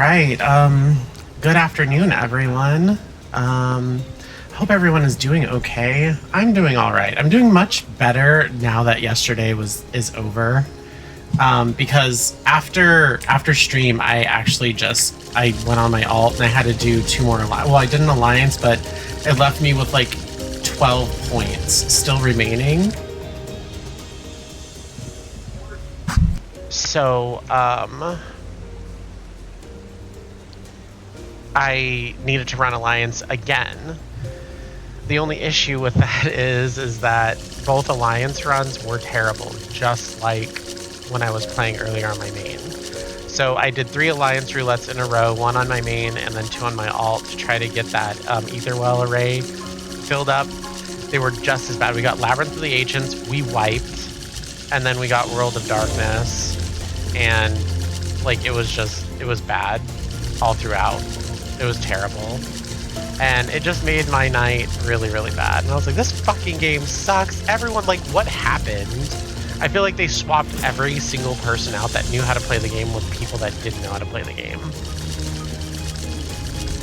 right. Good afternoon, everyone. Hope everyone is doing okay. I'm doing all right. I'm doing much better now that yesterday is over. Because after stream, I actually I went on my alt and I had to do 2 more. Well, I did an alliance, but it left me with like 12 points still remaining. So, I needed to run Alliance again. The only issue with that is that both Alliance runs were terrible, just like when I was playing earlier on my main. So I did 3 Alliance roulettes in a row, 1 on my main and then 2 on my alt to try to get that Ether Well array filled up. They were just as bad. We got Labyrinth of the Ancients, we wiped, and then we got World of Darkness, and like it was bad all throughout. It was terrible. And it just made my night really, really bad. And I was like, this fucking game sucks. Everyone, like, what happened? I feel like they swapped every single person out that knew how to play the game with people that didn't know how to play the game.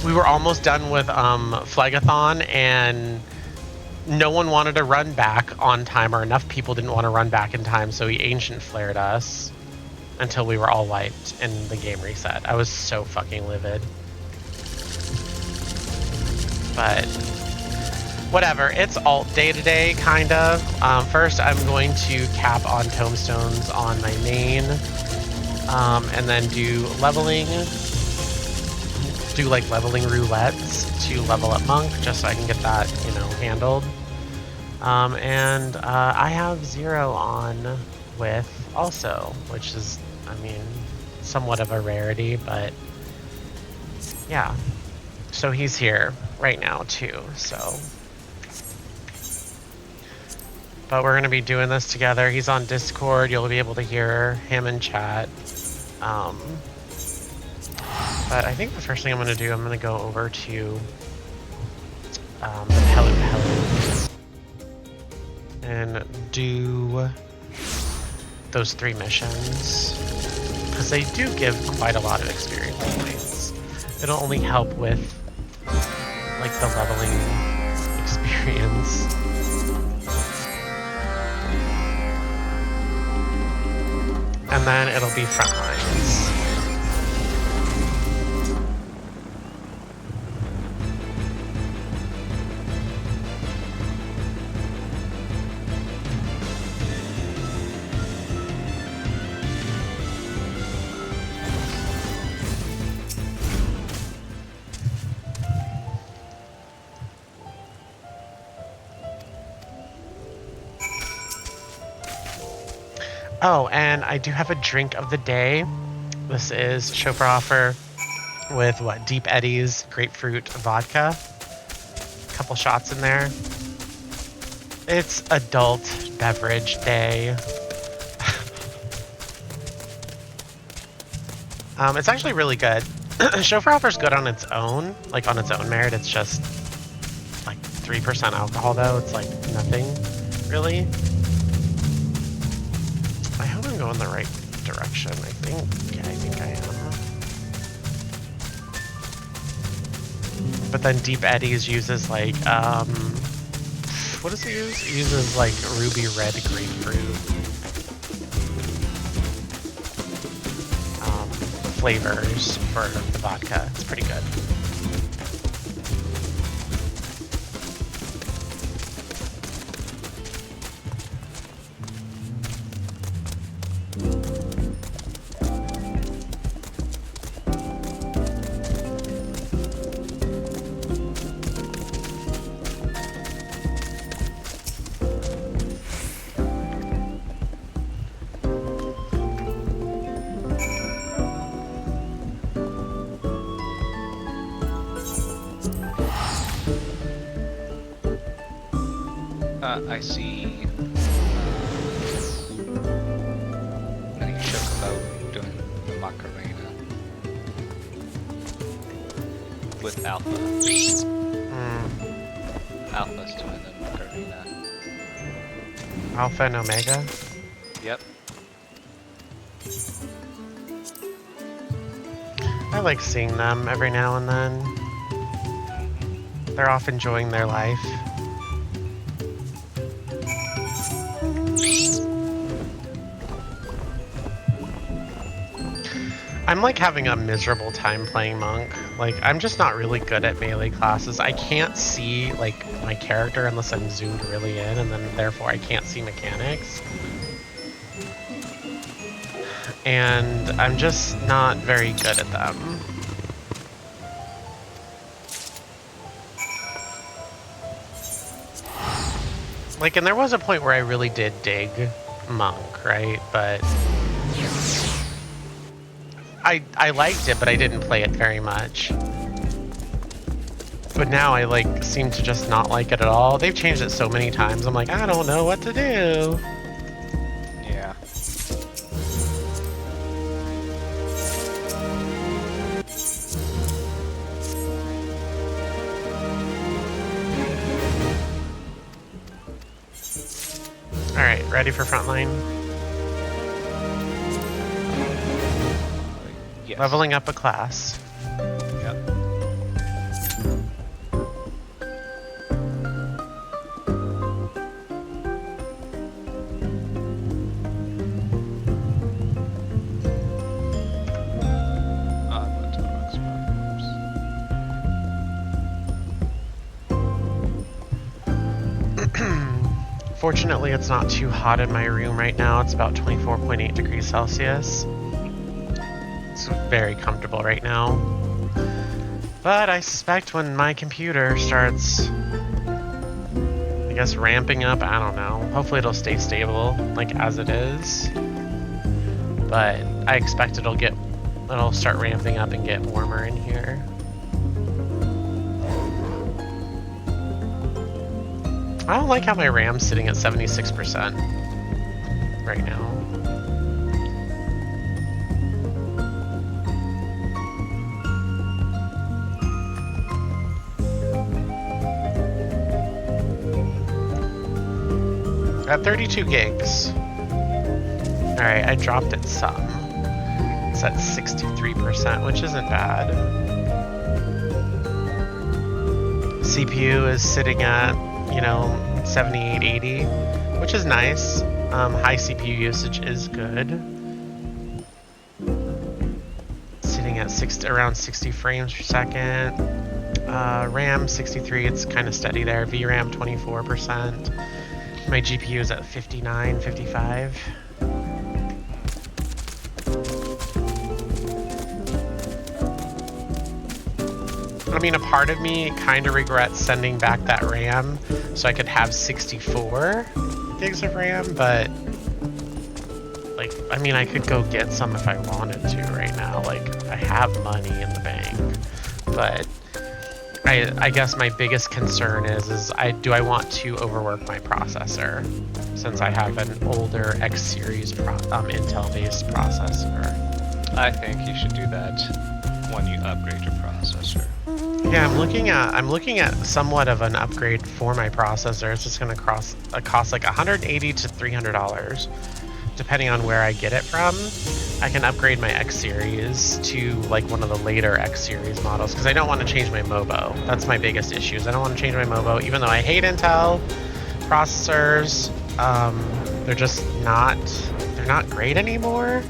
We were almost done with Phlegathon, and no one wanted to run back on time, or enough people didn't want to run back in time, so he Ancient Flared us until we were all wiped and the game reset. I was so fucking livid. But whatever, it's alt day today, kind of. First, I'm going to cap on tombstones on my main, and then do leveling roulettes to level up monk, just so I can get that, handled. And I have 0 on with also, which is, somewhat of a rarity, but yeah. So he's here right now too, so. But we're gonna be doing this together. He's on Discord, you'll be able to hear him in chat. But I think the first thing I'm gonna do, I'm gonna go over to the Pelu and do those 3 missions, because they do give quite a lot of experience points. It'll only help with like the leveling experience. And then it'll be front lines. Oh, and I do have a drink of the day. This is Chopra offer with Deep Eddies grapefruit vodka. A couple shots in there. It's adult beverage day. It's actually really good. Chauffeur offer's good on its own, like on its own merit. It's just like 3% alcohol though. It's like nothing really. I hope I'm going the right direction. I think I am. But then Deep Eddies uses like, what does it use? It uses like ruby red grapefruit flavors for the vodka. It's pretty good. I see any shook about doing the Macarena with Alpha. Alpha's doing the Macarena. Alpha and Omega? Yep. I like seeing them every now and then. They're off enjoying their life. I'm like having a miserable time playing monk. Like, I'm just not really good at melee classes. I can't see like my character unless I'm zoomed really in, and then therefore I can't see mechanics. And I'm just not very good at them. Like, and there was a point where I really did dig monk, right? But I liked it, but I didn't play it very much. But now I like seem to just not like it at all. They've changed it so many times. I'm like, I don't know what to do. Yeah. All right, ready for frontline? Yes. Leveling up a class. Yep. Fortunately, it's not too hot in my room right now. It's about 24.8 degrees Celsius. It's very comfortable right now. But I suspect when my computer starts, I guess, ramping up, I don't know. Hopefully it'll stay stable, like as it is. But I expect it'll start ramping up and get warmer in here. I don't like how my RAM's sitting at 76% right now. At 32 gigs. Alright, I dropped it some. It's at 63%, which isn't bad. CPU is sitting at, you know, 78, 80, which is nice. High CPU usage is good. Sitting at around 60 frames per second. RAM 63, it's kind of steady there. VRAM 24%. My GPU is at 59, 55. I mean, a part of me kind of regrets sending back that RAM so I could have 64 gigs of RAM, but like, I mean, I could go get some if I wanted to right now. Like, I have money in the bank, but I guess my biggest concern is do I want to overwork my processor since I have an older X series Intel-based processor? I think you should do that when you upgrade your processor. Yeah, I'm looking at somewhat of an upgrade for my processor. It's just going to cost like $180 to $300, depending on where I get it from. I can upgrade my X series to like one of the later X series models because I don't want to change my MOBO. That's my biggest issue. I don't want to change my MOBO, even though I hate Intel processors. They're just not great anymore.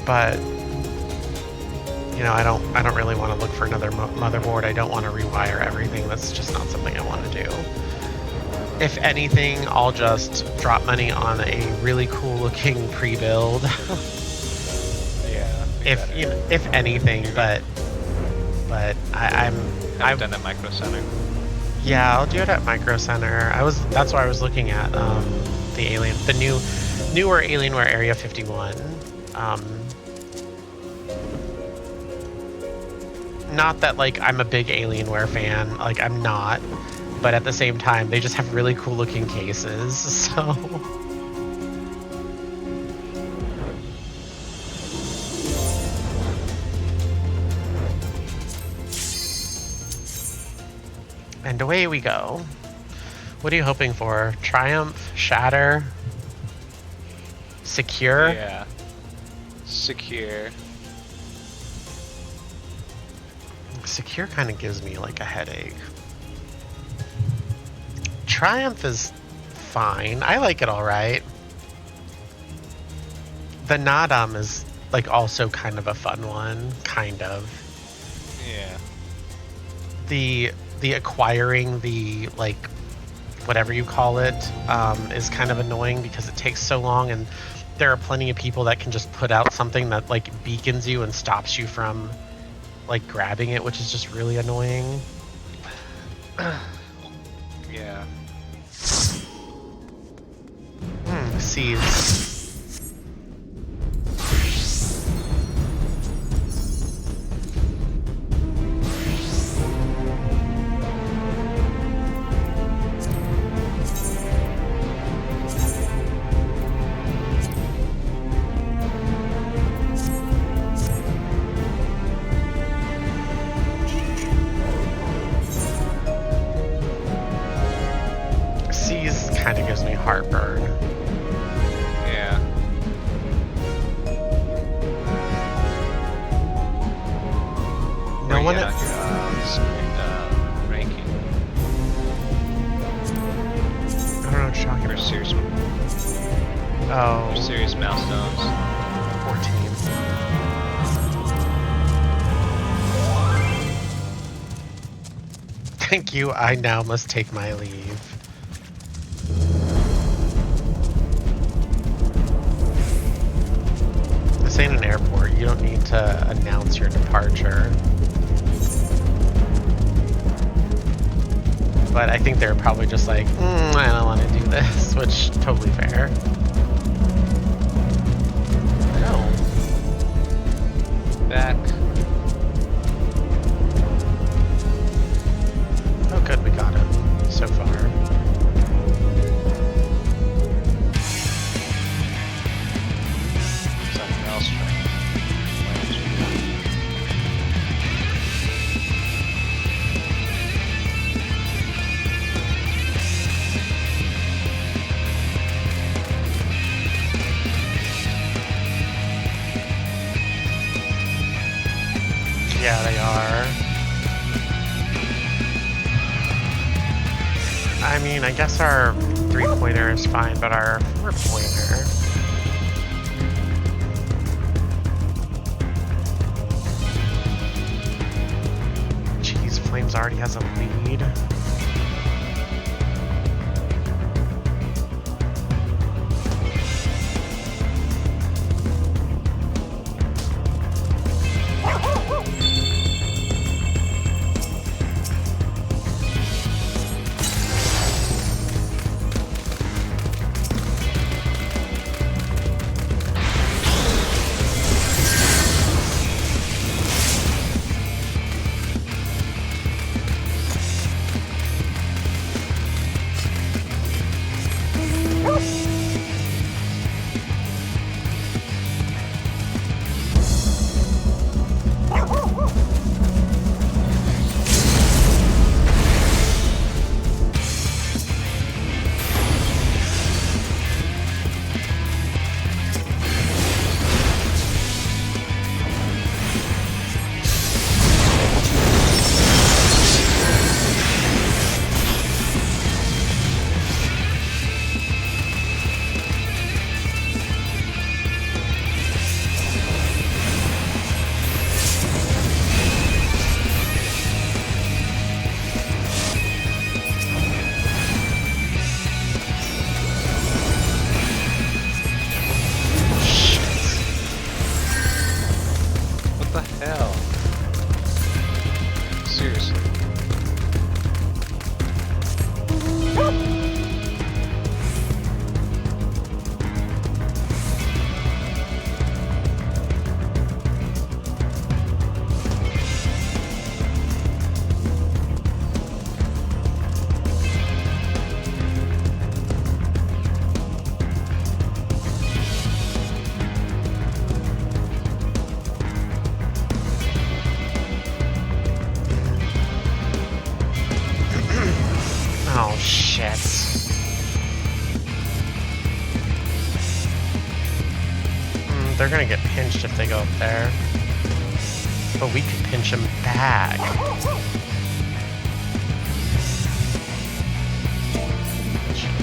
But you know, I don't really want to look for another motherboard. I don't want to rewire everything. That's just not something I want to do. If anything, I'll just drop money on a really cool looking pre-build. Yeah. if anything, but I've done at Micro Center. Yeah, I'll do it at Micro Center. That's why I was looking at the newer Alienware Area 51. Not that like I'm a big Alienware fan, like I'm not, but at the same time they just have really cool looking cases, so and away we go. What are you hoping for? Triumph? Shatter? Secure? Yeah. Secure. Secure kind of gives me like a headache. Triumph is fine. I like it all right. The Nadam is like also kind of a fun one, kind of. Yeah. The acquiring the like whatever you call it is kind of annoying because it takes so long, and there are plenty of people that can just put out something that like beacons you and stops you from like grabbing it, which is just really annoying. Yeah. Seize. Seize kind of gives me heartburn. Yeah. No one. Your ranking. I don't know what you're talking Your about. serious, Oh, your serious milestones. 14. Thank you. I now must take my leave. This ain't an airport. You don't need to announce your departure. But I think they're probably just like, I don't want to do this, which totally fair. No. Back. Oh, good, we got it so far. Something else trying. Yeah, they are. I mean, I guess our 3-pointer is fine, but our 4-pointer... Jeez, Flames already has a lead. they're gonna get pinched if they go up there. But we could pinch them back.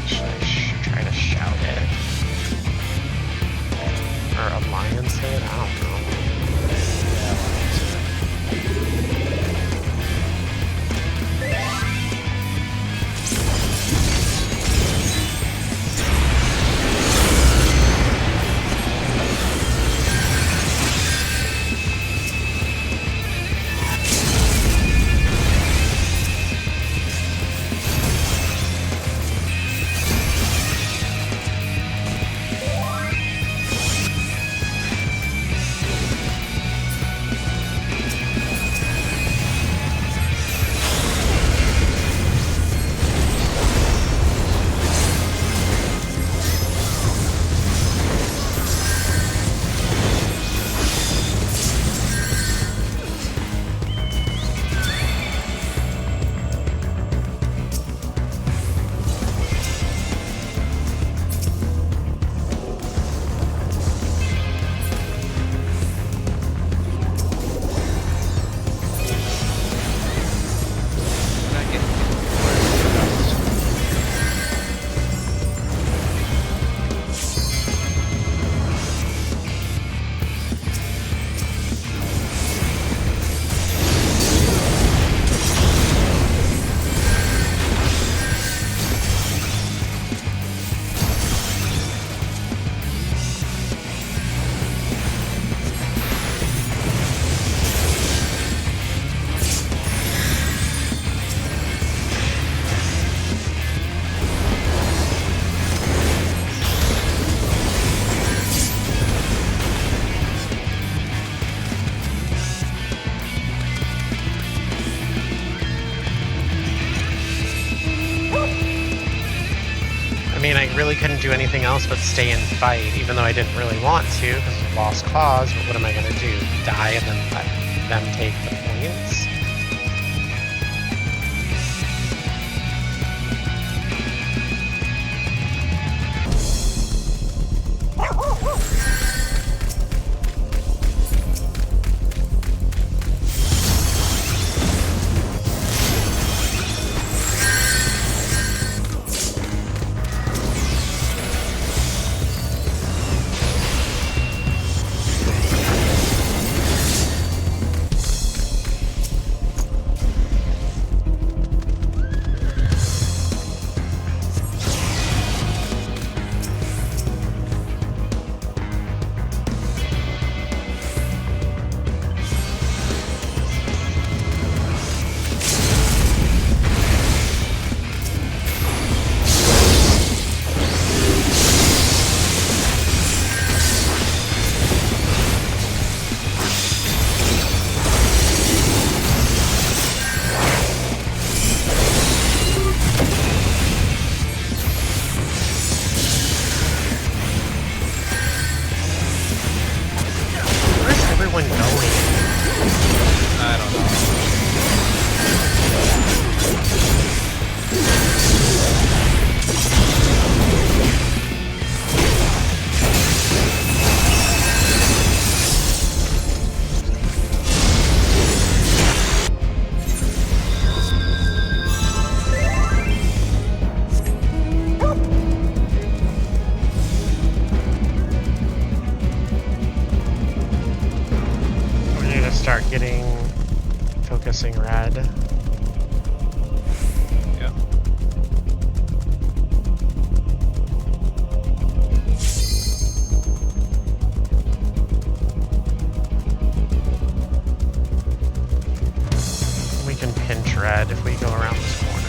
Should I try to shout it? Or alliance it? I don't know. I mean, I really couldn't do anything else but stay and fight, even though I didn't really want to, because of lost cause. But what am I going to do? Die and then let them take the points? Where's everyone going? I don't know. Start getting focusing red. Yeah. We can pinch red if we go around this corner.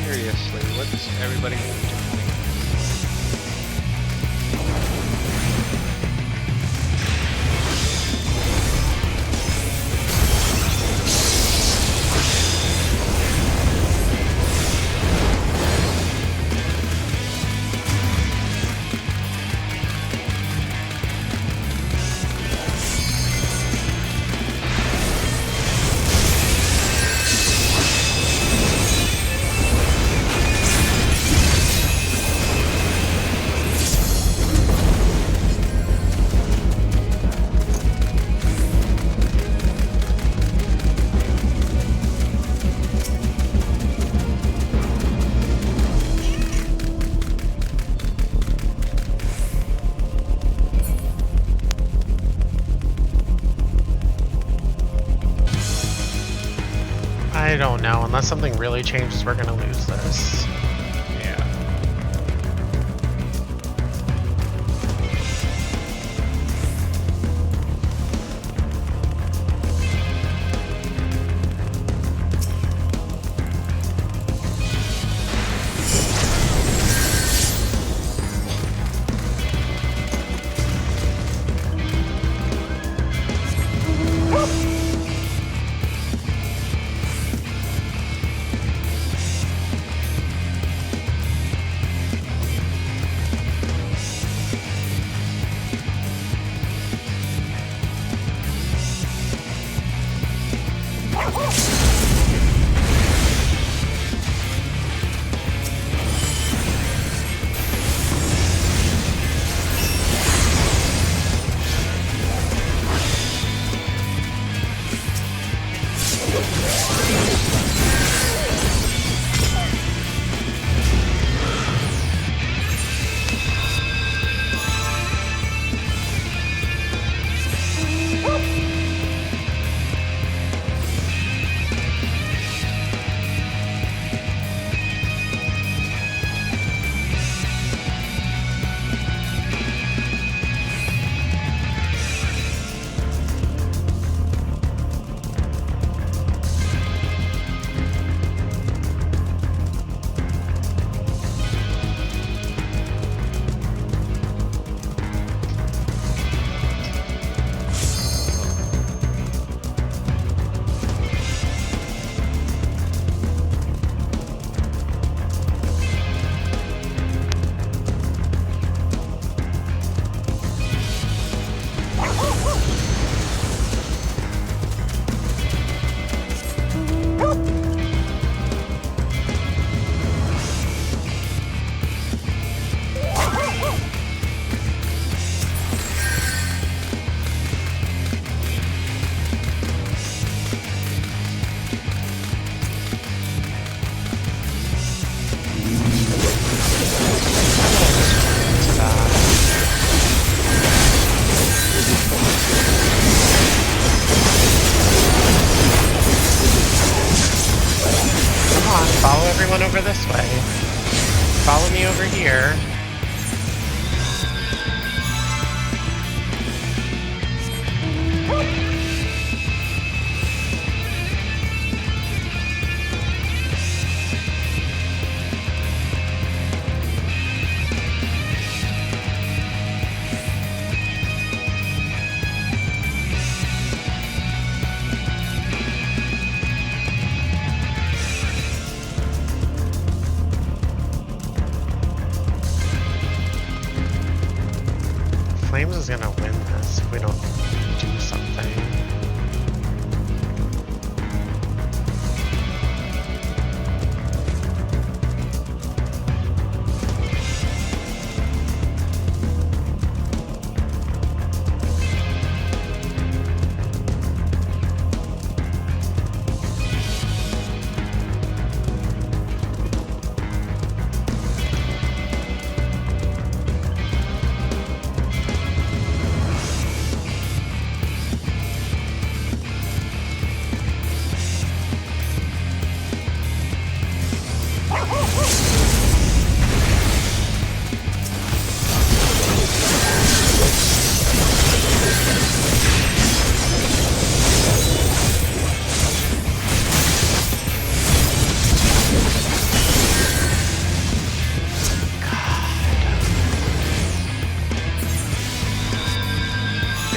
Seriously, what's everybody doing? I don't know. Unless something really changes, we're gonna lose this. Yeah. Follow everyone over this way. Follow me over here. Flames is gonna win this if we don't do something.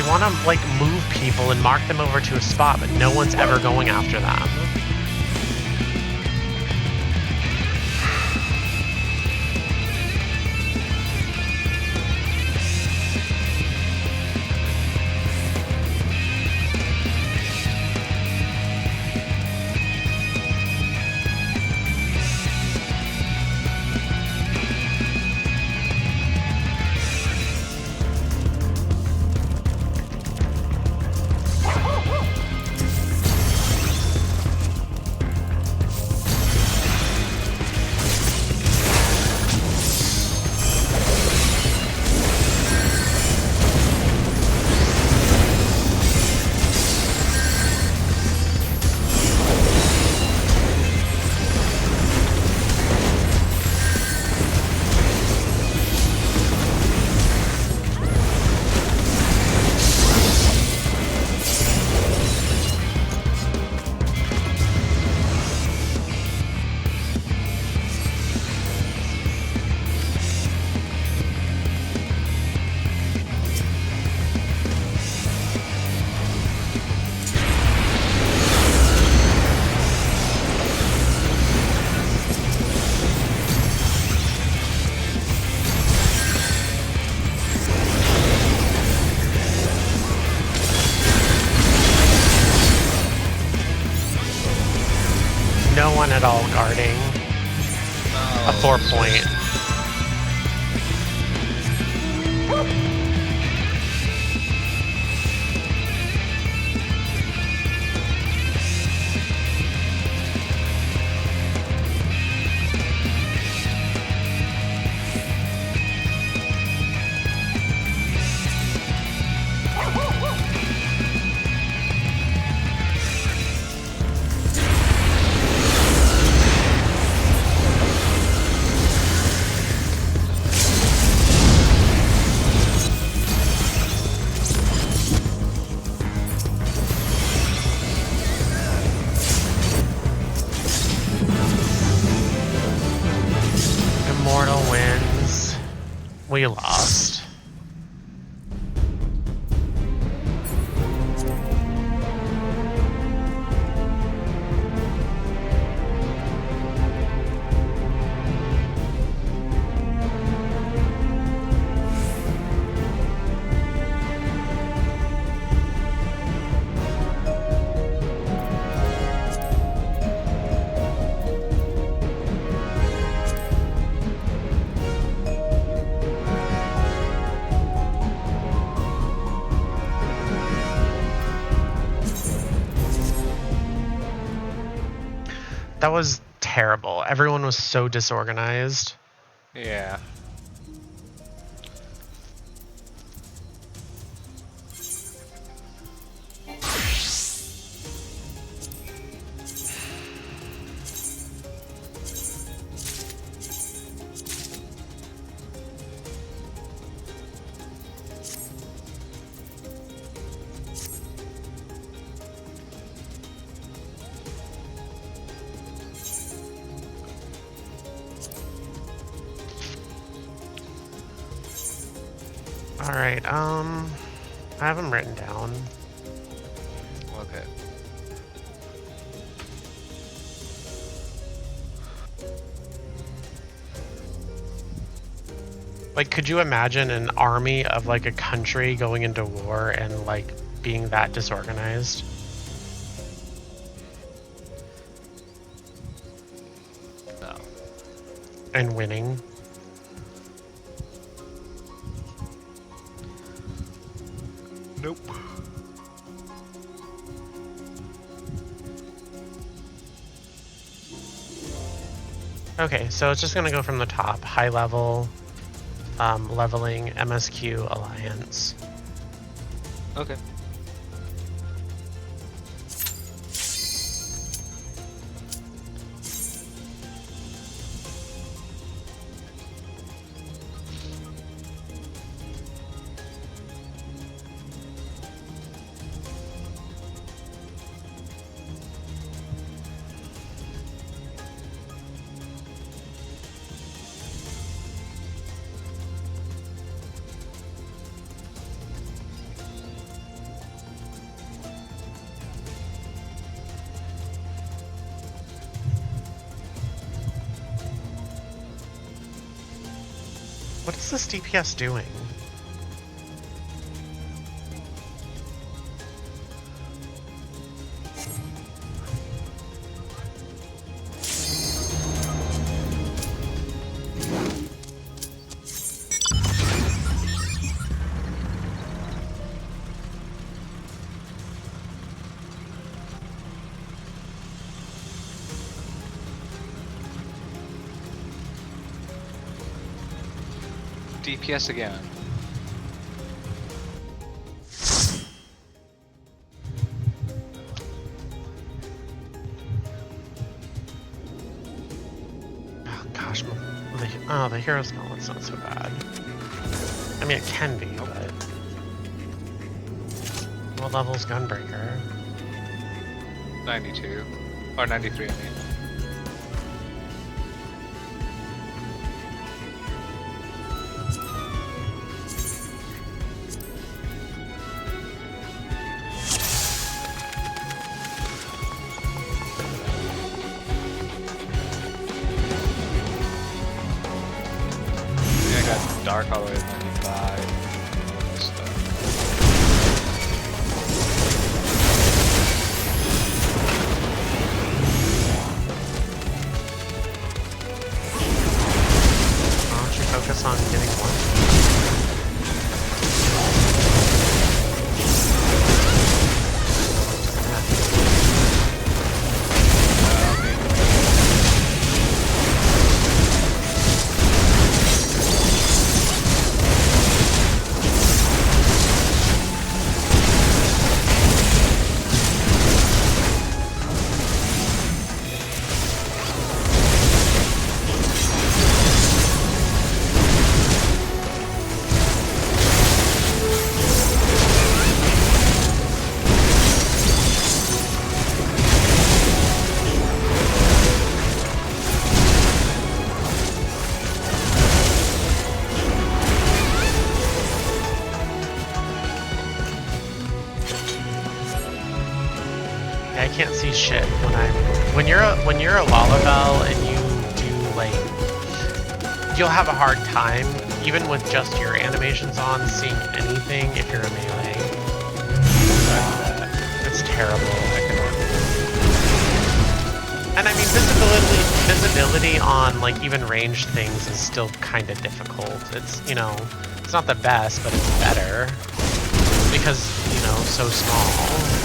Want to like move people and mark them over to a spot, but no one's ever going after them. no one at all guarding a 4-point. Immortal wins. We lost. That was terrible. Everyone was so disorganized. Yeah. Alright, I have them written down. Okay. Like, could you imagine an army of, like, a country going into war and, like, being that disorganized? No. And winning? Nope. Okay, so it's just gonna go from the top. High level, leveling, MSQ, Alliance. Okay. What is this DPS doing? DPS again. Oh, gosh, the hero's gauntlet's not so bad. I mean, it can be, but... What level's Gunbreaker? 92. Or 93, I mean. Dark all the way to 95. Stuff. see shit when you're a Lalabelle and you do like, you'll have a hard time even with just your animations on seeing anything if you're a melee. It's terrible. And I mean, visibility on like even ranged things is still kind of difficult. It's, you know, it's not the best, but it's better because, you know, so small.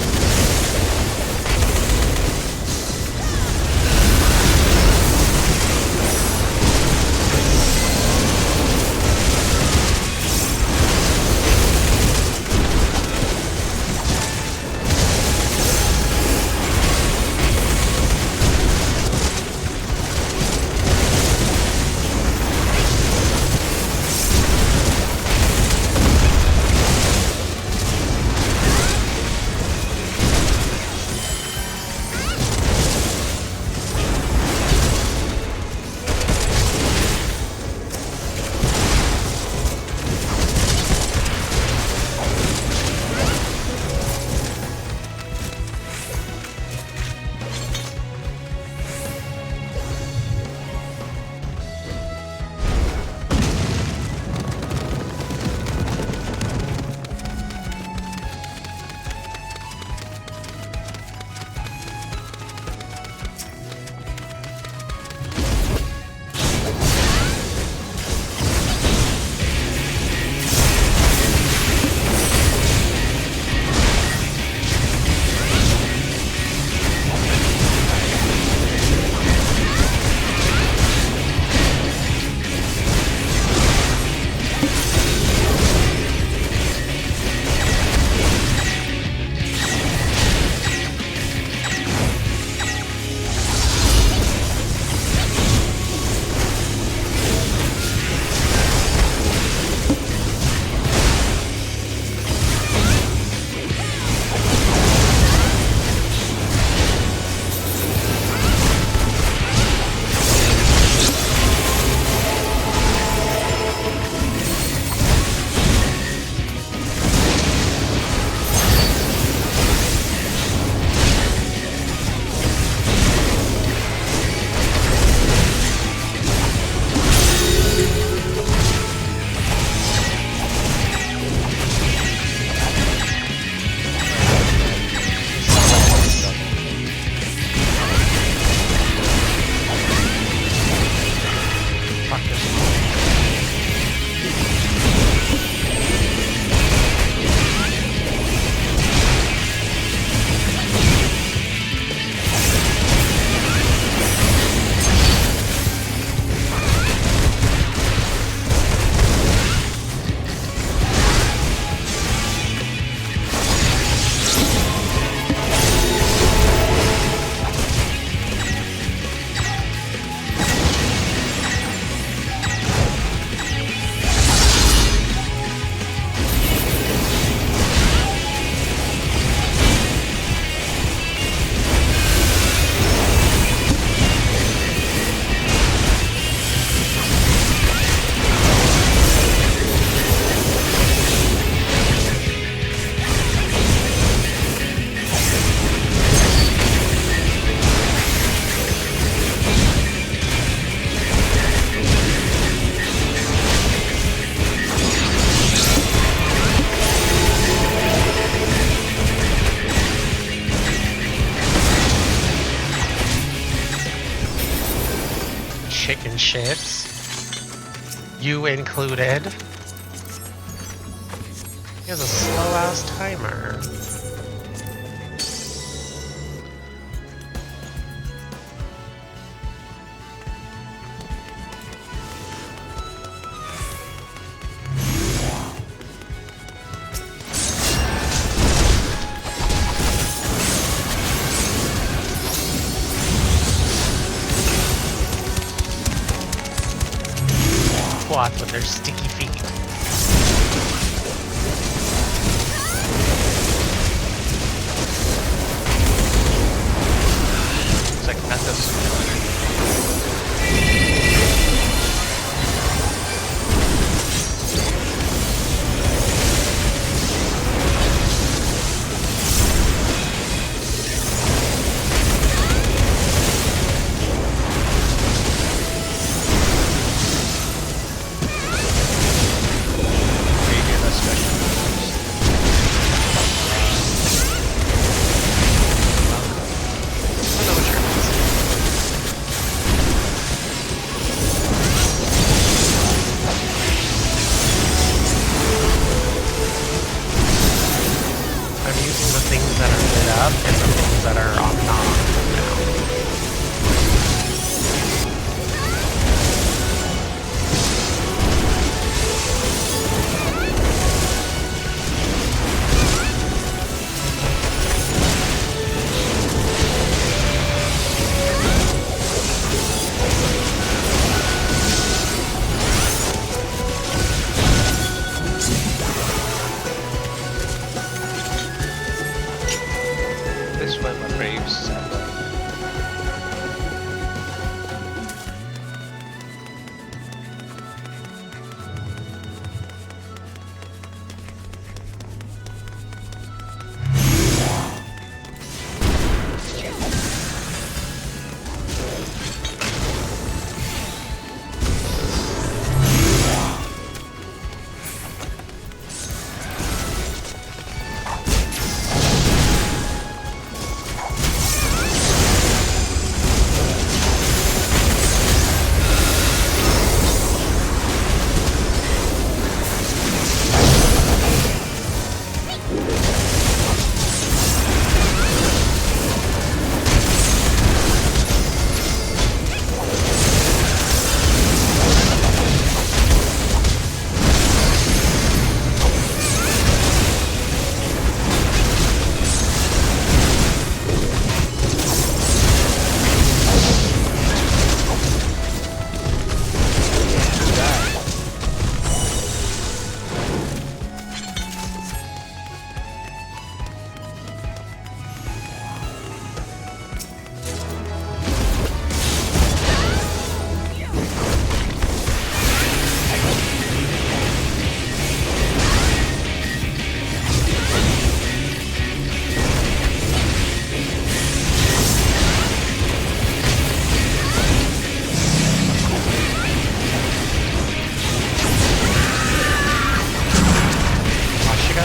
Chicken shits. You included. He has a slow-ass timer. With their sticky feet. Looks like that does some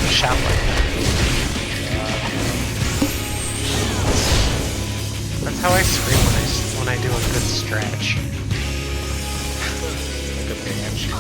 Shot like that. That's how I scream when I do a good stretch. Like a banshee.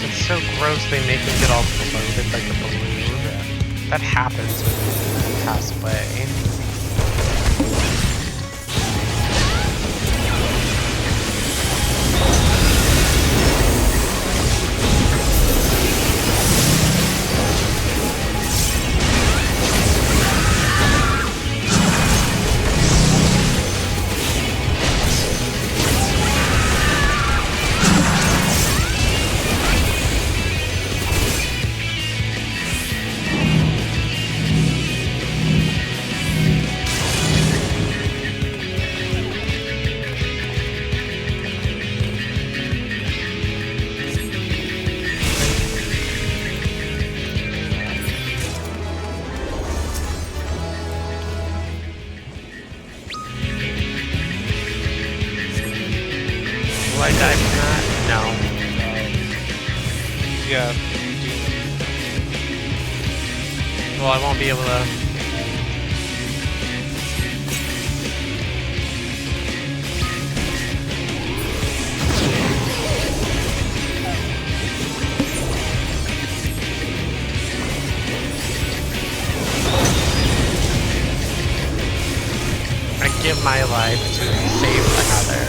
It's so gross they make me get all bloated like a balloon. That happens when you pass away. Will I die from that? No. Yeah. Well, I won't be able to. I give my life to save another.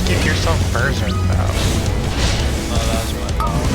Give yourself berserk though. Oh, that was my fault.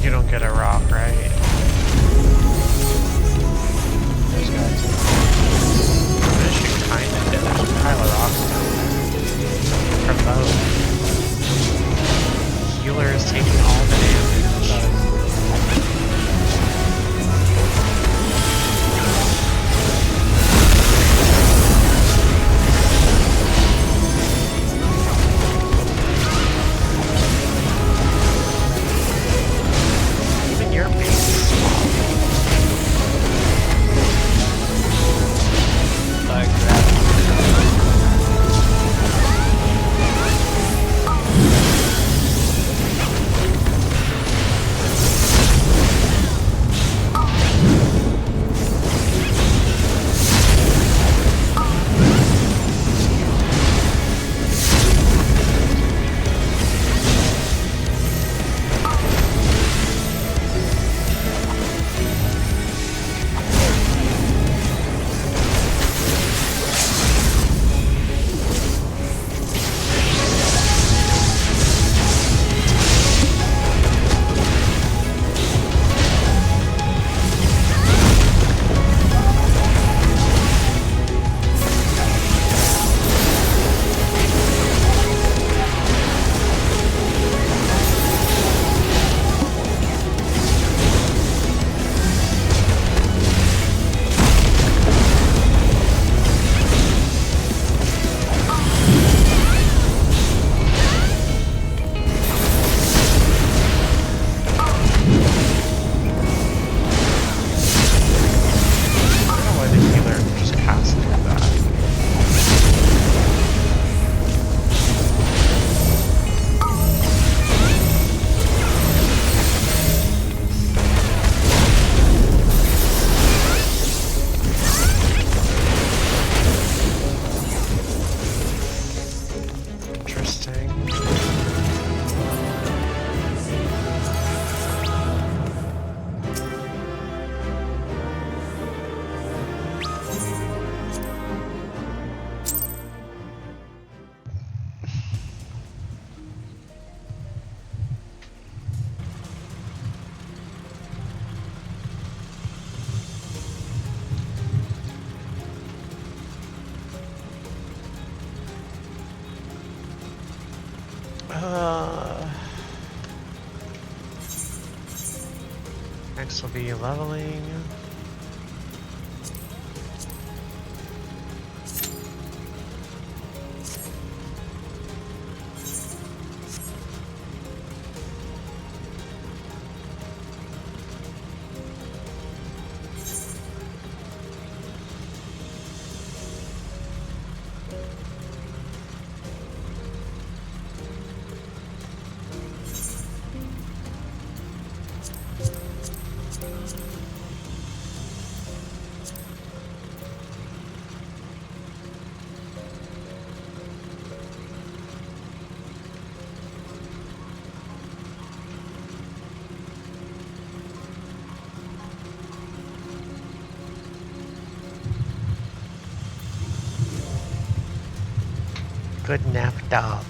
You don't get a rock, right? Those guys. Yes, you kinda did. There's a pile of rocks down there. From both. Healer is taking all the damage. Even your base is small. Like that. I don't know why the healer just passed through that. Interesting. Next will be leveling. Good nap, dog.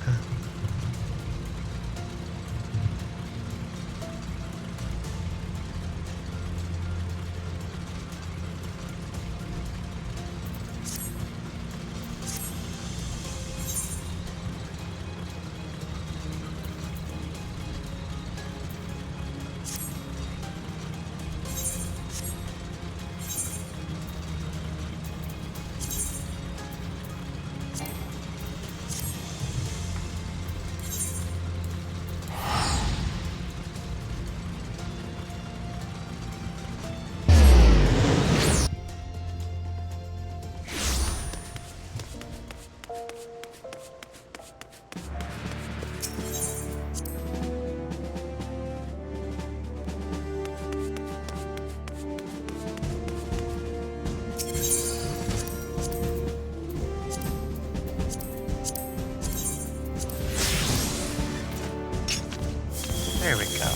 There we go.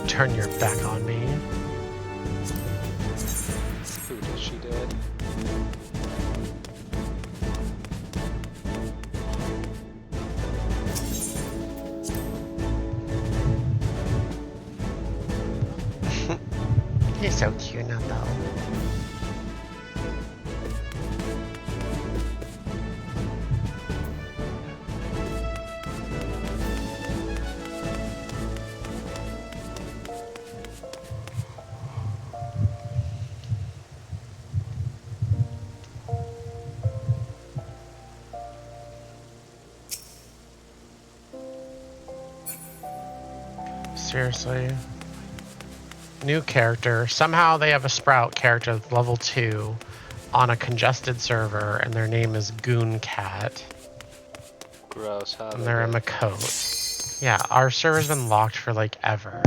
Turn your back on me. Who did she did? You're so cute now, though. Seriously. New character. Somehow they have a Sprout character that's level 2 on a congested server, and their name is Goon Cat. Gross, huh? And they're a Makote. Yeah, our server's been locked for like ever.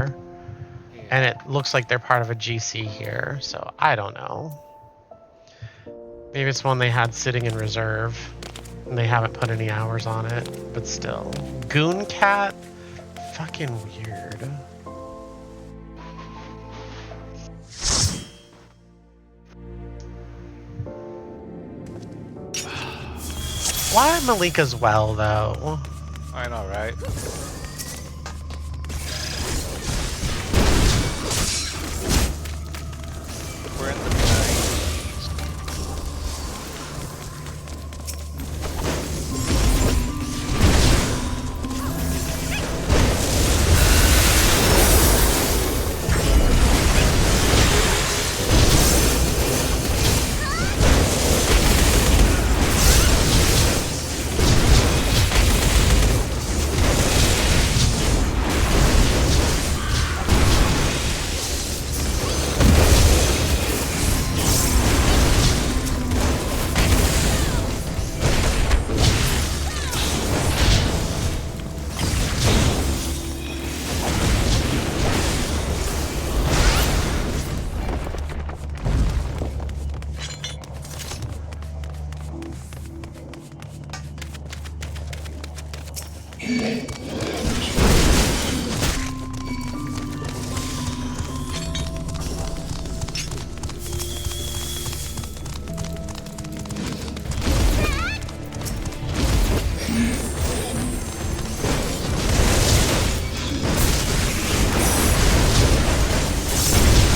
Yeah. And it looks like they're part of a GC here, so I don't know. Maybe it's one they had sitting in reserve, and they haven't put any hours on it, but still. Goon Cat? Fucking weird. Why Malika's well, though? I know, right? We're in the 90s.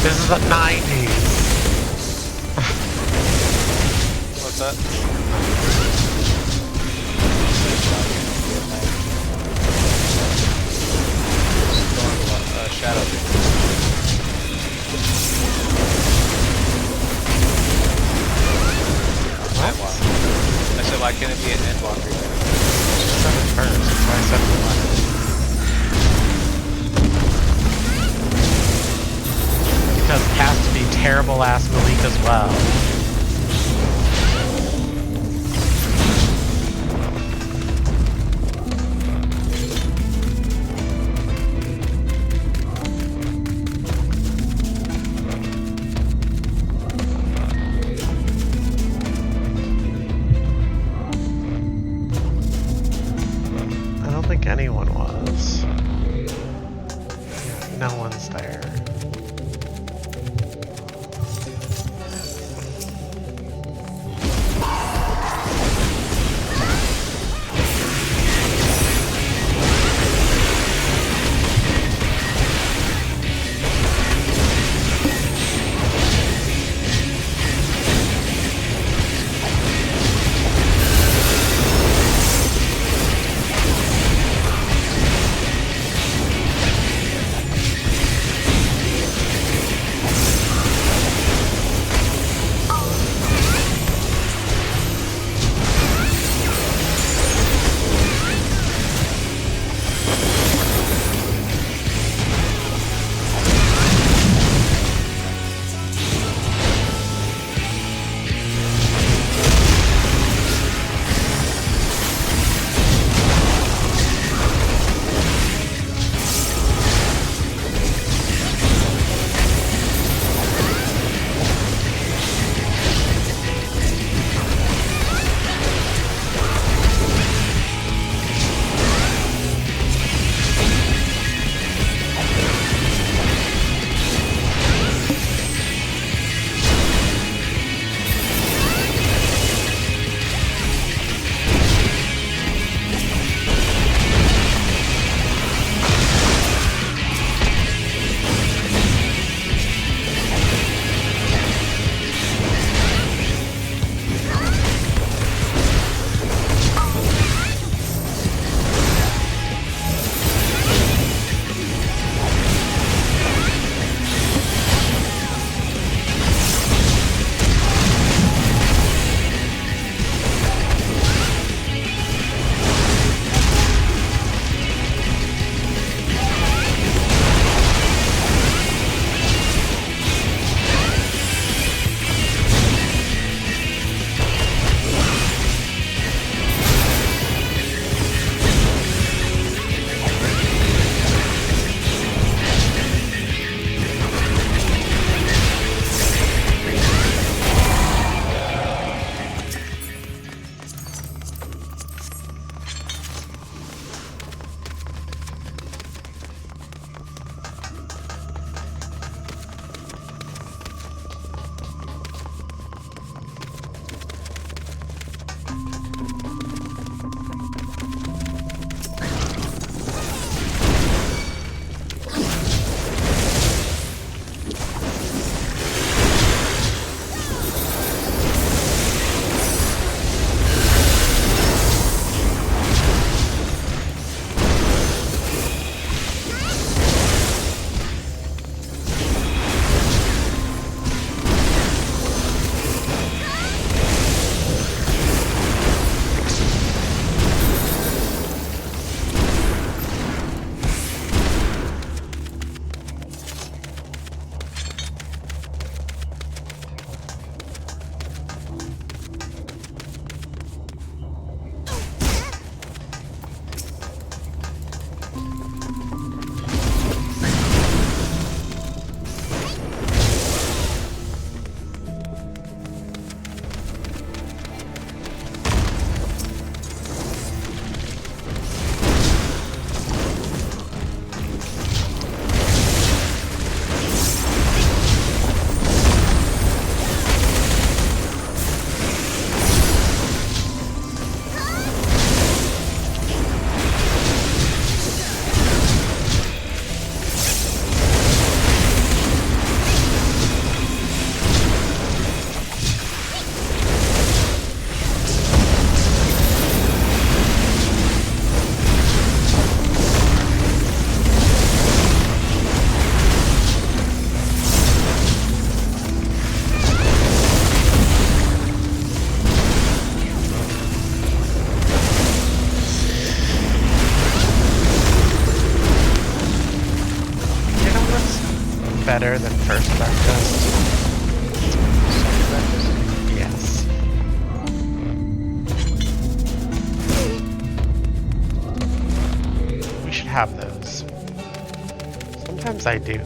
This is the 90s. What's that? Shadow. What? I said, why can't it be an endwalker? I said it first, that's why I said it. Because it has to be terrible ass Malik as well. I don't think anyone was. No one's there. better than first breakfast. Second breakfast? Yes. We should have those. Sometimes I do.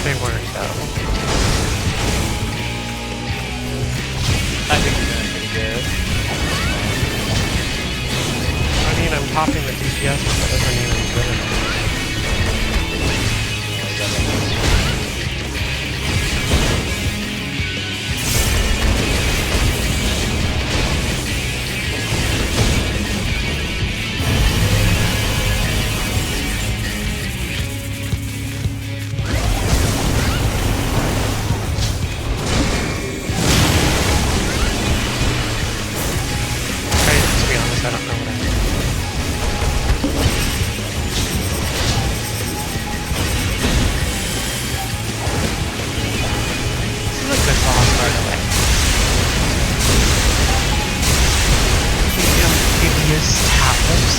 They weren't though. I think you're doing pretty good. I mean, I'm popping the DPS, but that doesn't mean I'm good enough. To be honest, I don't know what I'm doing. This is a good boss, by the way. Amphibious Atlas.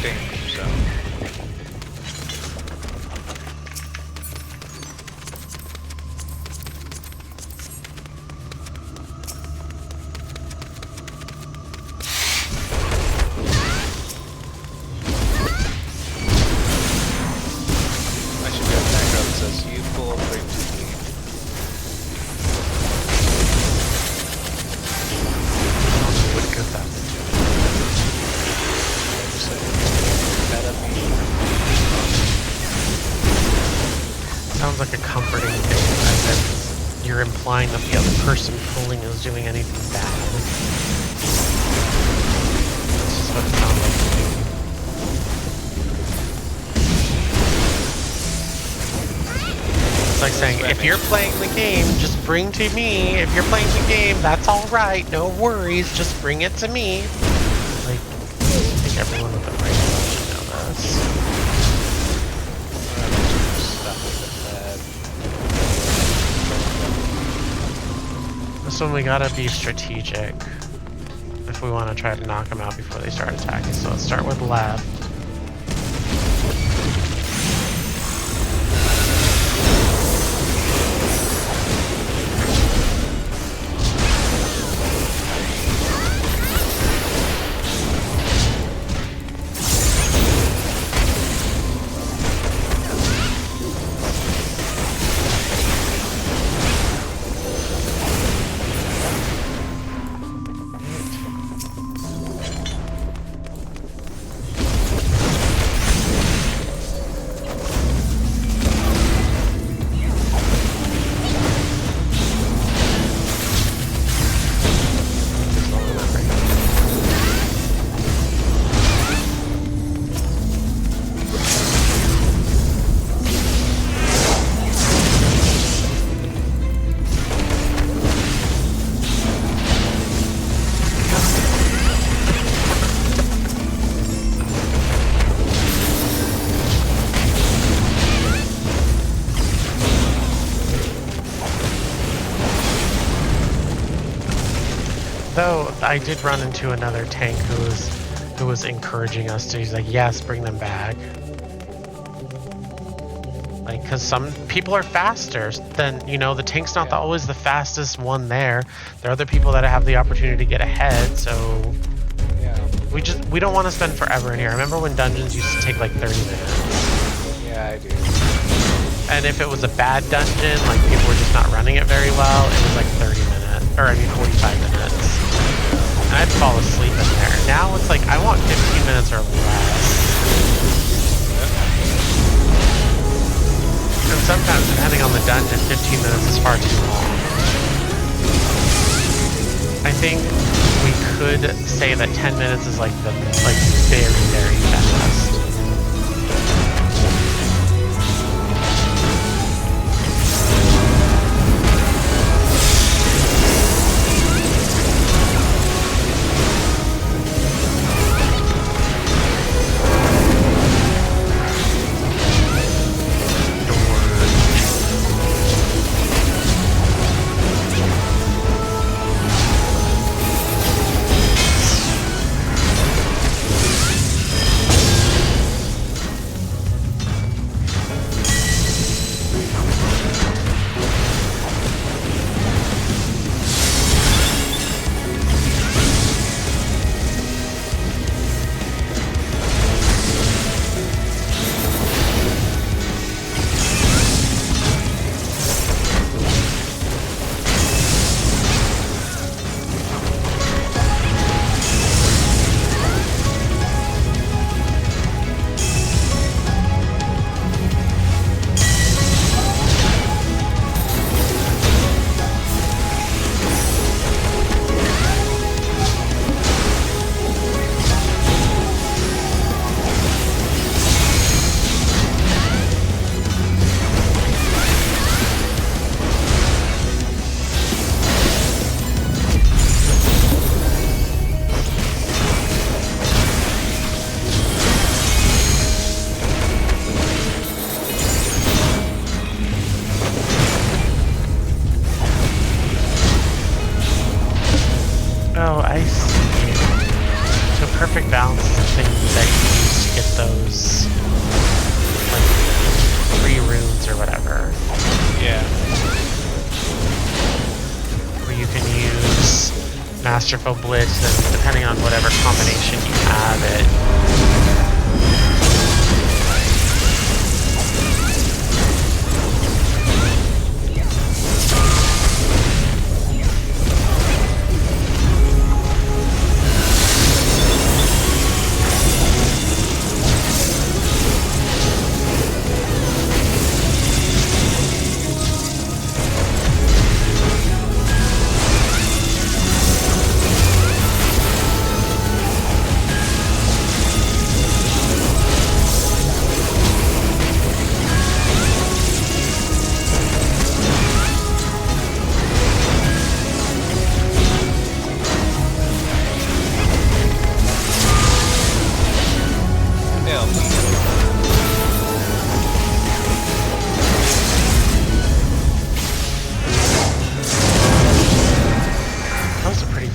Danger zone. I should be a background that says you pull break to me. What good that would do. So, that up me. Sounds like a comforting thing, as if you're implying that the other person pulling is doing anything bad. That's just what it sounds like to me. It's like saying, if you're playing the game, just bring to me. If you're playing the game, that's alright, no worries, just bring it to me. Like, I think everyone with the brain should know this. Stuff with the This one we gotta be strategic if we want to try to knock them out before they start attacking. So let's start with left. Though I did run into another tank who was encouraging us to. He's like, yes, bring them back. Like, because some people are faster than, you know, the tank's not always the fastest one there. There are other people that have the opportunity to get ahead, so we don't want to spend forever in here. I remember when dungeons used to take like 30 minutes. Yeah, I do. And if it was a bad dungeon, like people were just not running it very well, it was like 30 minutes, or I mean 45 minutes. And I'd fall asleep in there. Now it's like, I want 15 minutes or less. And sometimes, depending on the dungeon, 15 minutes is far too long. I think we could say that 10 minutes is like the very, very fast. Oh, I see. So perfect balance is the thing that you use to get those, like, 3 runes or whatever. Yeah. Where you can use Masterful Blitz, and depending on whatever combination you have it.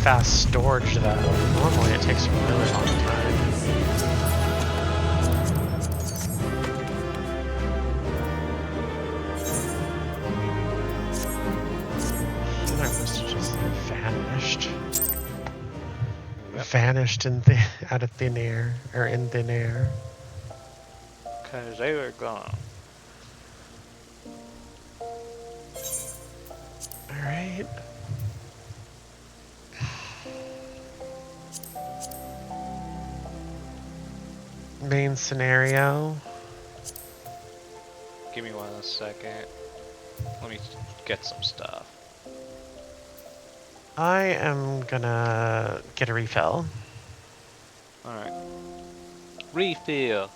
Fast storage though. Normally it takes a really long time. Other must have just vanished. Yep. Vanished out of thin air, or in thin air. Cause they were gone. Alright. Main scenario. Give me 1 second. Let me get some stuff. I am gonna get a refill. Alright. Refill.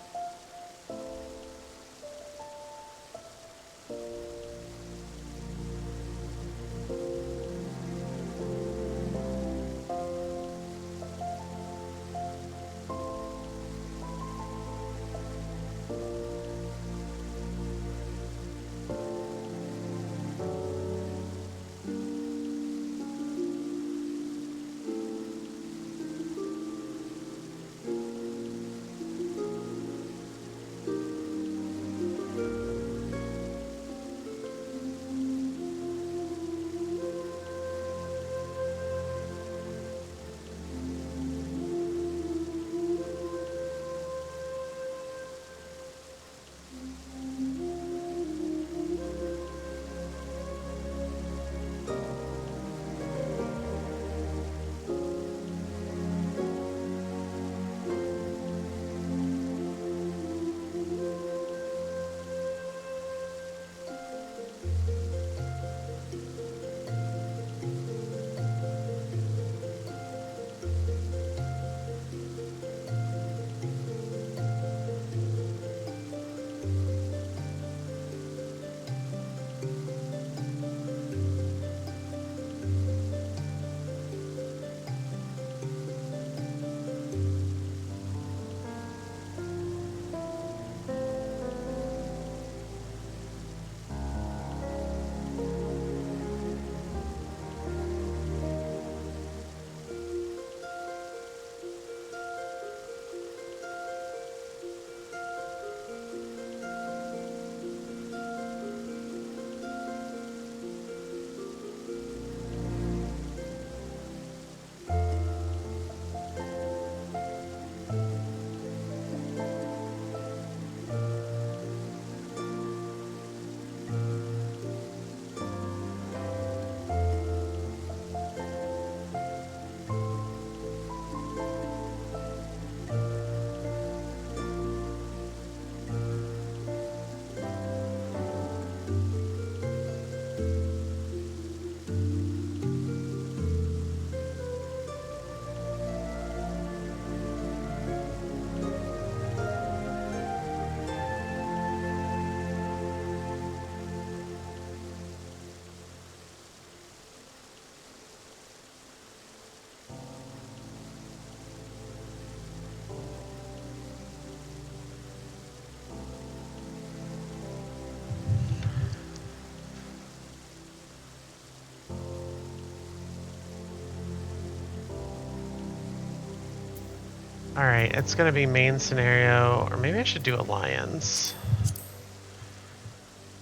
Alright, it's gonna be main scenario, or maybe I should do alliance.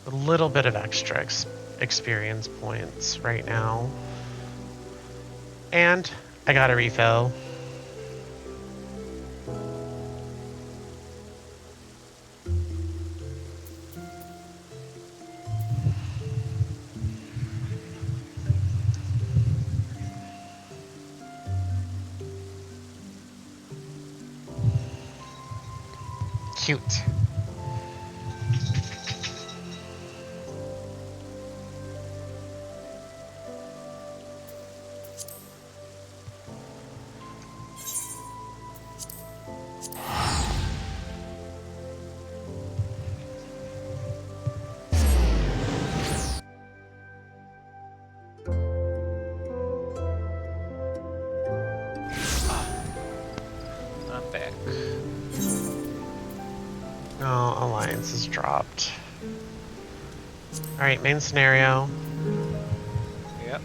A little bit of extra experience points right now. And I got a refill. Cute. I'm back. No, alliance is dropped. Alright, main scenario. Yep.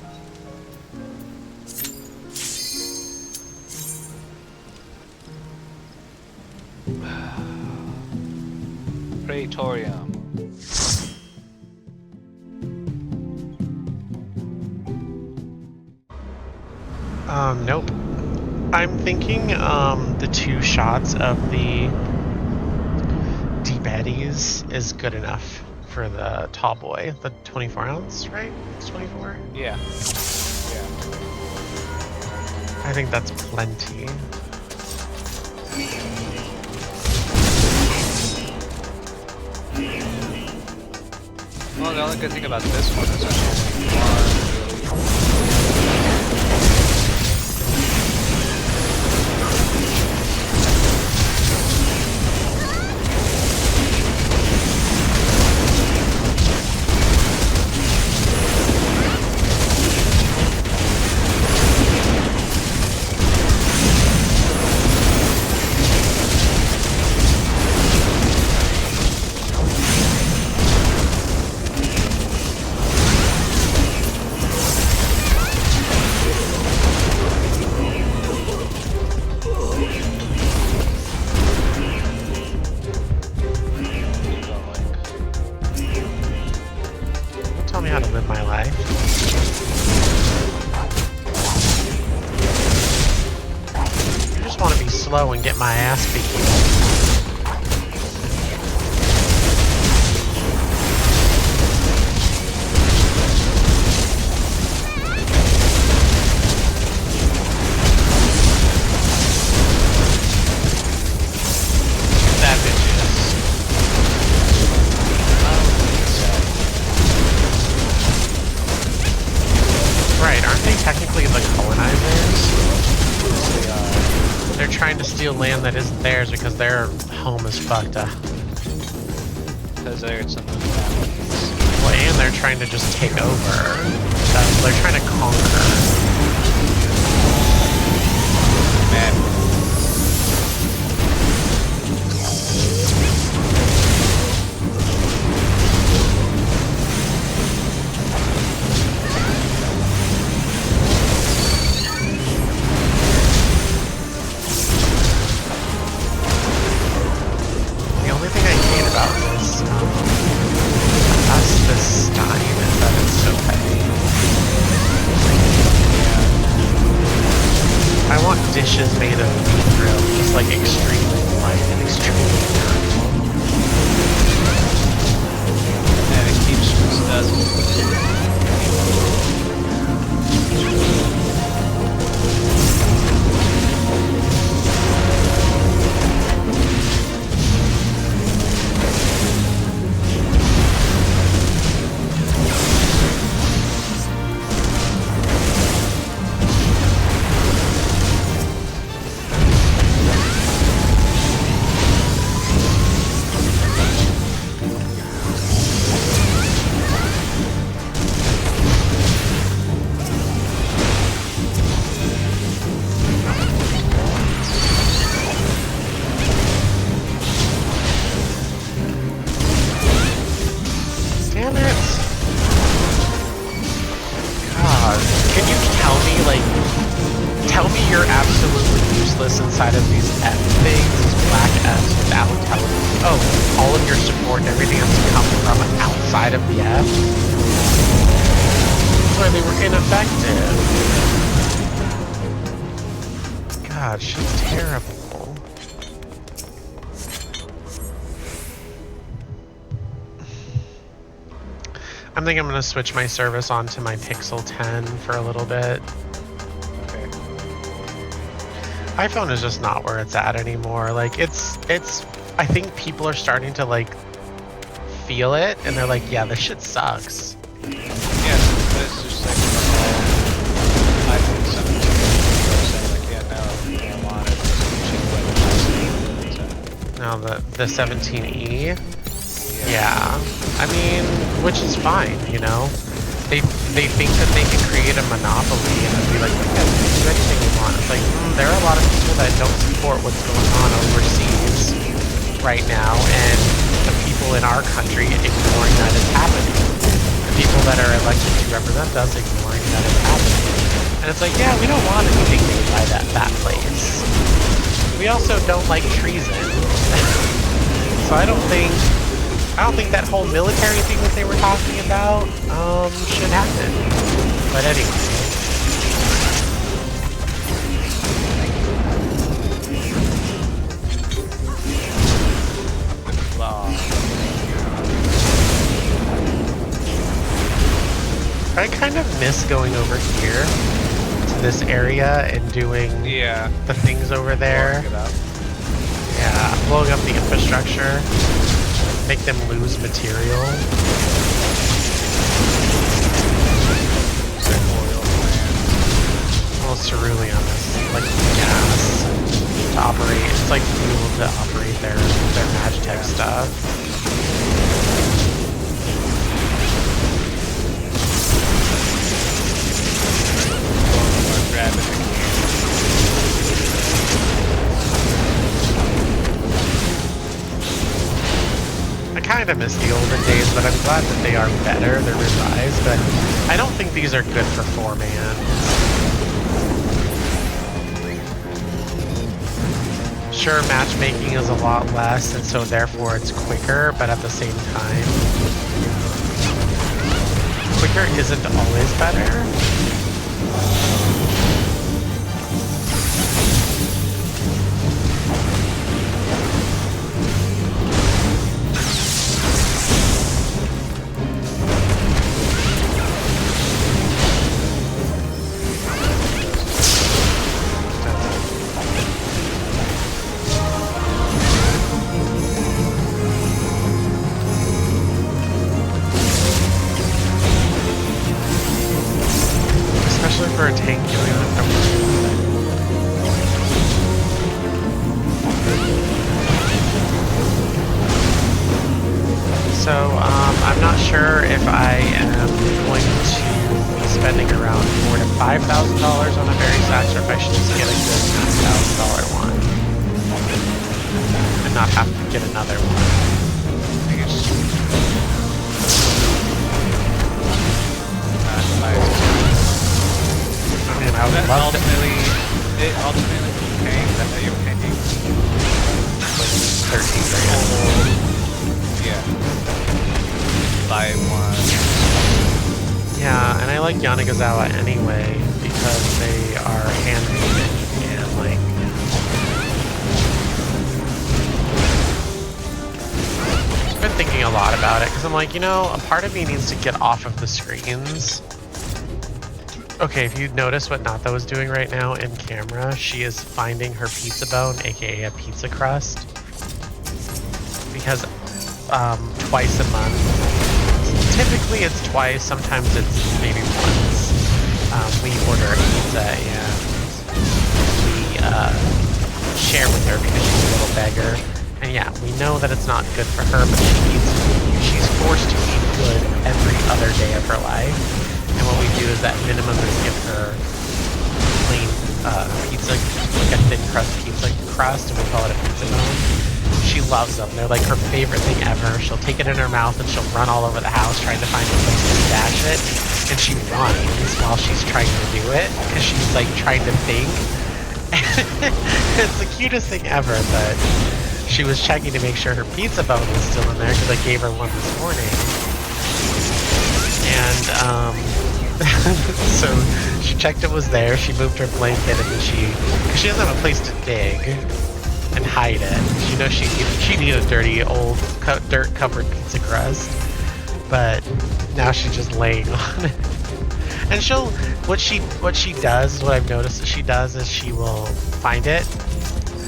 Praetorium. Nope. I'm thinking, the 2 shots of the D-Baddies is good enough for the tall boy. The 24 ounce, right? It's 24? Yeah. Yeah. I think that's plenty. Well, the only good thing about this one is that only one Tell me how to live my life. I just want to be slow and get my ass beat. Right, aren't they technically the colonizers? They're trying to steal land that isn't theirs because their home is fucked up. because they're some of the families. Well, and they're trying to just take over. They're trying to conquer. Man. This Stein is that it's so heavy. I want dishes made of mithril, just like extremely light and extremely durable. And it keeps dust. Damn it! God, can you tell me, like, Tell me you're absolutely useless inside of these F things, these black Fs, without telling me, oh, all of your support and everything has to come from outside of the F. That's why they were ineffective. God, she's terrible. I think I'm gonna switch my service onto my Pixel 10 for a little bit. Okay. iPhone is just not where it's at anymore. Like it's I think people are starting to like feel it and they're like, yeah, this shit sucks. Yeah, it's just like iPhone 17. Saying like, yeah, no, I want it. Now the 17E. Yeah. I mean, which is fine, you know. They think that they can create a monopoly and be like, we can do anything we want. It's like, there are a lot of people that don't support what's going on overseas right now, and the people in our country ignoring that it's happening. The people that are elected to represent us ignoring that it's happening. And it's like, yeah, we don't want anything made by that place. We also don't like treason. So I don't think that whole military thing that they were talking about should happen. But anyway. I kind of miss going over here to this area and doing the things over there. Yeah, blowing up the infrastructure. Make them lose material. Well, cerulean is like gas to operate. It's like fuel to operate their Magitech stuff. I kind of miss the olden days, but I'm glad that they are better. They're revised, but I don't think these are good for 4-man. Sure, matchmaking is a lot less, and so therefore it's quicker, but at the same time, quicker isn't always better. For a tank, you don't even have to. So, I'm not sure if I am going to be spending around $4,000 to $5,000 on a berry sax, or if I should just get a good $9,000 one and not have to get another one. I guess. And I would love ultimately paying that you're paying like 13 grand. Yeah. Buy one. Yeah, and I like Yanagisawa anyway because they are handmade and like. I've been thinking a lot about it because I'm like, you know, a part of me needs to get off of the screens. Okay, if you notice what Nata was doing right now in camera, she is finding her pizza bone, aka a pizza crust, because twice a month. Typically it's twice, sometimes it's maybe once. We order a pizza and we share with her because she's a little beggar. And yeah, we know that it's not good for her, but she's forced to eat good every other day of her life. And what we do is at minimum is give her plain pizza, like a thin crust pizza crust, and we call it a pizza bone. She loves them. They're like her favorite thing ever. She'll take it in her mouth and she'll run all over the house trying to find a place to stash it. and she whines while she's trying to do it because she's like trying to think. It's the cutest thing ever, but she was checking to make sure her pizza bone was still in there because I gave her one this morning. And so she checked it was there. She moved her blanket, and then because she doesn't have a place to dig and hide it. She knows she needed a dirty old dirt covered pizza crust, but now she's just laying on it. And what she does, what I've noticed that she does is she will find it,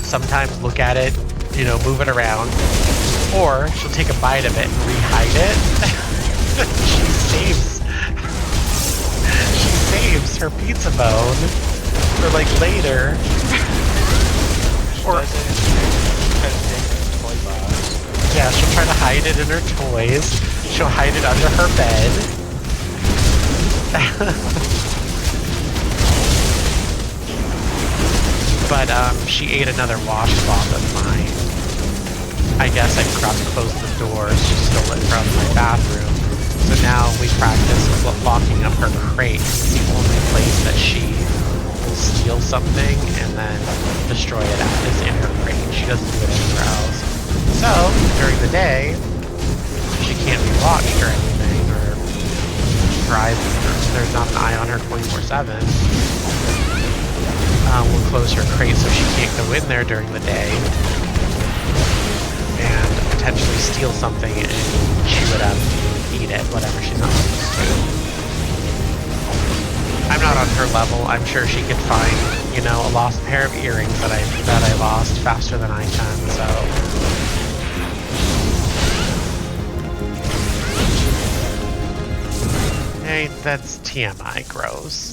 sometimes look at it, you know, move it around, or she'll take a bite of it and re-hide it. She saves her pizza bone for like later. Or yeah, she'll try to hide it in her toys. She'll hide it under her bed. But she ate another washcloth of mine. I guess I forgot to close the doors. She stole it from my bathroom. So now we practice locking up her crate. It's the only place that she will steal something and then destroy it at is in her crate. She doesn't do it anywhere else. So during the day, she can't be watched or anything, or her eyes, there's not an eye on her 24/7. We'll close her crate so she can't go in there during the day and potentially steal something and chew it up, eat it, whatever she's not supposed to. I'm not on her level. I'm sure she could find, you know, a lost pair of earrings that I lost faster than I can, so. Hey, that's TMI, gross.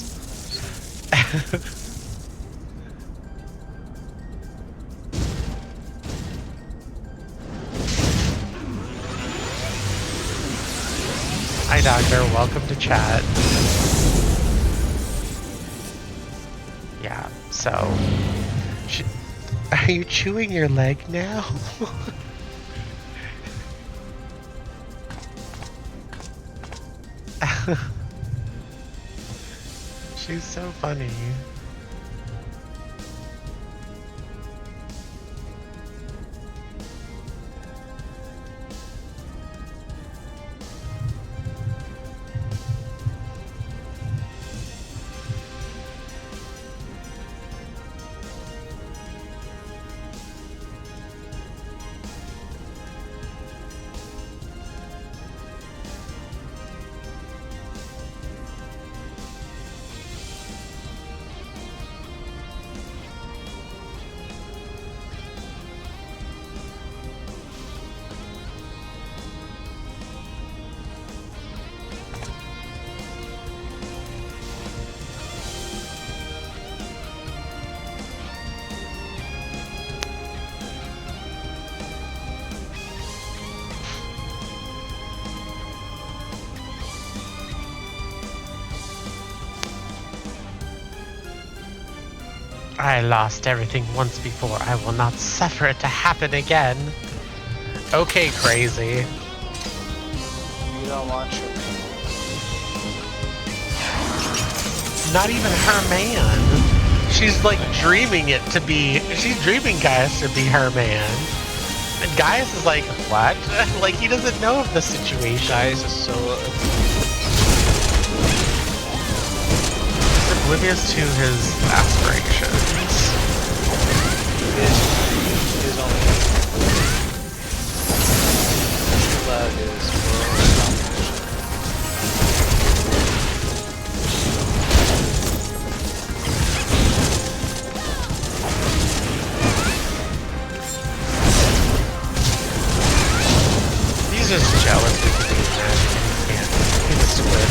Hi, Doctor. Welcome to chat. Yeah, so... Are you chewing your leg now? She's so funny. I lost everything once before. I will not suffer it to happen again. Okay, crazy. You don't want your Not even her man. She's like dreaming it to be. She's dreaming Gaius to be her man. And Gaius is like, what? Like, he doesn't know of the situation. Gaius is so oblivious to his aspirations. His only love is for competition. He's just jealous because he can imagine he can't. He's a squid.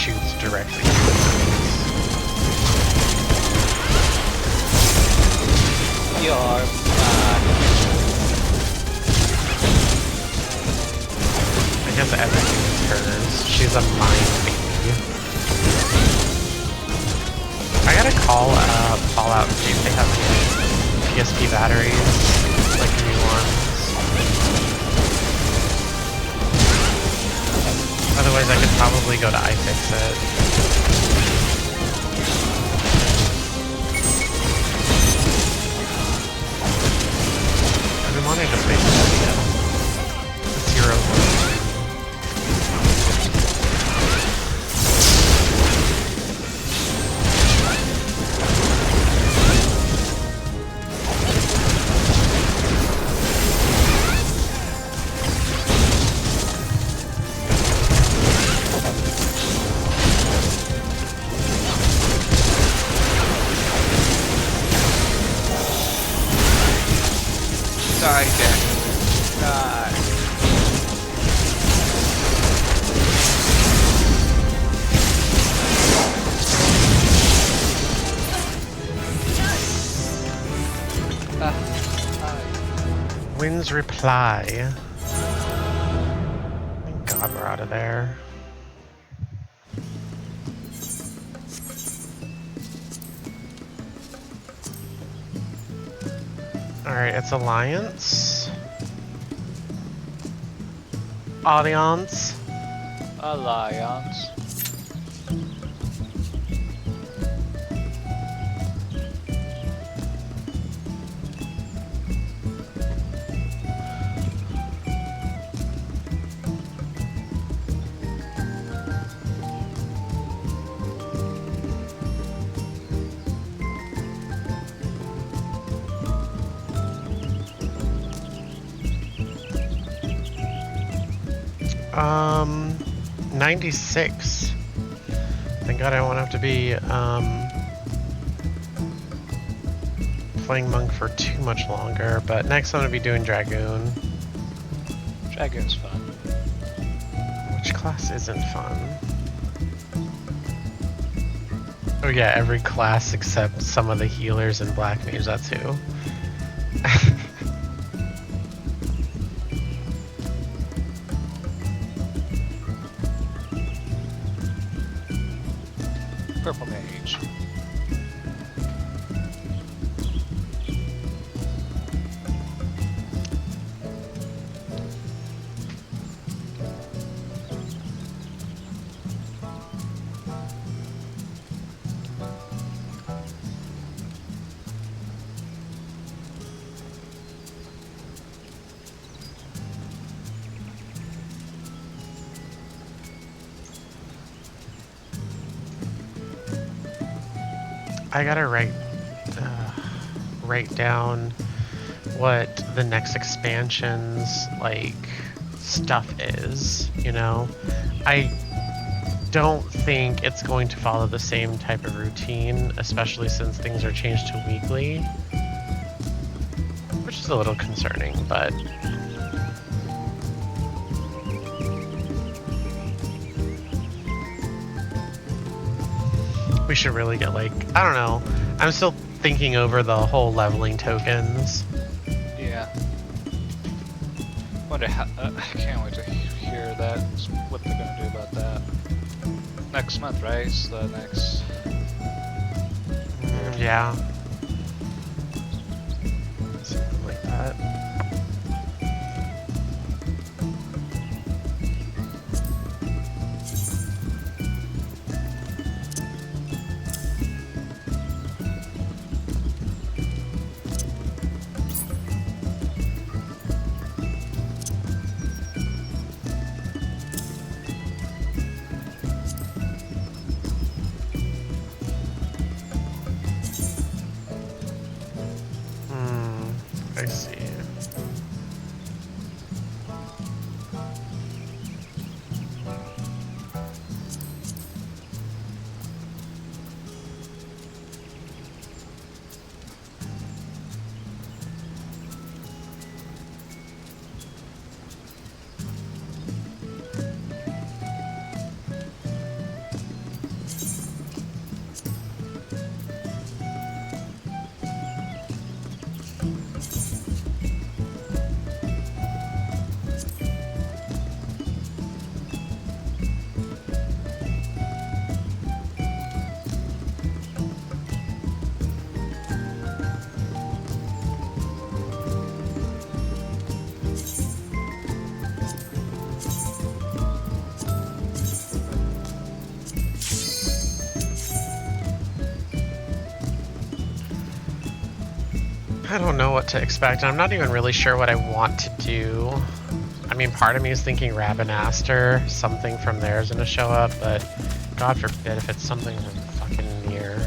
shoots directly through the trees. You're I guess everything is hers. She's a mind baby. I gotta call Fallout and see if they have any PSP batteries, like new ones. Otherwise, I could probably go to iFixit. I've been wanting to play this video. It's Hero. die, Daniel. Die. Winds reply. Thank God we're out of there. Alright, it's Alliance. Audience. Alliance. Um, 96. Thank God I won't have to be playing Monk for too much longer, but next I'm going to be doing Dragoon. Dragoon's fun. Which class isn't fun? Oh yeah, every class except some of the healers and Black Mage, that's who. Purple Mage. I gotta write down what the next expansion's like stuff is, you know? I don't think it's going to follow the same type of routine, especially since things are changed to weekly, which is a little concerning, but we should really get like, I don't know, I'm still thinking over the whole leveling tokens. Yeah. Wonder how, I can't wait to hear that, what they're gonna do about that. Next month, right? So next... Yeah. Something like that. I see. I don't know what to expect. I'm not even really sure what I want to do. I mean, part of me is thinking Rabinaster, something from there is gonna show up, but God forbid if it's something from fucking near.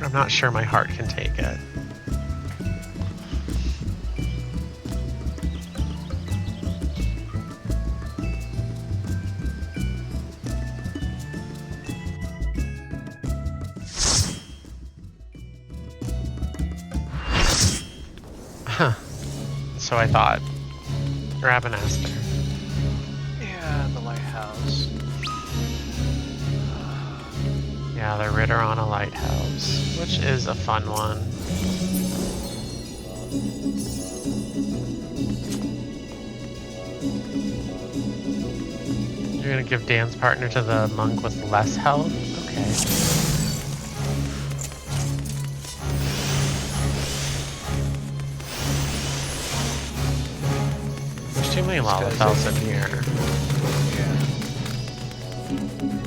I'm not sure my heart can take it. Huh. So I thought. Rabinaster. Yeah, the lighthouse. Yeah, the Ritter on a lighthouse, which is a fun one. You're gonna give Dan's partner to the monk with less health? Okay. There's too many Lalafels in here. Yeah.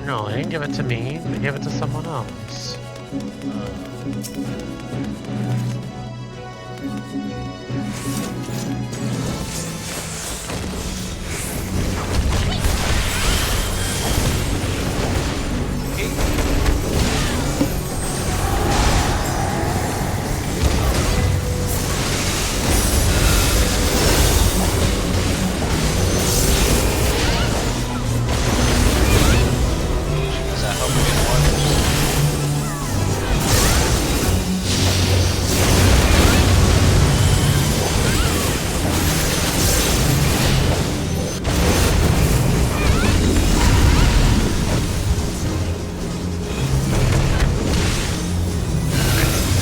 No, they didn't give it to me. They gave it to someone else. Does that help me get more?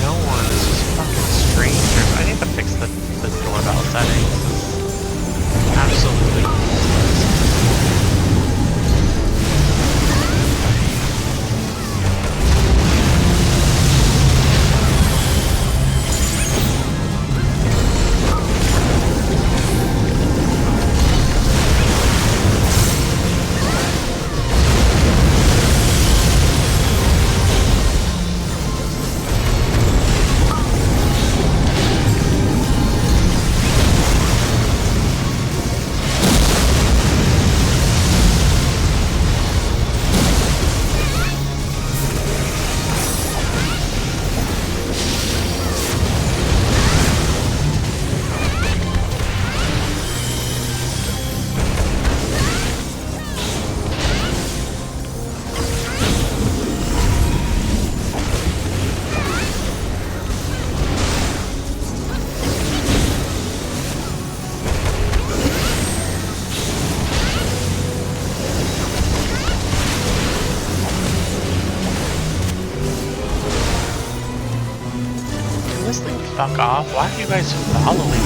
No one. It's just fucking strangers. I need to fix the doorbell settings. Absolutely. Can this thing fuck off? Why are you guys following me?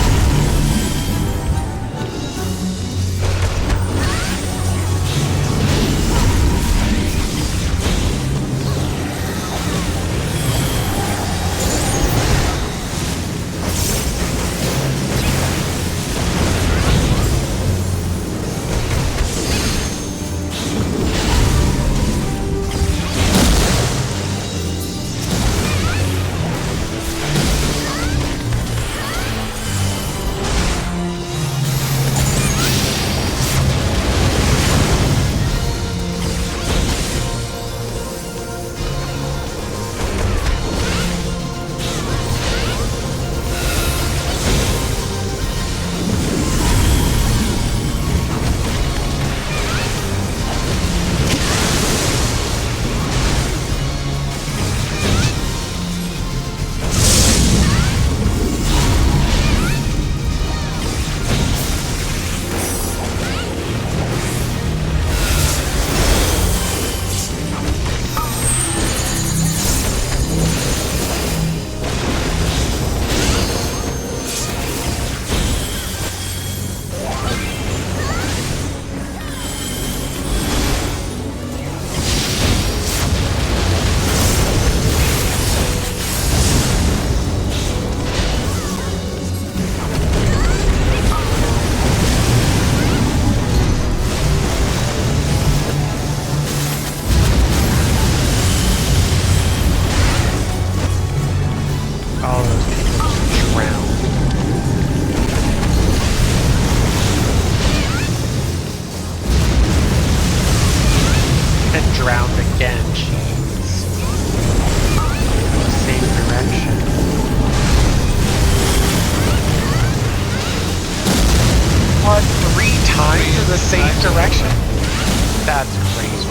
behind in the same direction? That's crazy.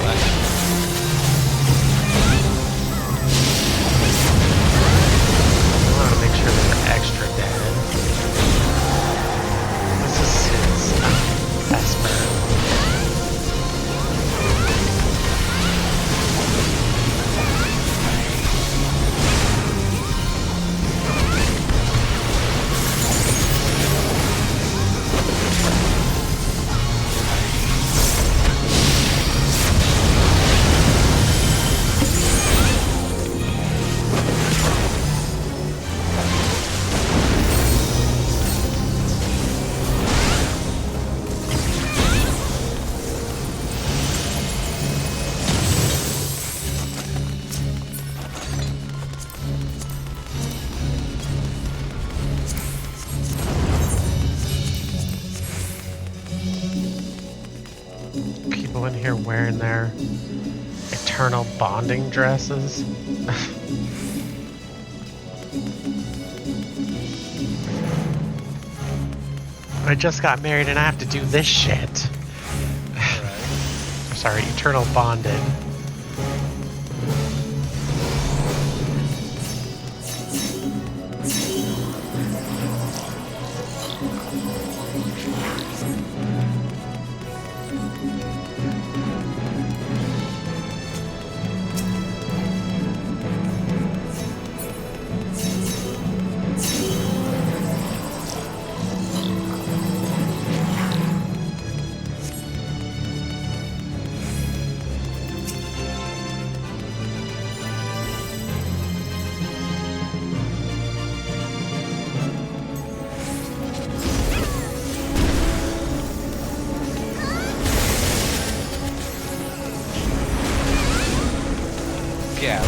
I want to make sure they're extra dead. This is Esper. People in here wearing their eternal bonding dresses. I just got married and I have to do this shit. Sorry, eternal bonded. Yeah.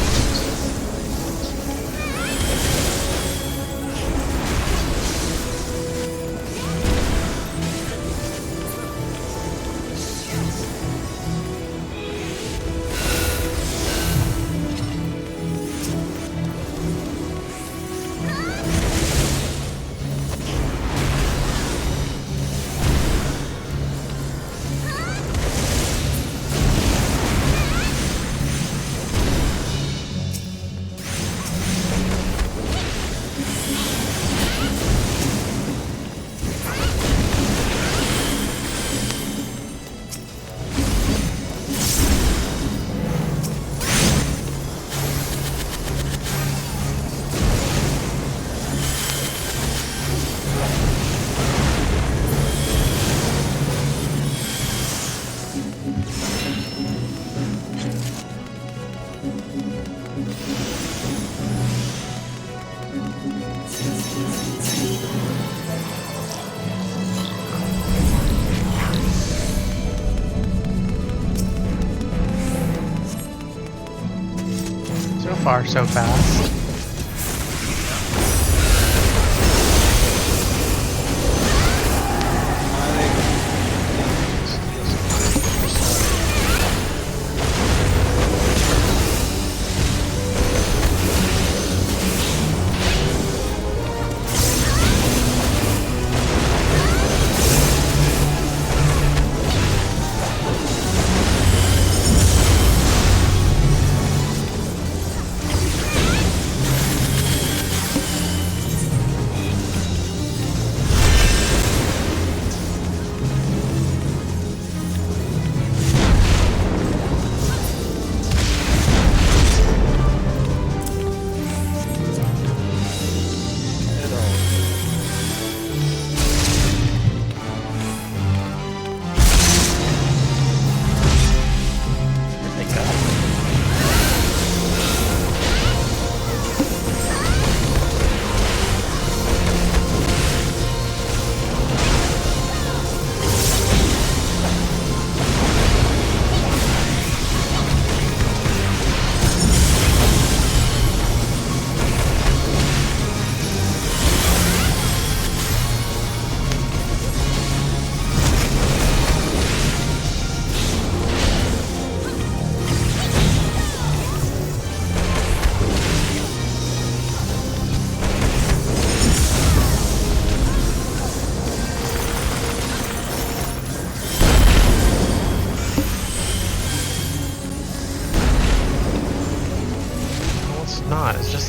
So far, so fast.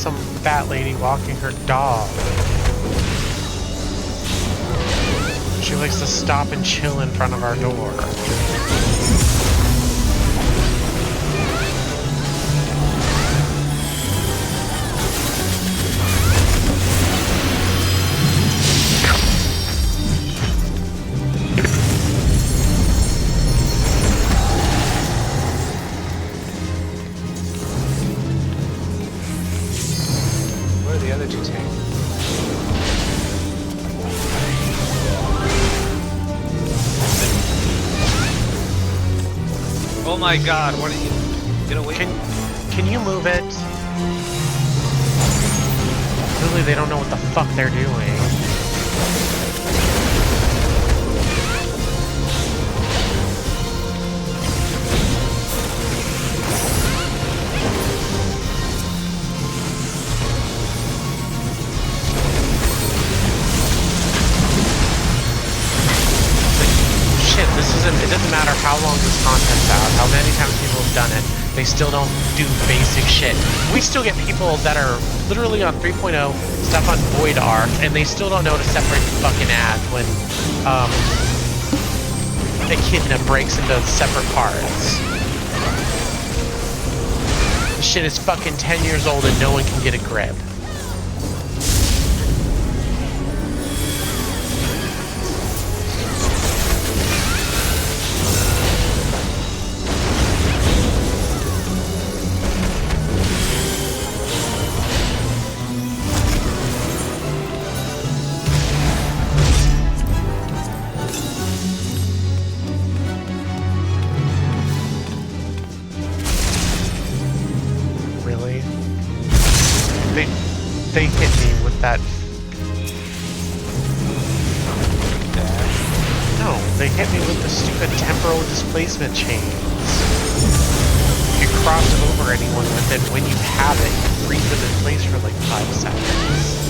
some fat lady walking her dog. She likes to stop and chill in front of our door. Where are the other two tanks? Oh my god, what are you... Get away. Can you move it? Really, they don't know what the fuck they're doing. It doesn't matter how long this content's out, how many times people have done it, they still don't do basic shit. We still get people that are literally on 3.0, stuff on Void Arc, and they still don't know to separate the fucking ad when Echidna breaks into separate parts. This shit is fucking 10 years old and no one can get a grip. They hit me with that. No, they hit me with the stupid temporal displacement chains. You cross over anyone with it, when you have it, you freeze them in place for like 5 seconds.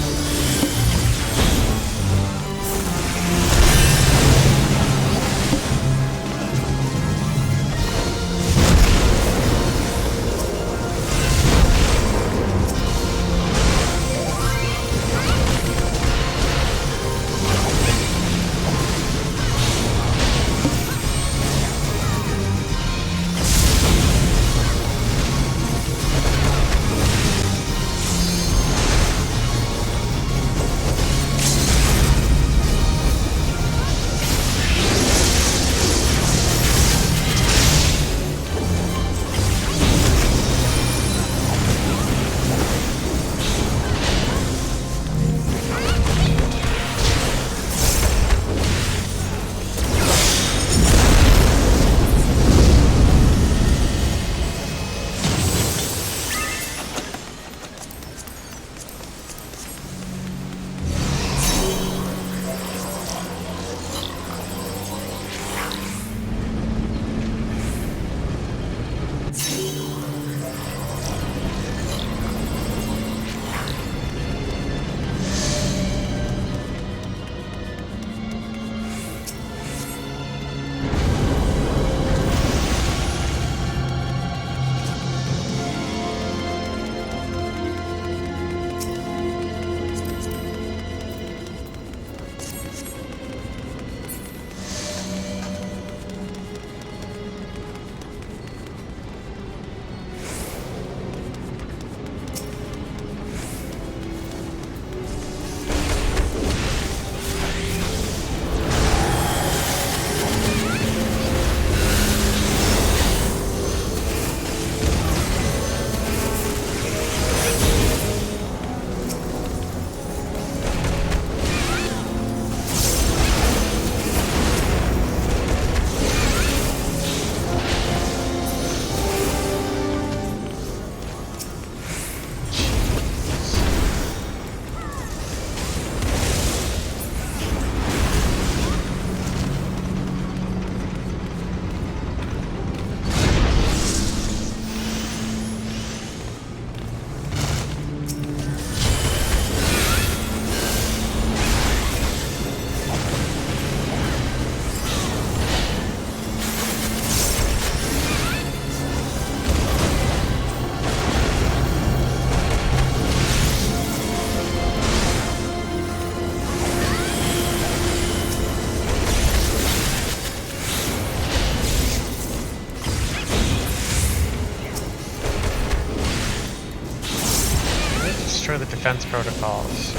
defense protocols.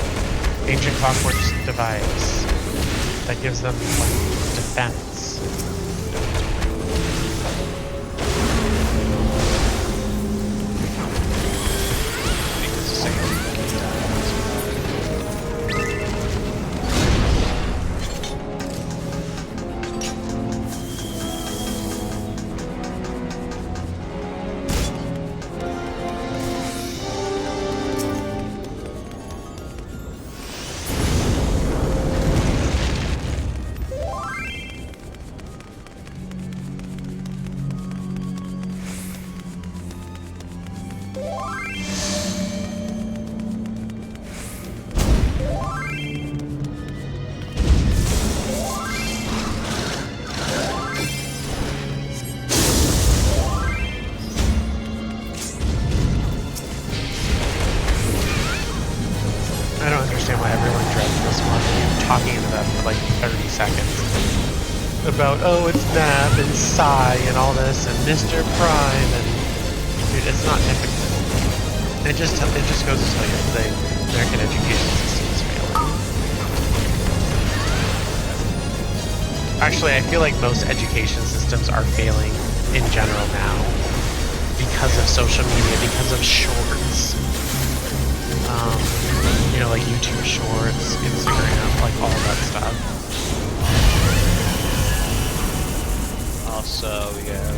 Ancient clockwork device that gives them like defense. I think it's the same thing. I don't understand why everyone dreads this one. You're talking to them for like 30 seconds about, oh, it's Nap and Psy and all this and Mr. Prime and dude, it's not difficult. It just goes to tell you the American education system is failing. Actually, I feel like most education systems are failing in general now because of social media, because of shorts. You know, like YouTube Shorts, Instagram, like all that stuff. Also, we have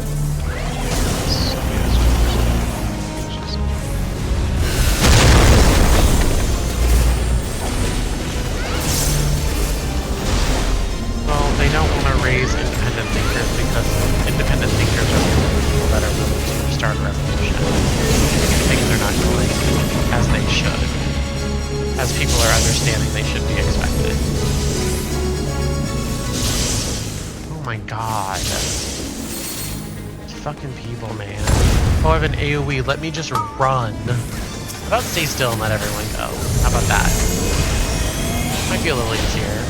well, they don't want to raise independent thinkers because independent thinkers are the only people that are willing to start a revolution. Things are not going as they should. As people are understanding they should be expected. Oh my god. These fucking people, man. Oh, I have an AoE. Let me just run. How about stay still and let everyone go? How about that? Might be a little easier.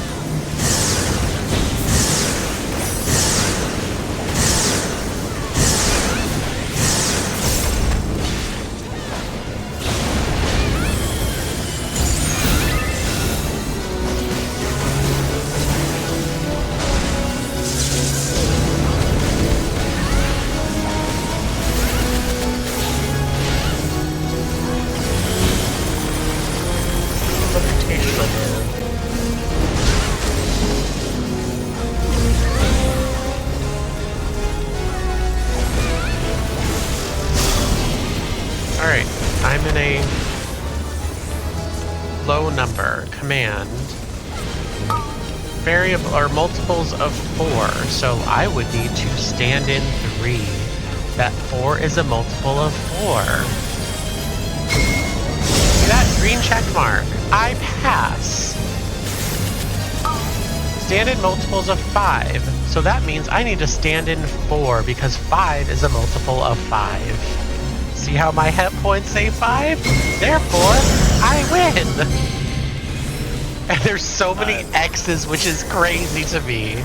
Alright, I'm in a low number command. Variable or multiples of 4, so I would need to stand in 3. That 4 is a multiple of 4. See that green check mark? I pass. Stand in multiples of 5, so that means I need to stand in 4 because 5 is a multiple of 5. See how my hit points say 5? Therefore, I win! And there's so many X's, which is crazy to me.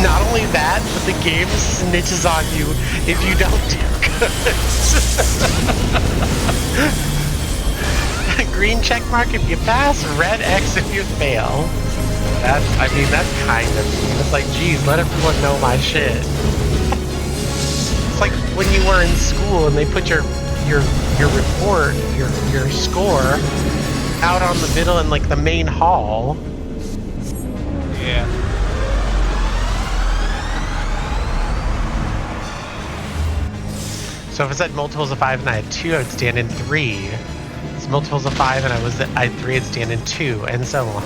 Not only that, but the game snitches on you if you don't do good. Green check mark if you pass, red X if you fail. That's kind of mean. It's like, geez, let everyone know my shit. It's like when you were in school and they put your report, your score out on the middle in like the main hall. yeah. So if it said multiples of 5 and I had 2, I would stand in 3. It's multiples of 5 and I had 3, I'd stand in 2, and so on.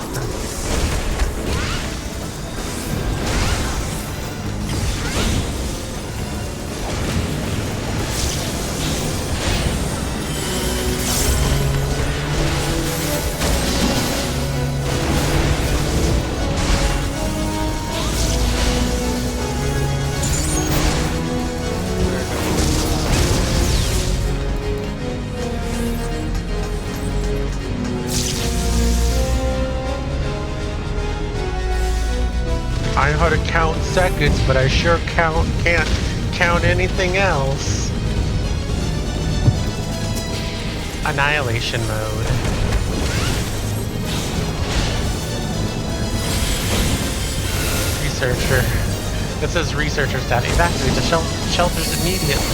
I know how to count seconds, but I sure can't count anything else. Annihilation mode. Researcher. It says researcher staff evacuate the shelters immediately.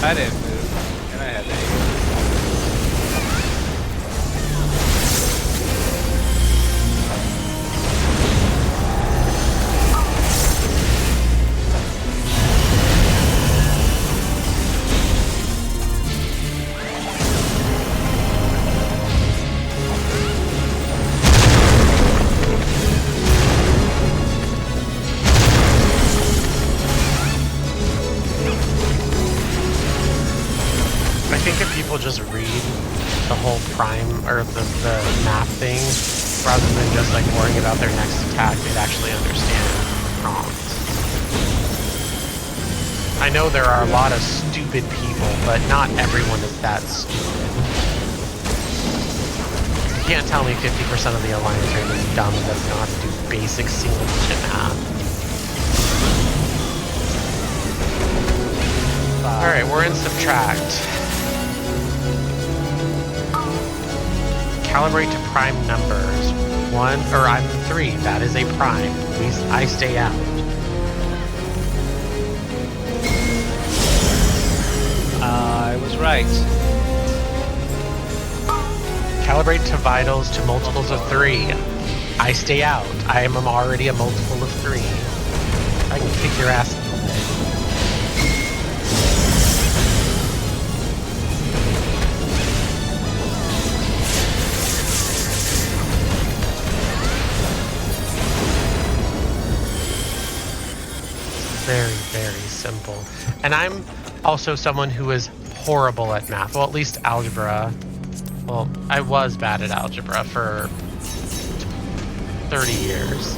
I didn't move, and I had to. I think if people just read the whole prime or the map thing rather than just like worrying about their next attack, they'd actually understand the prompts. I know there are a lot of stupid people, but not everyone is that stupid. You can't tell me 50% of the Alliance raid is dumb and doesn't know how to do basic single-digit math. Alright, we're in subtract. Calibrate to prime numbers. 1, or I'm 3. That is a prime. I stay out. I was right. Calibrate to vitals to multiples of 3. I stay out. I am already a multiple of 3. I can kick your ass. Very, very simple. And I'm also someone who is horrible at math. Well, at least algebra. Well, I was bad at algebra for 30 years.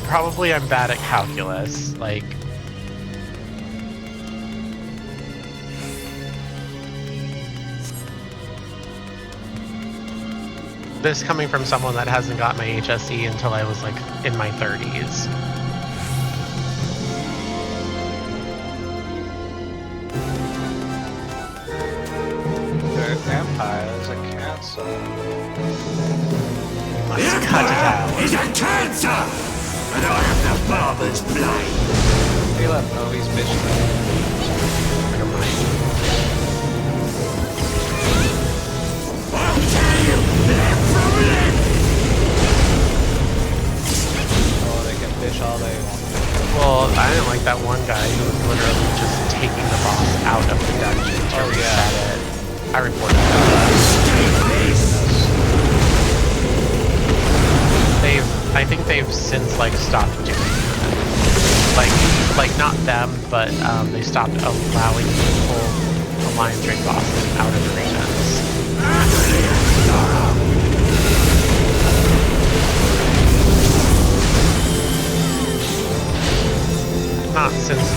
Probably I'm bad at calculus. Like, this coming from someone that hasn't got my HSE until I was like in my 30s. Vampires are cancer. Let's cut it out. Is a cancer, and I have the barber's blade. He left Novi's mission. Never mind. I'll tell you, left from left. Oh, they can fish all they want. Well, I didn't like that one guy who was literally just taking the boss out of the dungeon to reset it. I reported that. I think they've since like stopped doing that. Like not them, but they stopped allowing people Alliance raid bosses out of the regions.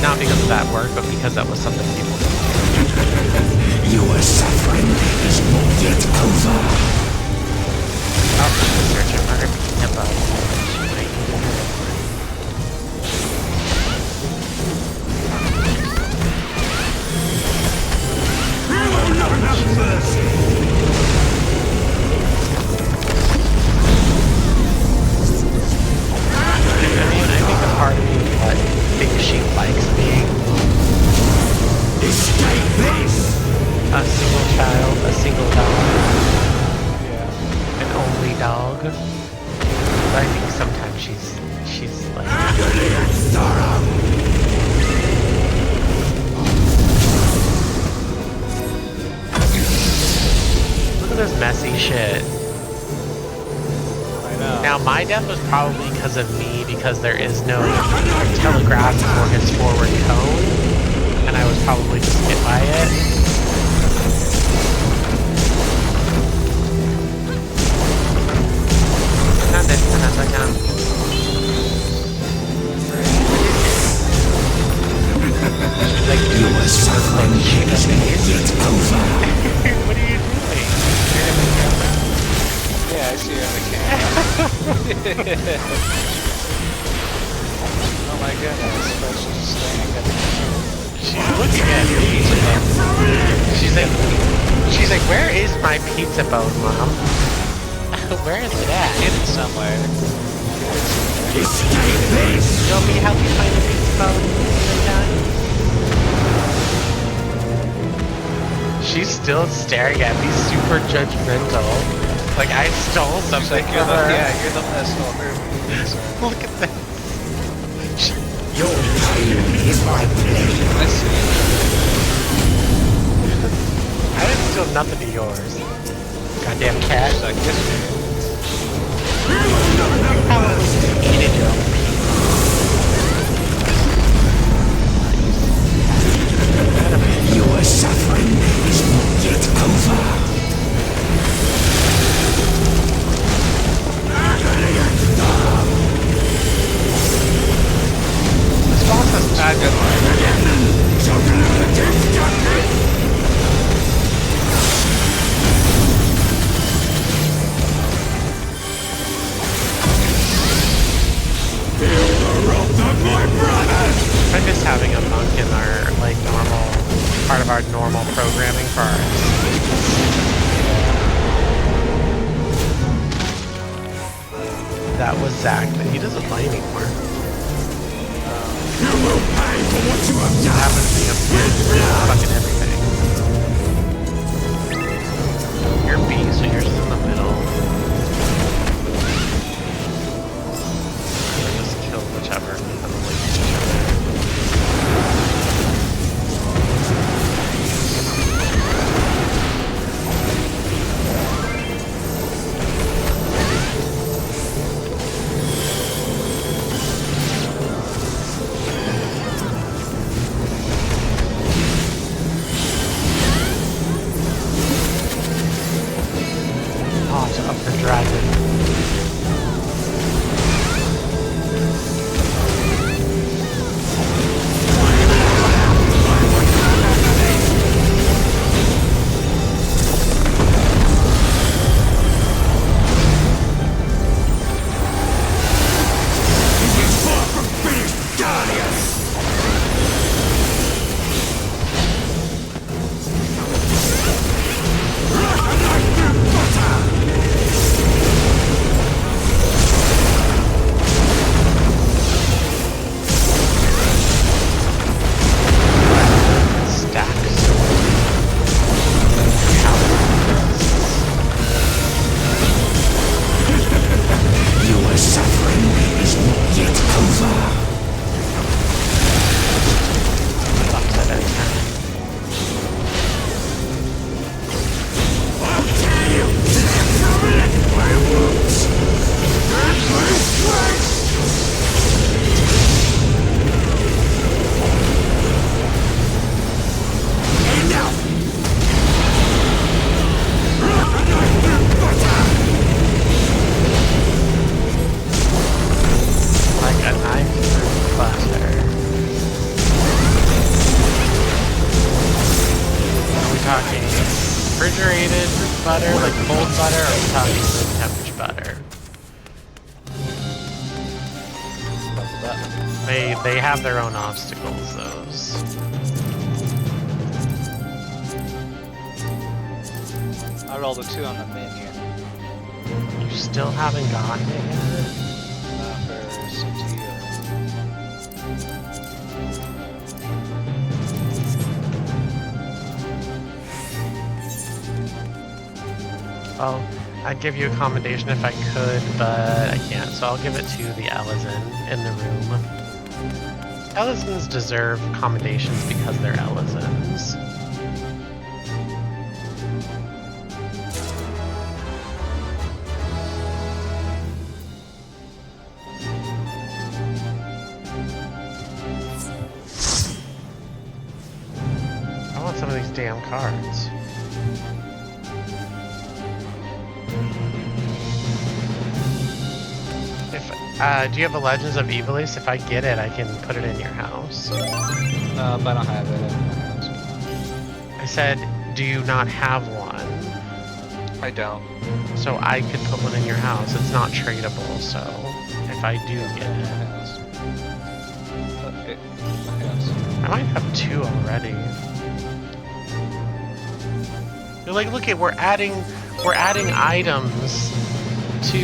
Not because of that work, but because that was something people did. Your suffering is not yet over. Oh, research and murder picking up You will not have mercy. I mean, I think a part of me thinks she likes being Escape this. a single child, a single dog, Yeah. an only dog. But I think sometimes she's like, look at this messy shit. I know. Now my death was probably because of me, because there is no telegraph for his forward cone, and I was probably just hit by it. You must Oh my goodness, but she's just staring at the She's looking at me. She's like, where is my pizza bone, Mom? Where is it at? hidden somewhere. You want me to help you find the pizza bone sometime? She's still staring at me, super judgmental. Like I stole something Like from her. yeah, you're the one that stole her. Look at this. Your time is my blade. I see. I didn't steal nothing of yours. Goddamn cat. She's like, this way. How was eating your own pizza? Your suffering is not yet over. This boss has bad good luck. I miss having a monk in our like normal part of our normal programming for our That was Zach, but he doesn't play anymore. You will pay for what you have He done. happens to be a fucking everything. You're B, so you're just in the middle. Or just kill whichever. Of the dragon. refrigerated butter, like cold butter, or are we talking room temperature butter? They have their own obstacles, those. I rolled a 2 on the menu. You still haven't gotten it yet? For CTU. Well, I'd give you a commendation if I could, but I can't, so I'll give it to the Ellison in the room. Ellisons deserve commendations because they're Ellisons. I want some of these damn cards. Do you have a Legends of Evilise? If I get it, I can put it in your house. But I don't have it in my house. I said, do you not have one? I don't. So I could put one in your house. It's not tradable, so if I do get My it. house. My house. I might have 2 already. You're like, look at we're adding items to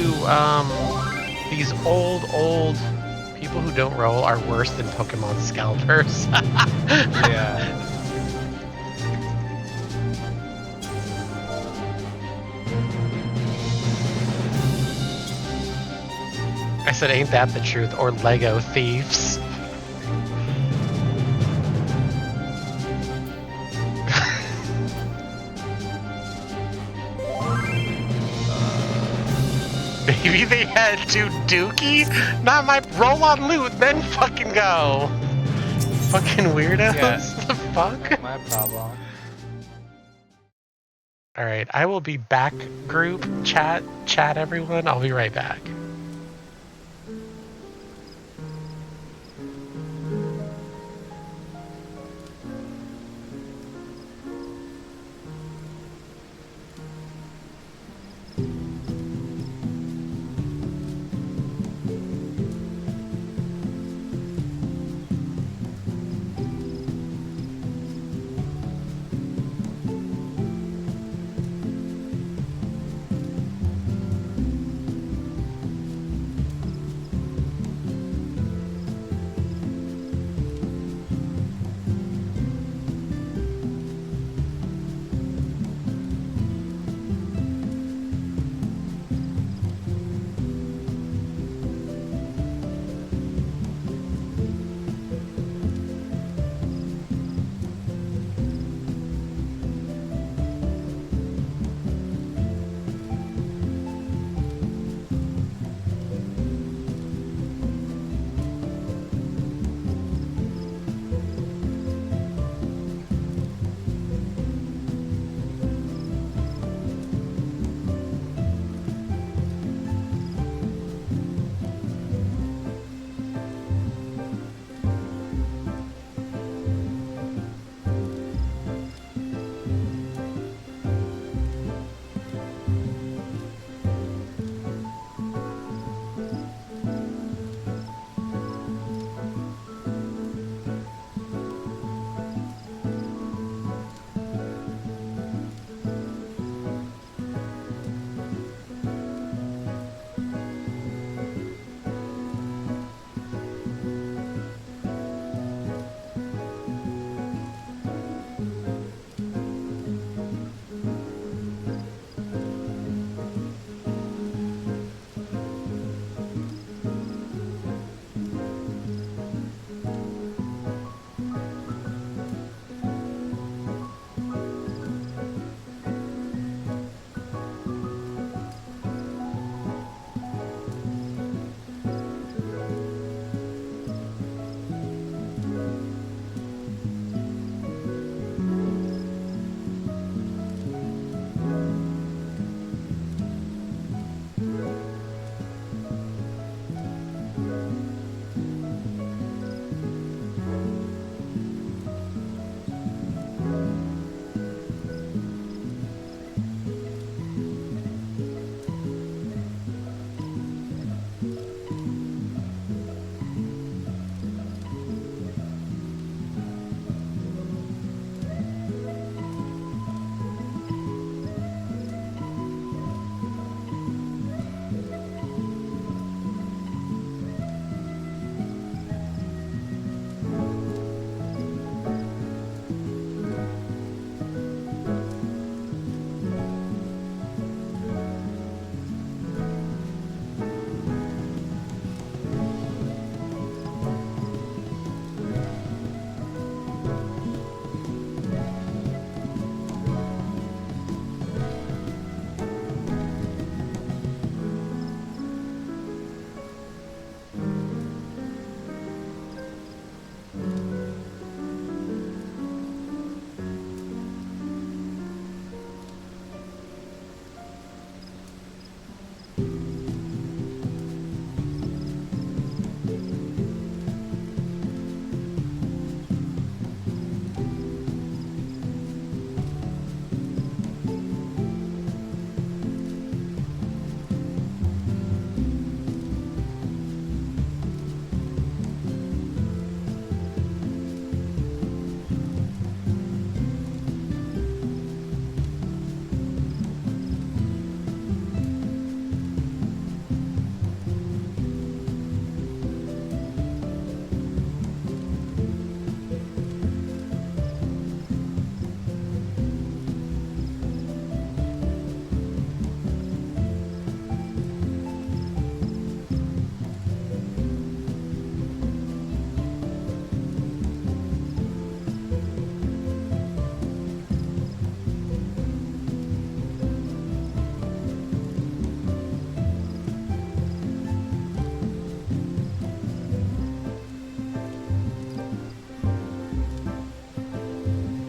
these old people who don't roll are worse than Pokemon scalpers. Yeah. I said, ain't that the truth? Or Lego thieves. Maybe they had to Dookie? Not my roll on loot, then fucking go. Fucking weirdos. Yeah. The fuck? Not my problem. Alright, I will be back, group, chat everyone. I'll be right back.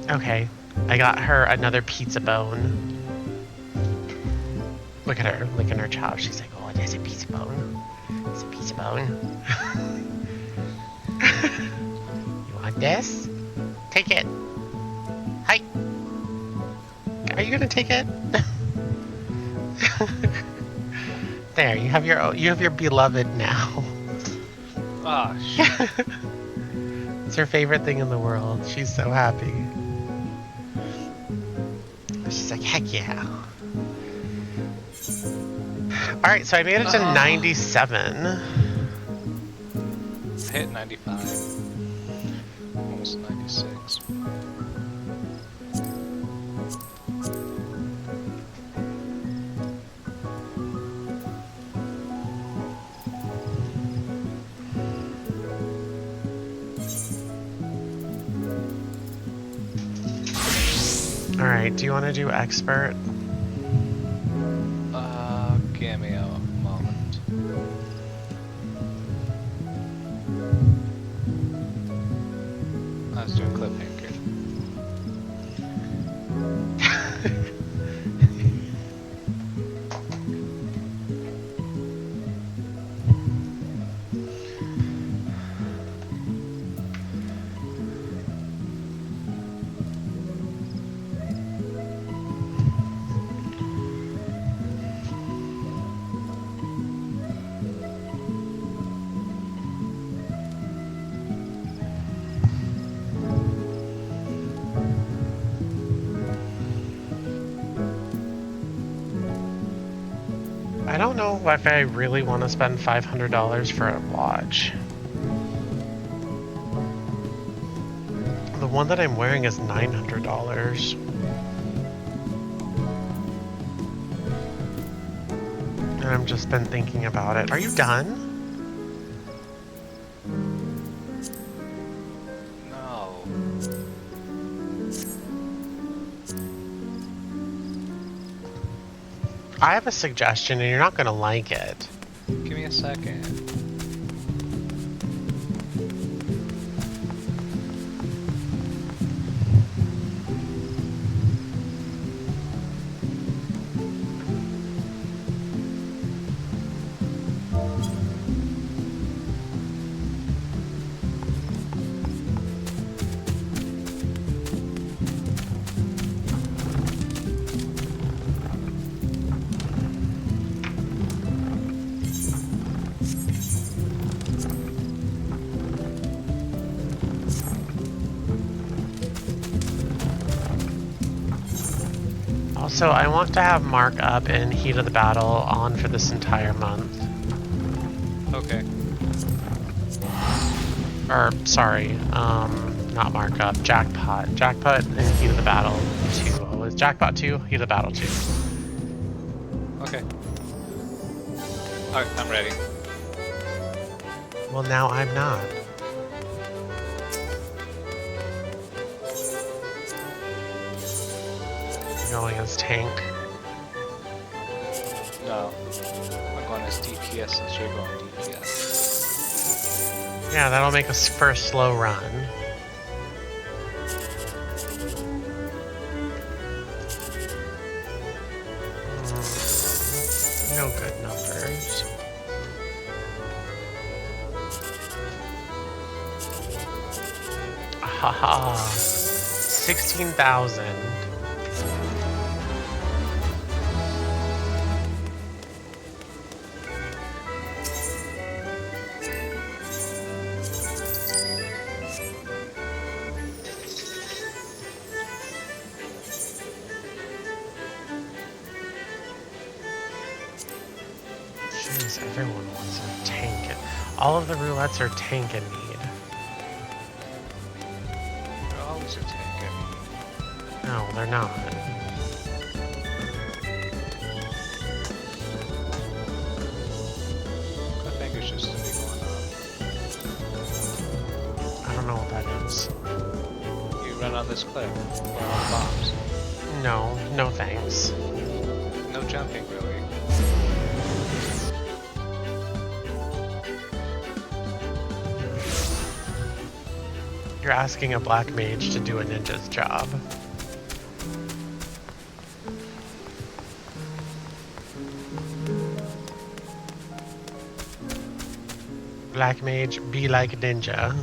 Okay, I got her another pizza bone. Look at her licking her chops. She's like, oh, there's a pizza bone. It's a pizza bone. You want this? Take it. Hi. Are you gonna take it? There, you have your beloved now. Ah, shit. It's her favorite thing in the world. She's so happy. She's like, heck yeah. Alright, so I made it to 97. I hit 95. Almost 96. Alright, do you want to do expert? Give me a moment. I was doing cliffhanger. I don't know if I really want to spend $500 for a watch. The one that I'm wearing is $900. And I've just been thinking about it. Are you done? No. I have a suggestion and you're not going to like it. Give me a second. Also, I want to have markup and Heat of the Battle on for this entire month. Okay. Or, sorry, not markup, Jackpot. Jackpot and Heat of the Battle 2. Oh, is Jackpot 2? Heat of the Battle 2. Okay. Alright, I'm ready. Well, now I'm not. Going as tank. No. I'm going as DPS since you're going DPS. Yeah, that'll make us first slow run. No good numbers. Haha. 16,000. Jeez, everyone wants a tank. All of the roulettes are tank in need. They're always a tank. No, they're not. Cliffhanger's just to be going I don't know what that is. on. You run on this cliff. Or on bombs. No, no thanks. No jumping, really. You're asking a black mage to do a ninja's job. Black mage, be like ninja.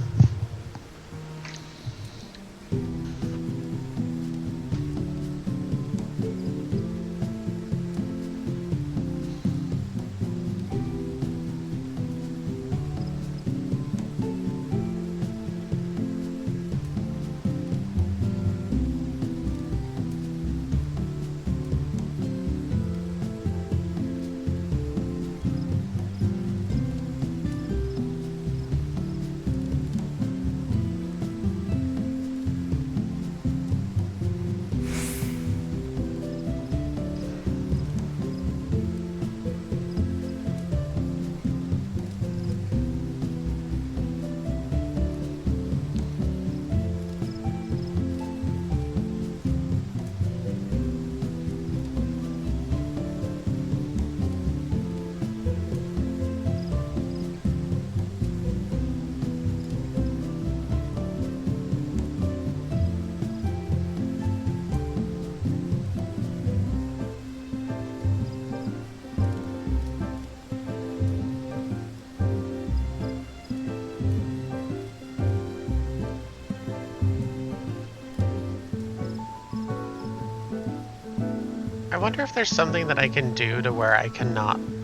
I wonder if there's something that I can do to where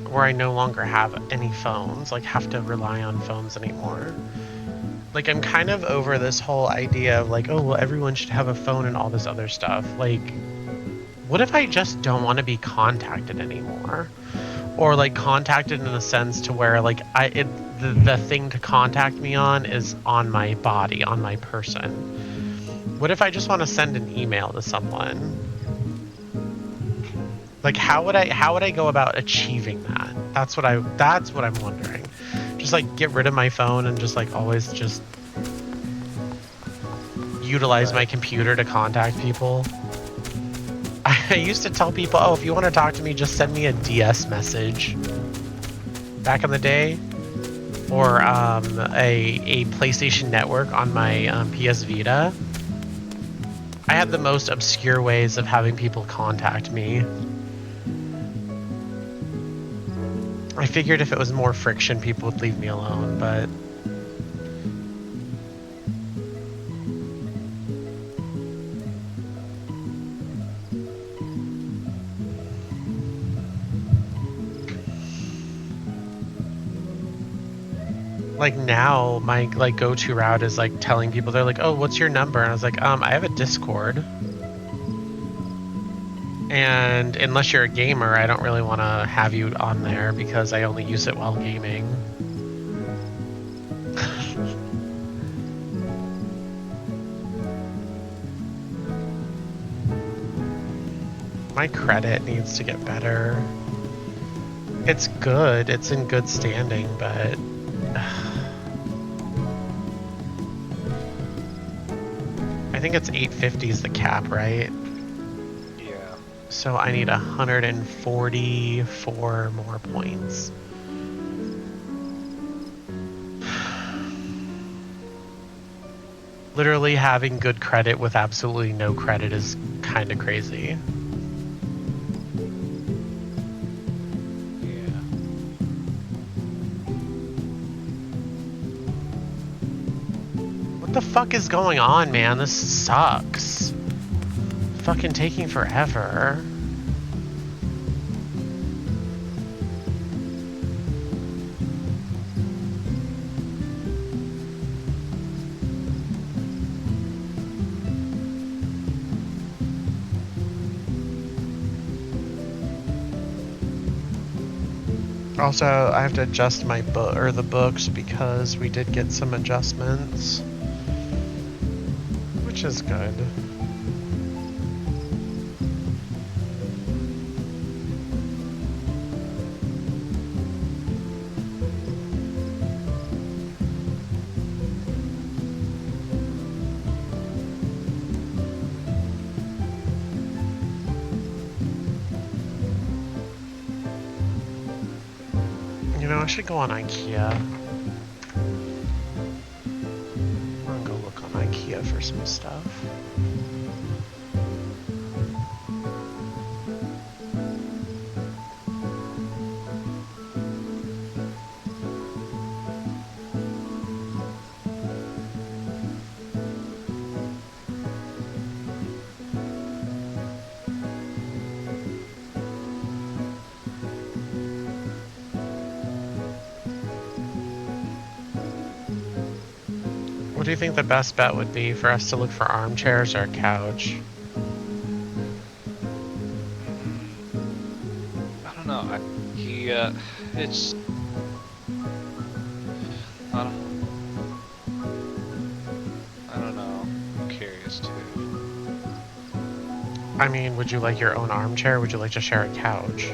where I no longer have any phones, like have to rely on phones anymore. Like, I'm kind of over this whole idea of like, oh, well, everyone should have a phone and all this other stuff. Like, what if I just don't want to be contacted anymore? Or like contacted in a sense to where like the thing to contact me on is on my body, on my person. What if I just want to send an email to someone? Like, how would I go about achieving that? That's what I'm wondering. Just like get rid of my phone and just like always just utilize my computer to contact people. I used to tell people, oh, if you want to talk to me, just send me a DS message. Back in the day, or a PlayStation Network on my PS Vita. I had the most obscure ways of having people contact me. I figured if it was more friction, people would leave me alone, but... like now, my like go-to route is like telling people, they're like, oh, what's your number? And I was like, I have a Discord. And unless you're a gamer, I don't really want to have you on there because I only use it while gaming. My credit needs to get better. It's good. It's in good standing, but... I think it's 850 is the cap, right? So I need 144 more points. Literally having good credit with absolutely no credit is kind of crazy. Yeah. What the fuck is going on, man? This sucks. Fucking taking forever. Also, I have to adjust my the books because we did get some adjustments, which is good. I should go on IKEA. I'm gonna go look on IKEA. for some stuff. What do you think the best bet would be for us to look for armchairs or a couch? I don't know. It's. I don't know. I'm curious too. I mean, would you like your own armchair? Or would you like to share a couch?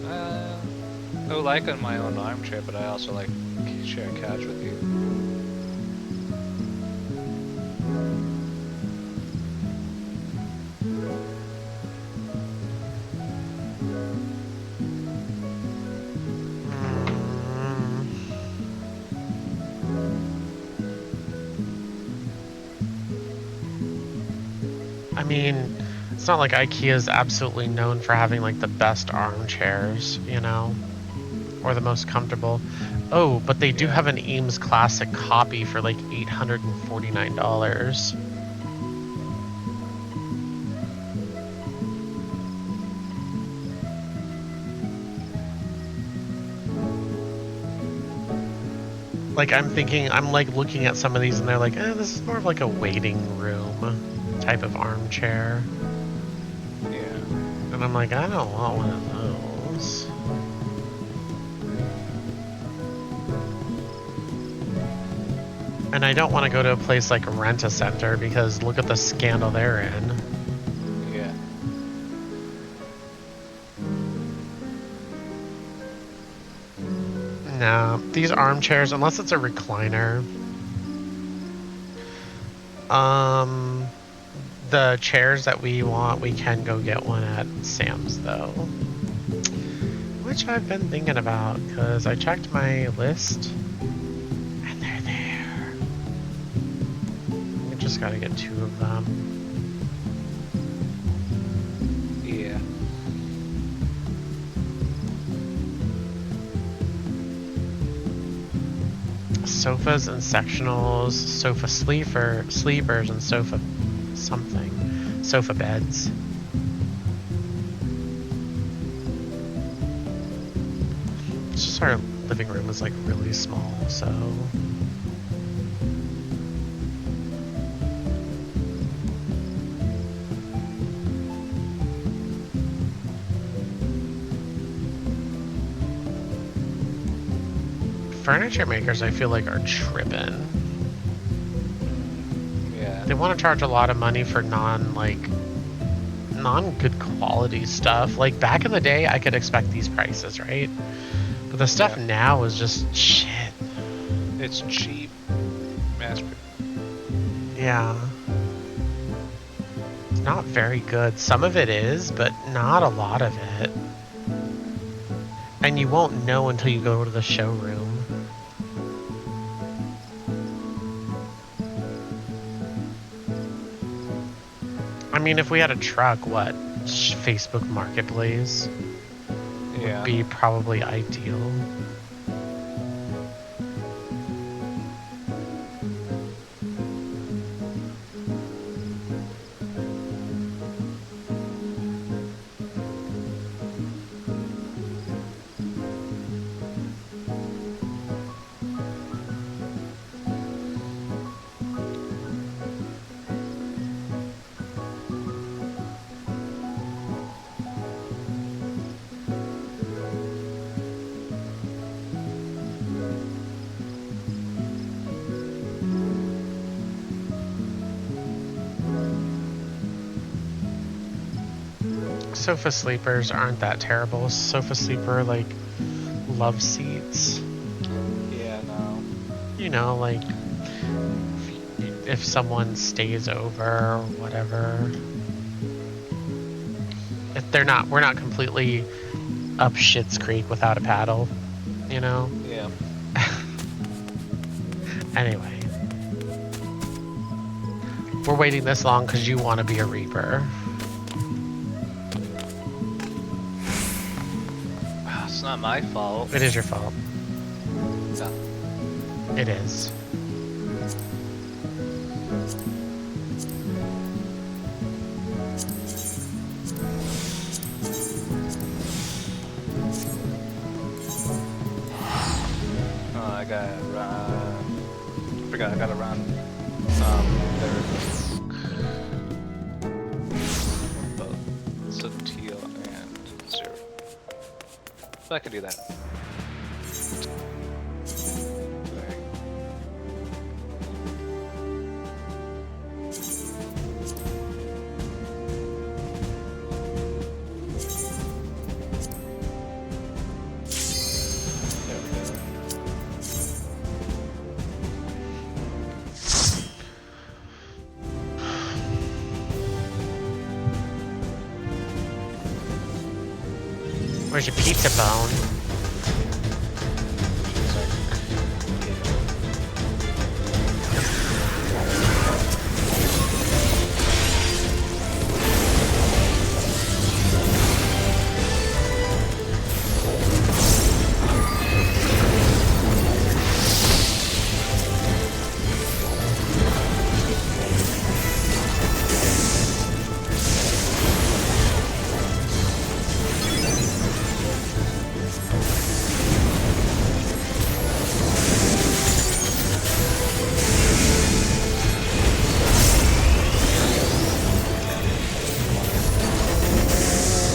I would like on my own armchair, but I also like to share a couch with you. I mean, it's not like IKEA is absolutely known for having like the best armchairs, you know, or the most comfortable. Oh, but they do have an Eames Classic copy for like $849. Like I'm like looking at some of these and they're like, this is more of like a waiting room type of armchair. Yeah. And I'm like, I don't want one of those. And I don't want to go to a place like Rent-A-Center because look at the scandal they're in. Yeah. No, these armchairs, unless it's a recliner. The chairs that we want, we can go get one at Sam's though. Which I've been thinking about because I checked my list and they're there. We just gotta get 2 of them. Yeah. Sofas and sectionals, sofa sleepers and sofa something. Sofa beds. It's just our living room is like really small, so furniture makers I feel like are tripping. Yeah. They want to charge a lot of money for non good quality stuff. Like back in the day I could expect these prices, right? But the stuff now is just shit. It's cheap. Yeah. It's not very good. Some of it is, but not a lot of it. And you won't know until you go to the showroom. I mean, if we had a truck, what? Facebook Marketplace would be probably ideal. Sofa sleepers aren't that terrible. Sofa sleeper, like, love seats. Yeah, no. You know, like, if someone stays over or whatever. If we're not completely up Schitt's Creek without a paddle, you know? Yeah. Anyway. We're waiting this long because you want to be a Reaper. It's not my fault. It is your fault. No. It is. Oh, I gotta run. Forgot I gotta run. There it is. So teal and 0. So I can do that. Where's your pizza bone?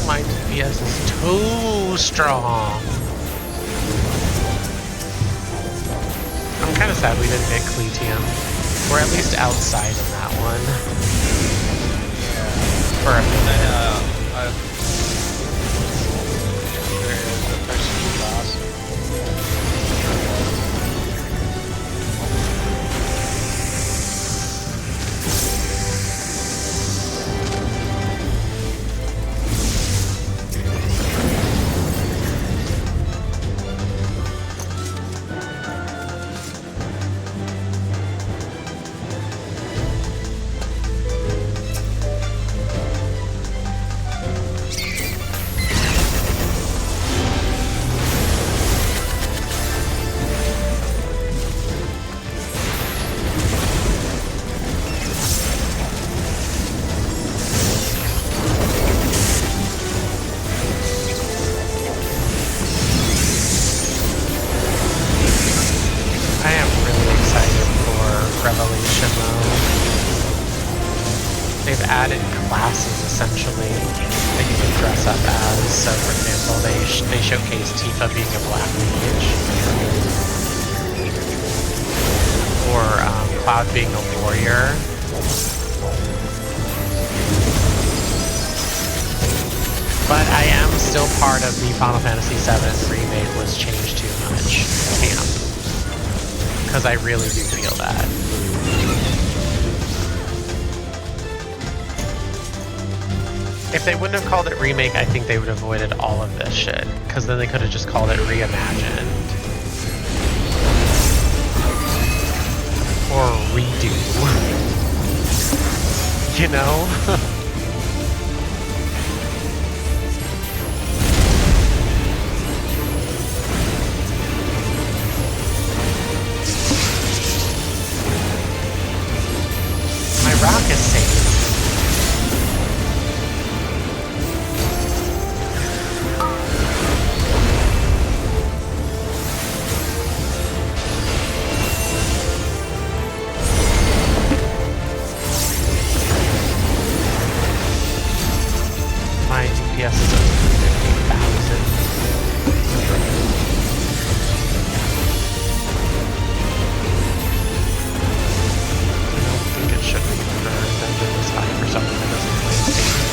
My DPS is too strong. I'm kind of sad we didn't get Cletium. We're at least outside of that one. For a minute. There is a person boss. I am really excited for Revelation though. They've added classes essentially that you can dress up as. So for example, they showcase Tifa being a black mage. Or Cloud being a warrior. But I am still part of the Final Fantasy VII Remake was changed too much camp. Because I really do feel that. If they wouldn't have called it remake, I think they would have avoided all of this shit. Because then they could have just called it reimagined. Or redo. You know? Rock is safe. My DPS is up to 50,000. Should be for dungeon this high for someone that doesn't play safety.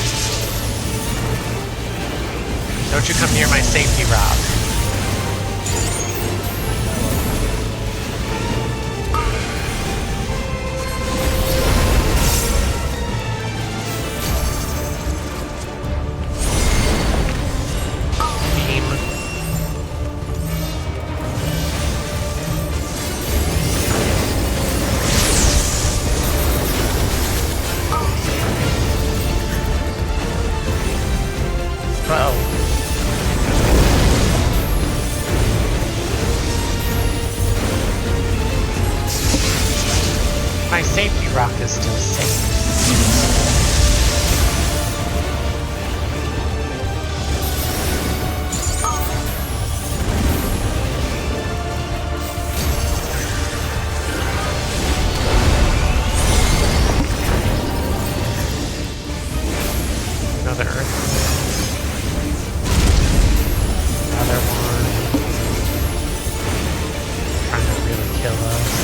Don't you come near my safety, Rob. my safety rock is still safe. Another earthquake. Another one. Trying to really kill us.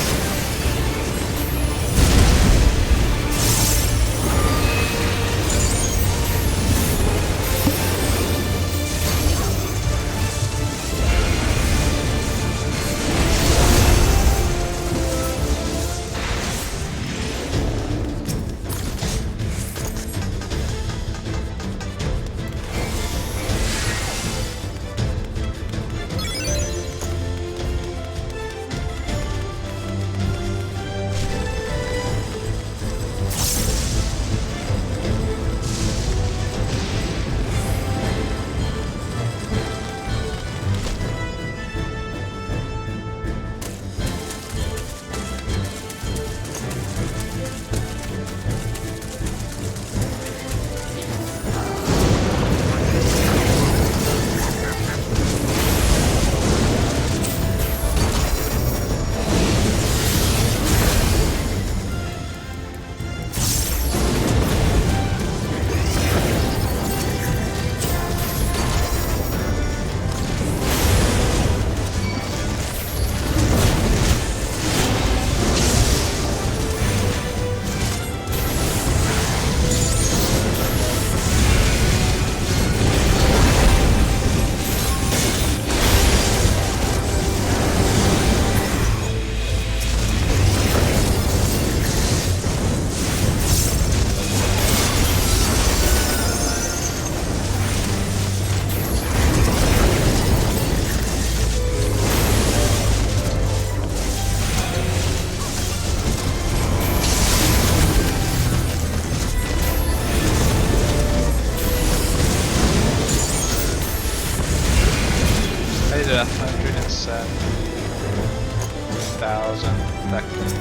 I did 107,000 effective.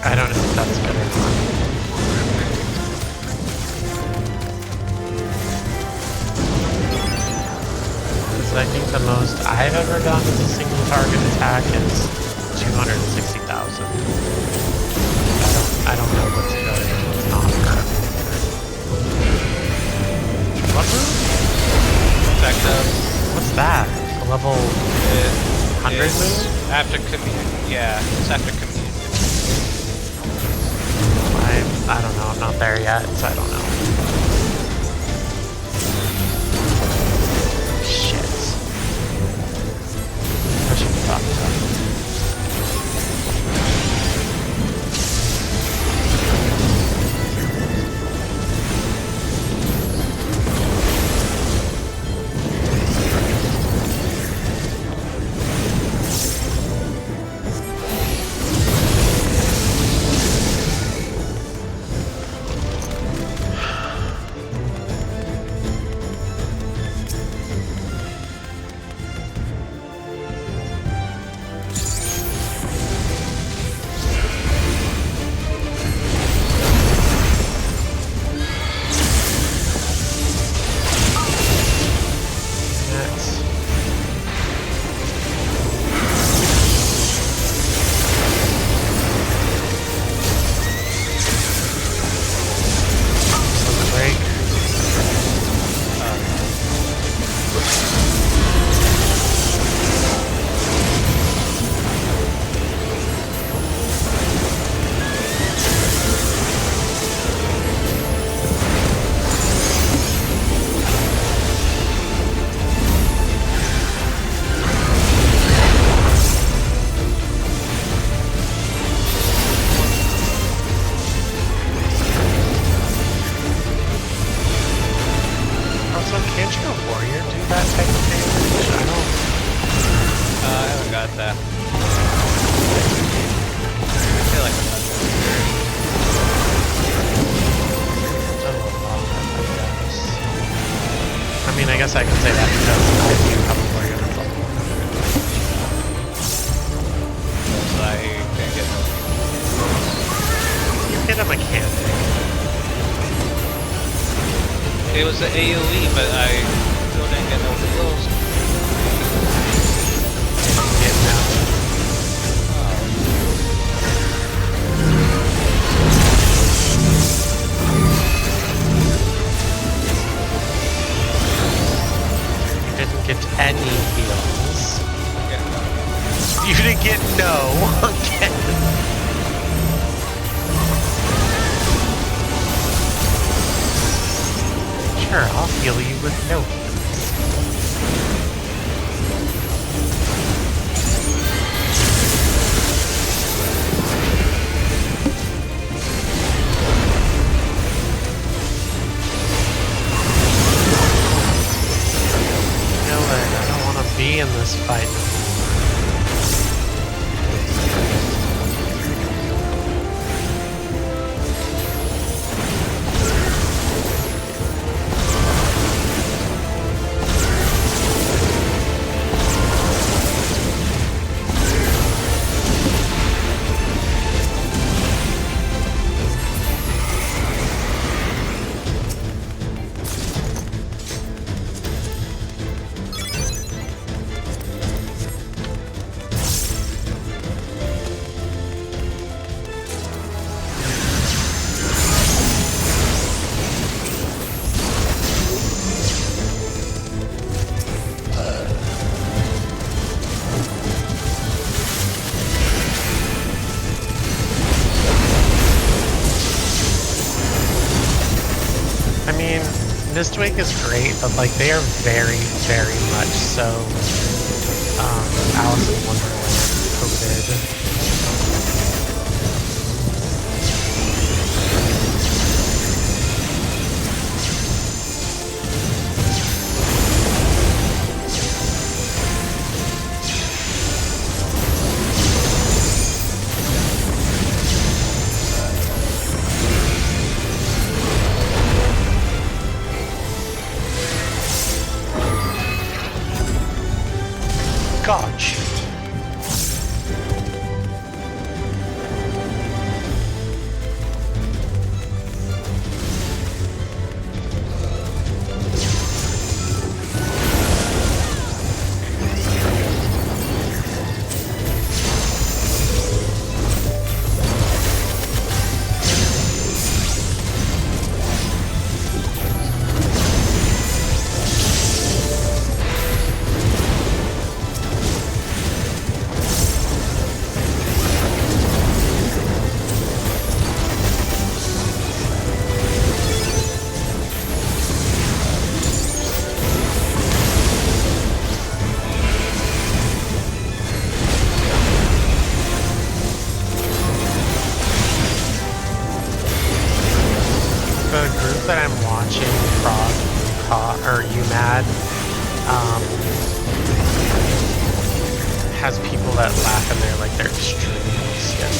I don't know if that's good or not. Because I think the most I've ever done as a single target attack is 260,000. I don't know what's good and what's not for. What move? Effective. What's that? A level 100 move? After commune. Yeah, it's after commune. I don't know. I'm not there yet, so I don't know. Shit. I should have thought that. I guess I can say that because I do have a warrior level 4. It was the AoE, but I still didn't get no kills. Get now. You didn't get any heals. You didn't get no again. Sure, I'll heal you with no heals. You know what? I don't want to be in this fight. Mistwake is great, but like they are very, very much so Alice in Wonderland coded. Gotcha. The group that I'm watching, or UMAD, has people that laugh and they're like they're extremely skilled.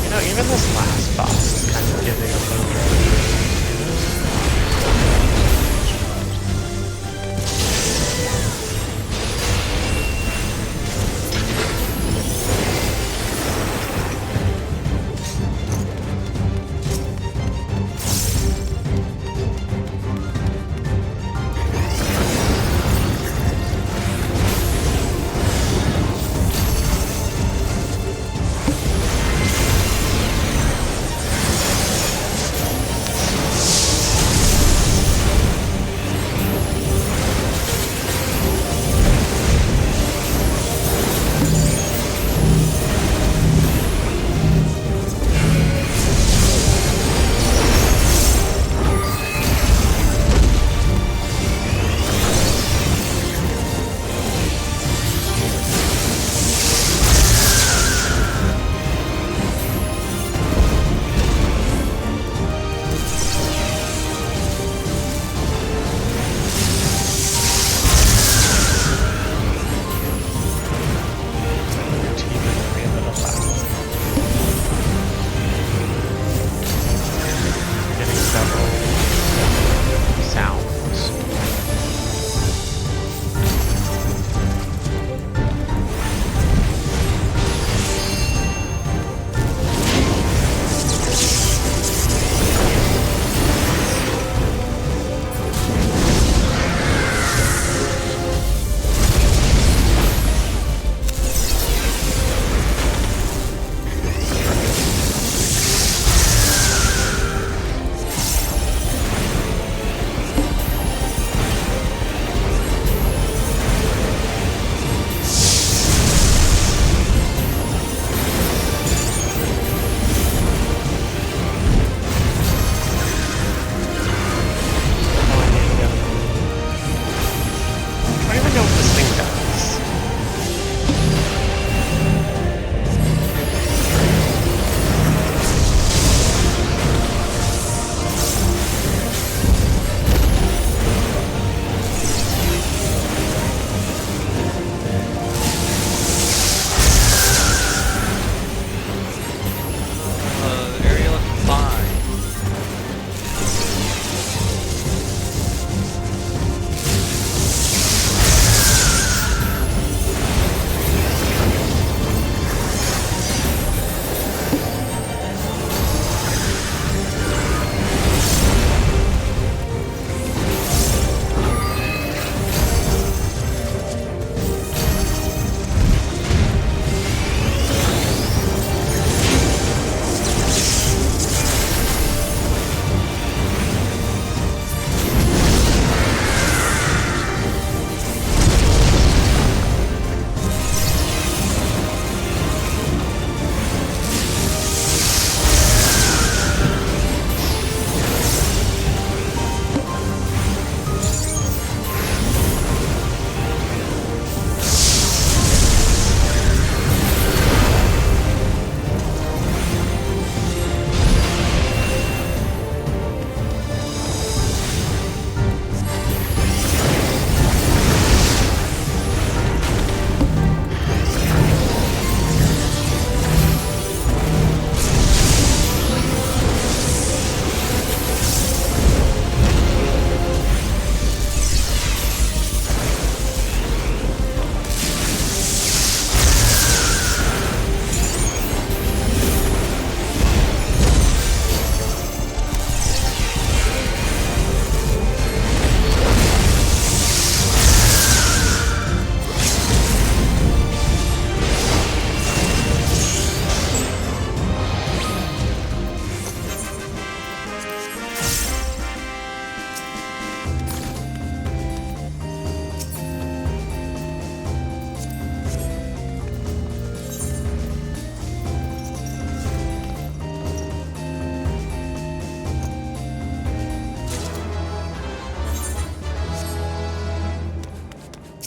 You know, even this last boss is kind of giving a little. know what this thing does. The area looks fine.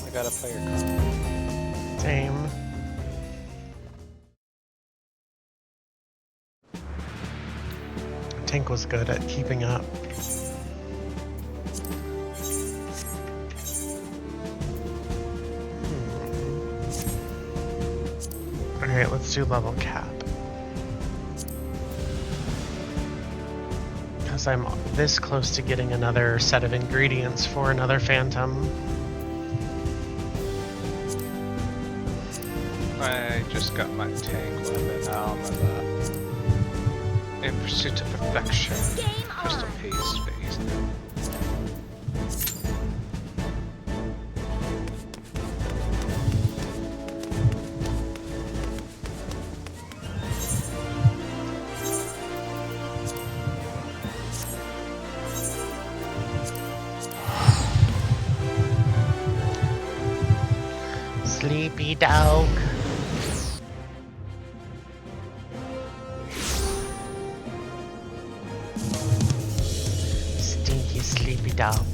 I got a player card. Same. Tank was good at keeping up. Alright, let's do level cap. Because I'm this close to getting another set of ingredients for another Phantom. I just got my tank weapon. Now I'm in pursuit of perfection. Crystal paste phase. Sleepy dog. Stinky sleepy dog.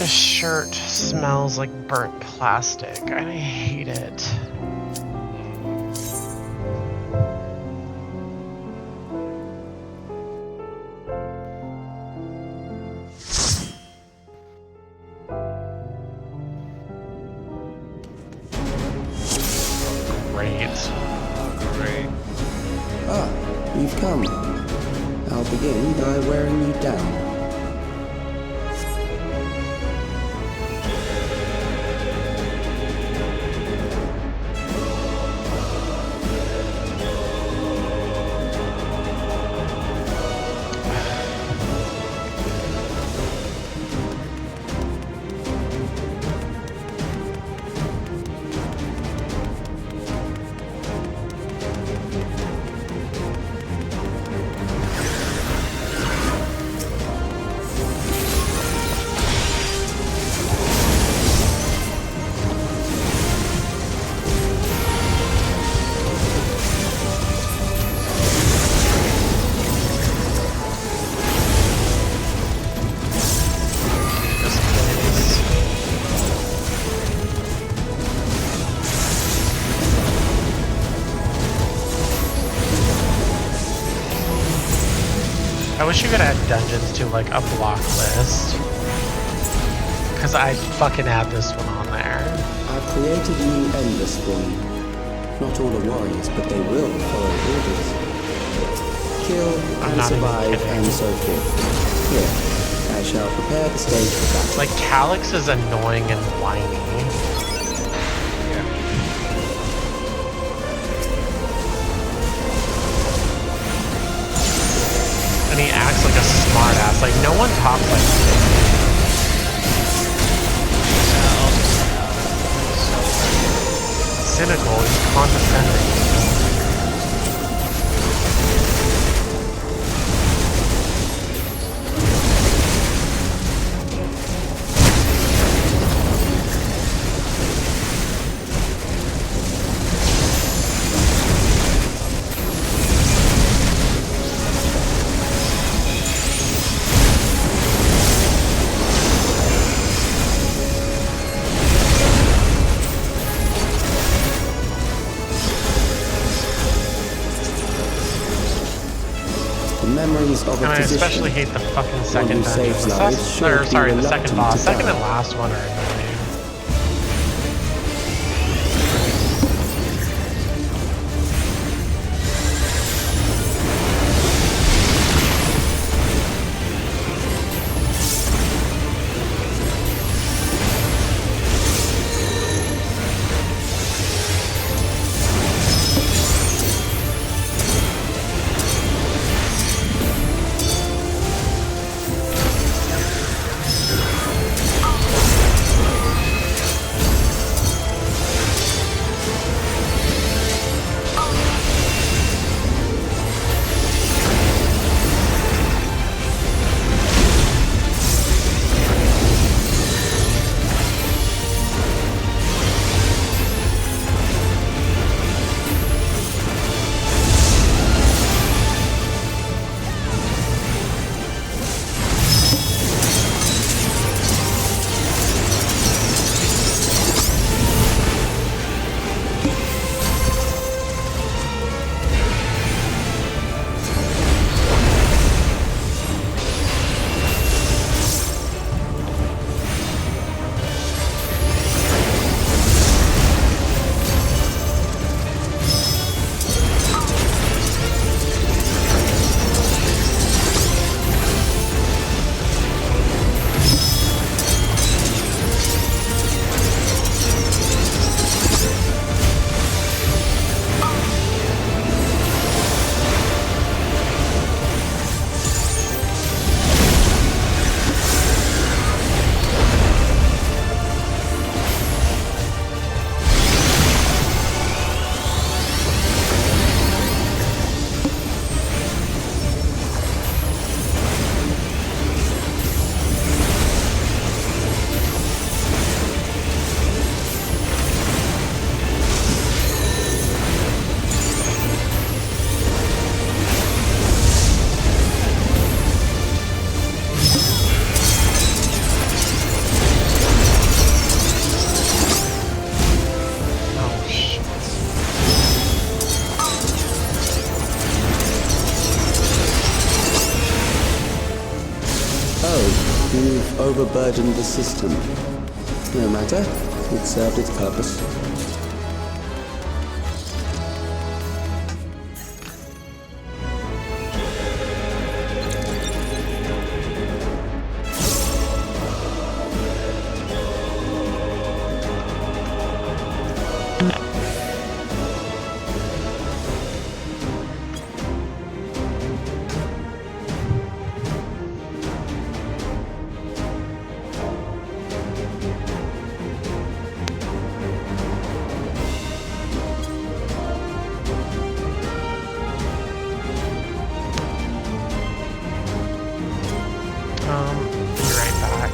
This shirt smells like burnt plastic. I hate it. Great. Ah, you've come. I'll begin by wearing you down. I wish you could add dungeons to like a block list. Cause I'd fucking add this one on there. I've created a new endless for you. Not all the warriors, but they will follow orders. Kill I'm and not even survive kidding. and so forth. Here, I shall prepare the stage for battle. Like Calyx is annoying and whiny. And he acts like a smart ass. Like no one talks like this. Cynical, he's condescending. Memories of a And I physician. especially hate the fucking second who dungeon. saves The lives should or, be sorry, the reluctant second boss. to Second die. and last one are annoying. Oh, you've overburdened the system. No matter, it served its purpose. Be right back.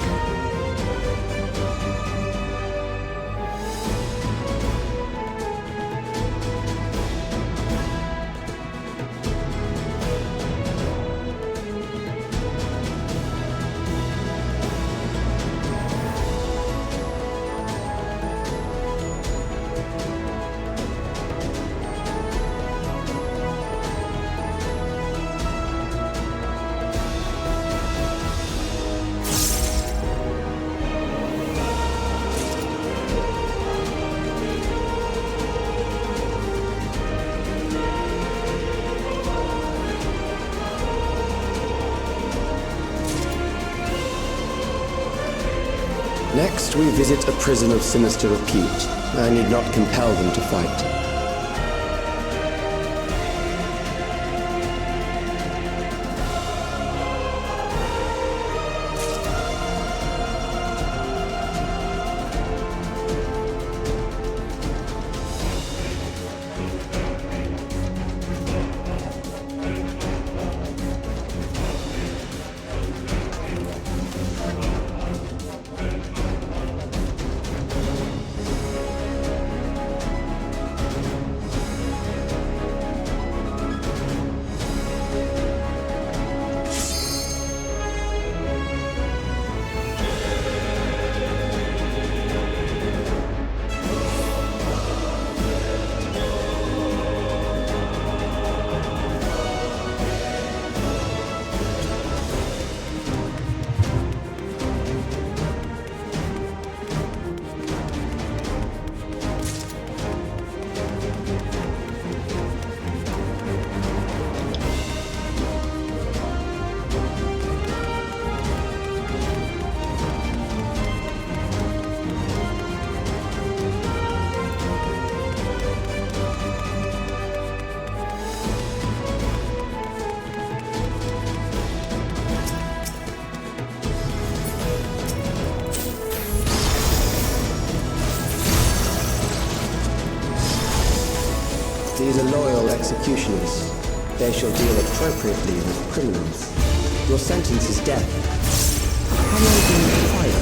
Next, we visit a prison of sinister repute. I need not compel them to fight. These are loyal executioners. They shall deal appropriately with criminals. Your sentence is death. How long do you require?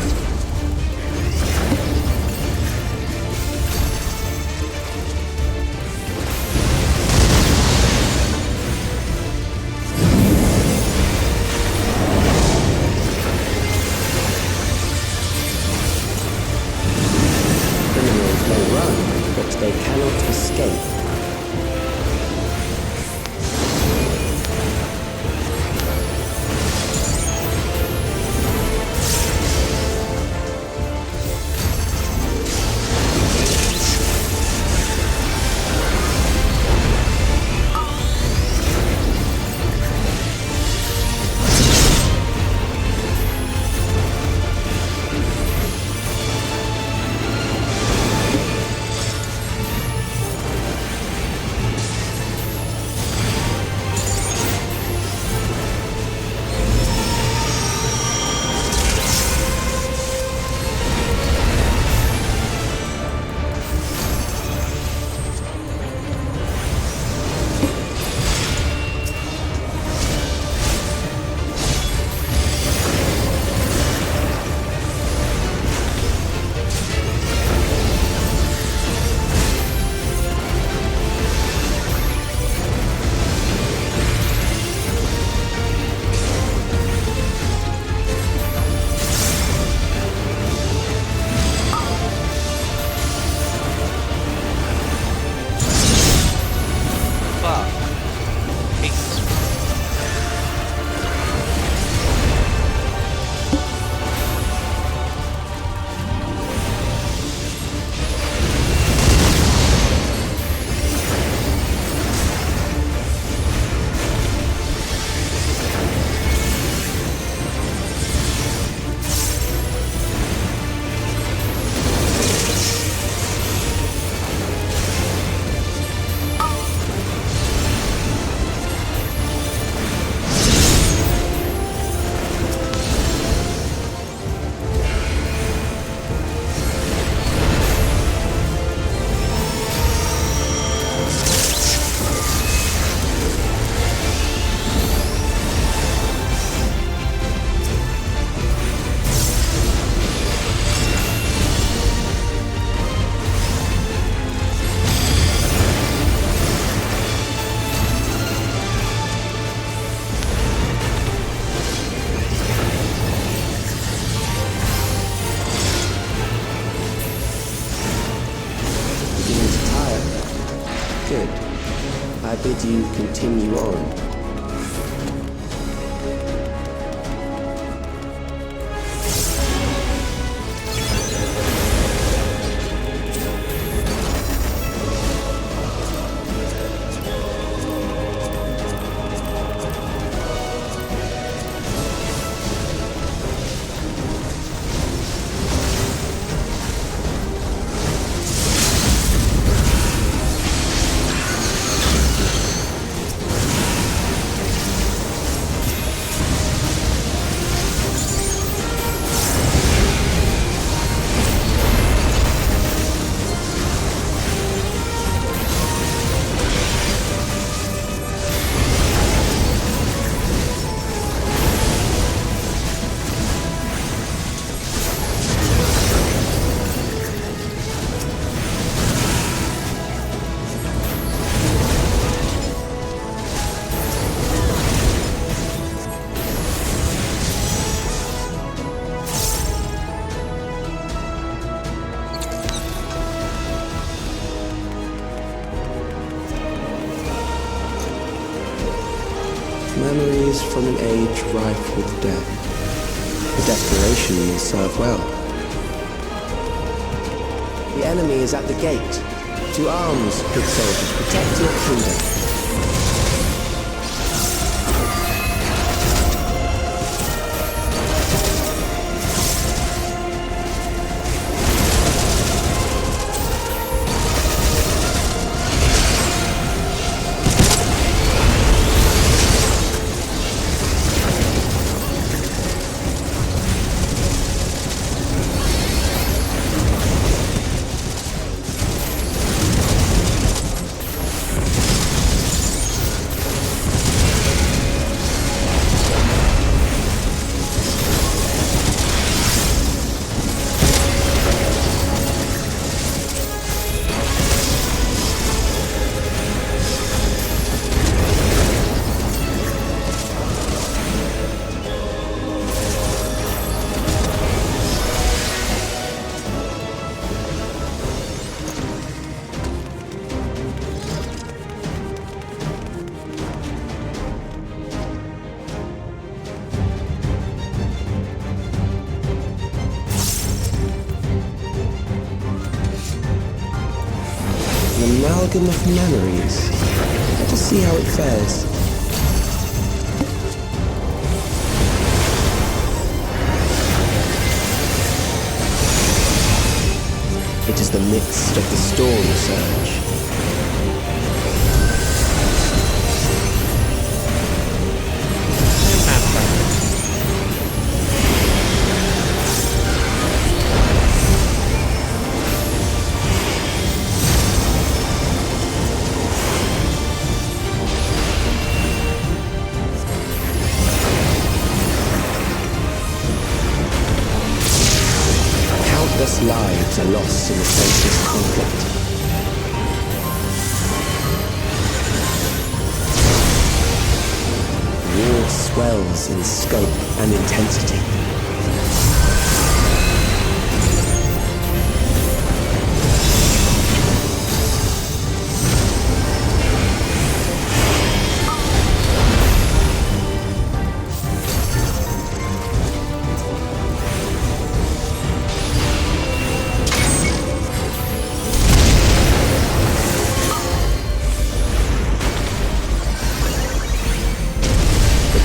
Criminals may run, but they cannot escape. bid you continue on. Memories from an age rife with death. The desperation will serve well. The enemy is at the gate. To arms, good soldiers, protect your kingdom. An amalgam of memories. Let us see how it fares. It is the midst of the storm surge. Countless lives are lost in the senseless conflict. War swells in scope and intensity.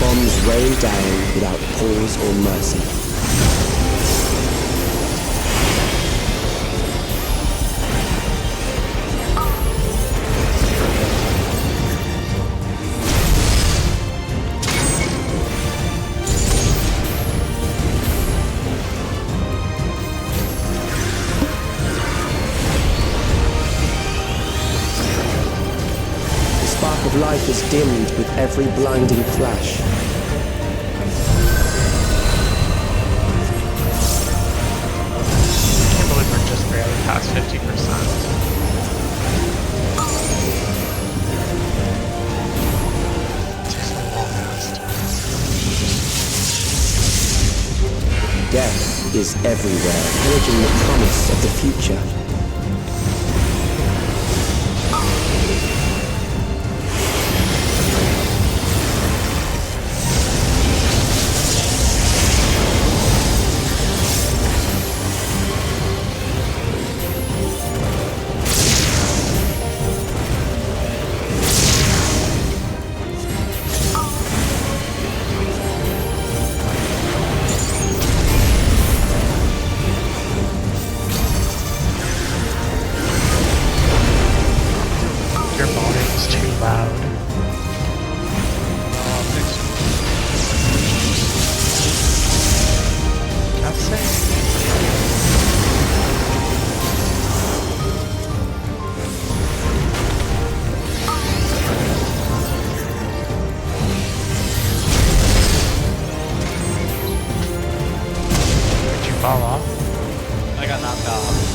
Bombs rain down without pause or mercy. The spark of life is dimmed with every blinding flash. Past 50%. Death is everywhere, pillaging the promise of the future. Did you fall off? I got knocked off.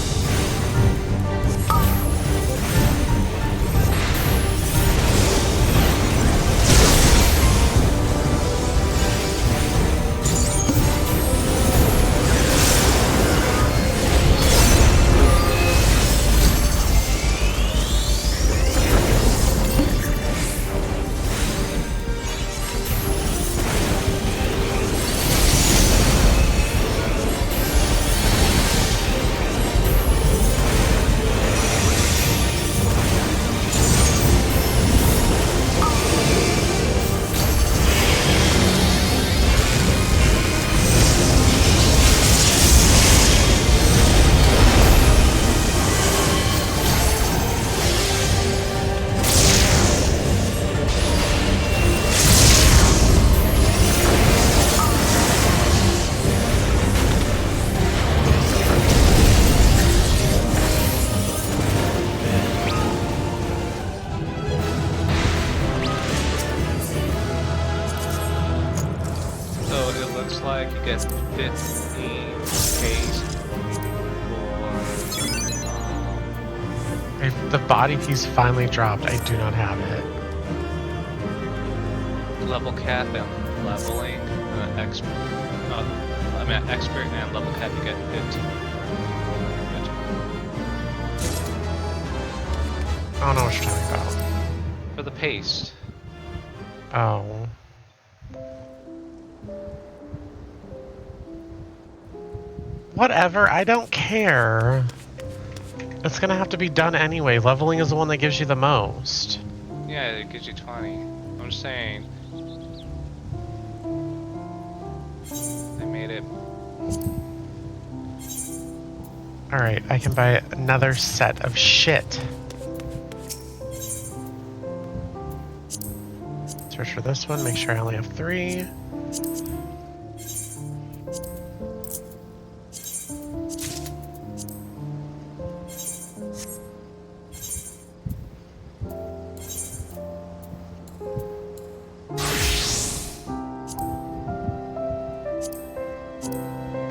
Like you get 15 Ks The body piece finally dropped. I do not have it. for level cap and leveling. Expert and level cap you get 15. I don't know what you're talking about. For the paste. Oh. Whatever, I don't care. It's gonna have to be done anyway. Leveling is the one that gives you the most. Yeah, it gives you 20. I'm just saying. They made it. Alright, I can buy another set of shit. Search for this one, make sure I only have 3.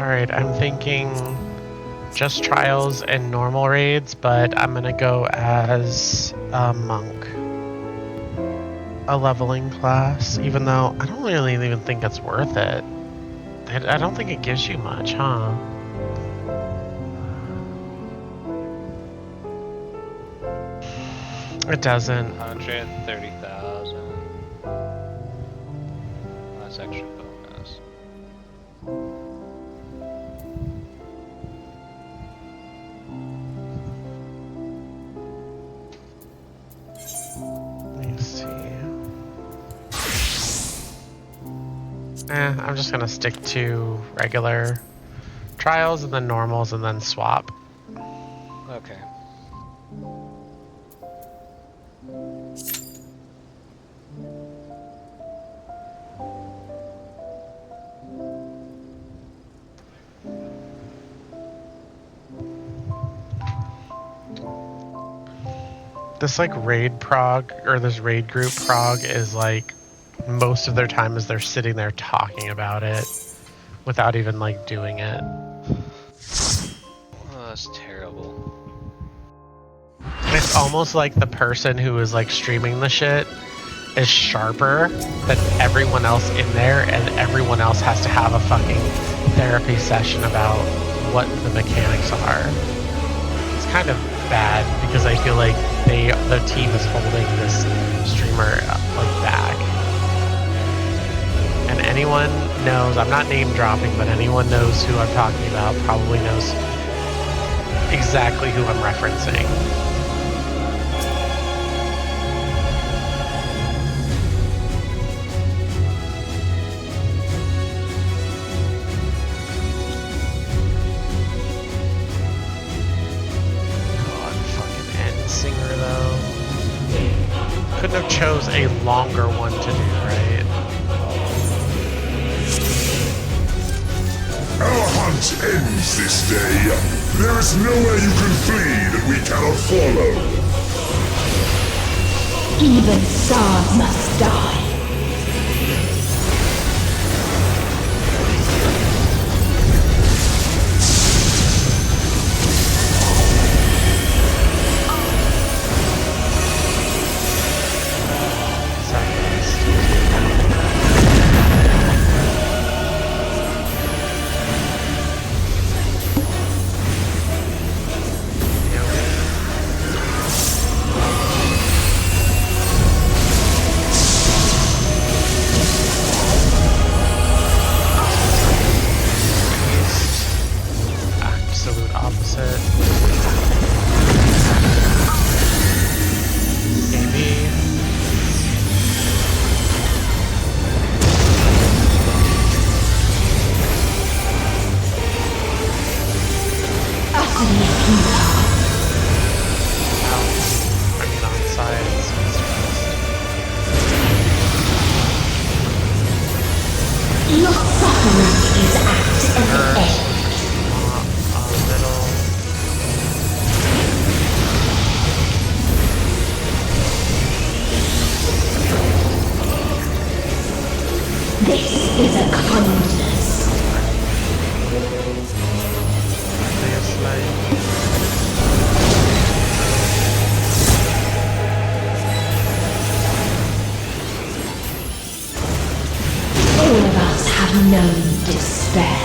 Alright, I'm thinking just trials and normal raids, but I'm gonna go as a monk. A leveling class, even though I don't really even think it's worth it. I don't think it gives you much, huh? It doesn't. 130,000. That's extra bonus. I'm just gonna stick to regular trials and then normals and then swap. Okay. This like raid prog, or this raid group prog is like, most of their time is they're sitting there talking about it without even like doing it. Oh, that's terrible. It's almost like the person who is like streaming the shit is sharper than everyone else in there, and everyone else has to have a fucking therapy session about what the mechanics are. It's kind of bad because I feel like the team is holding this streamer like back. And anyone knows, I'm not name dropping, but anyone knows who I'm talking about, probably knows exactly who I'm referencing. God, fucking end singer though. Couldn't have chose a longer one to do, right? Our hunt ends this day. There is nowhere you can flee that we cannot follow. Even stars must die. Your suffering is at an end. This is a kindness. All of us have known despair.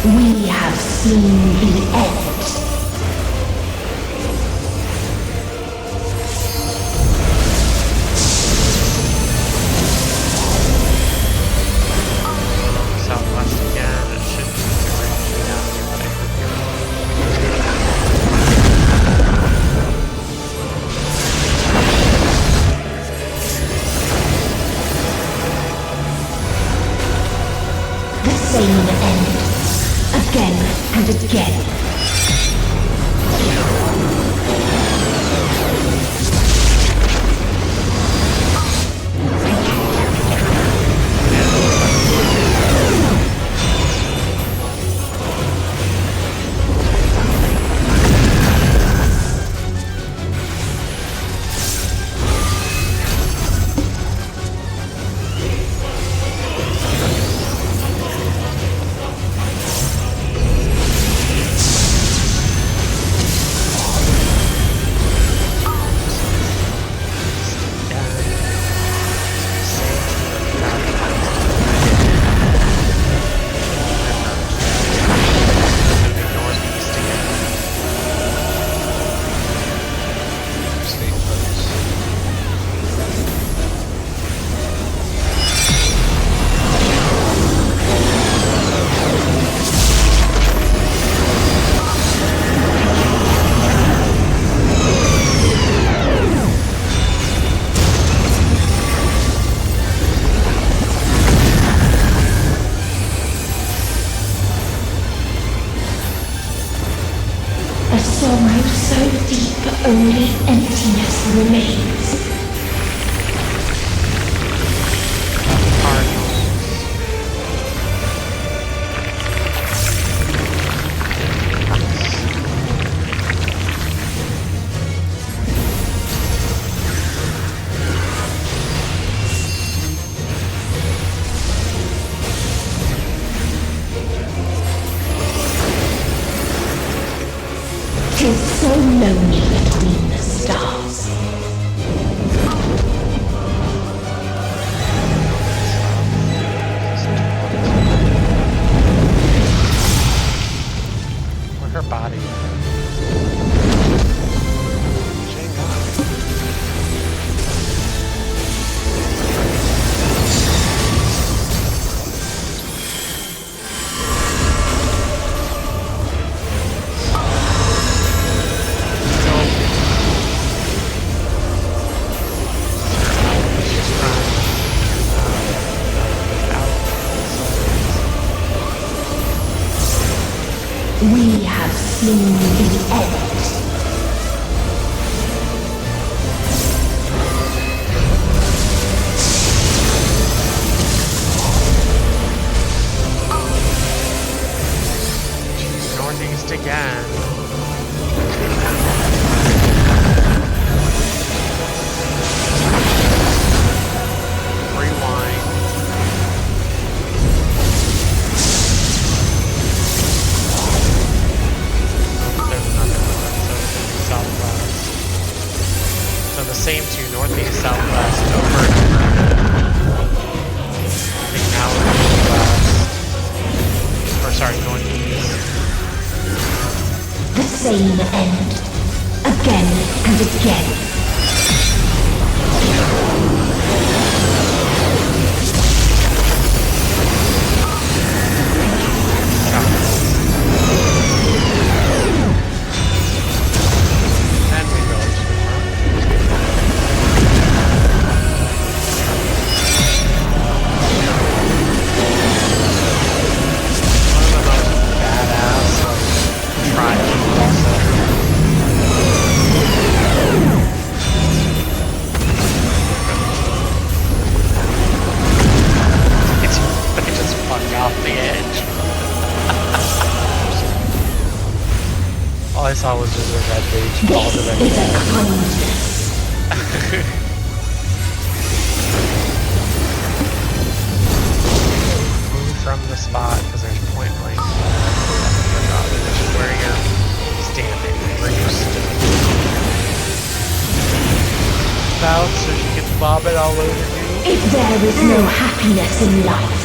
We have seen the end. Southwest again, it should be reaching out to what I heard you. The same end. Again and again. A sorrow so deep only emptiness remains. Tis so lonely between the stars. We have seen the end. Northeast again. Rewind. There's another one. So southwest. So the same two, northeast, southwest, over and over. I think now we're west. Or sorry, northeast. The same end. Again and again. And we go to the one of the most badass tribes also. It's just fucked off the edge. All I saw was just a red page all the This way is a down. kindness. Move from the spot because there's point blank. Which is where you're standing. Where you stood. Bounce so you can bob it all over you. If there is no happiness in life,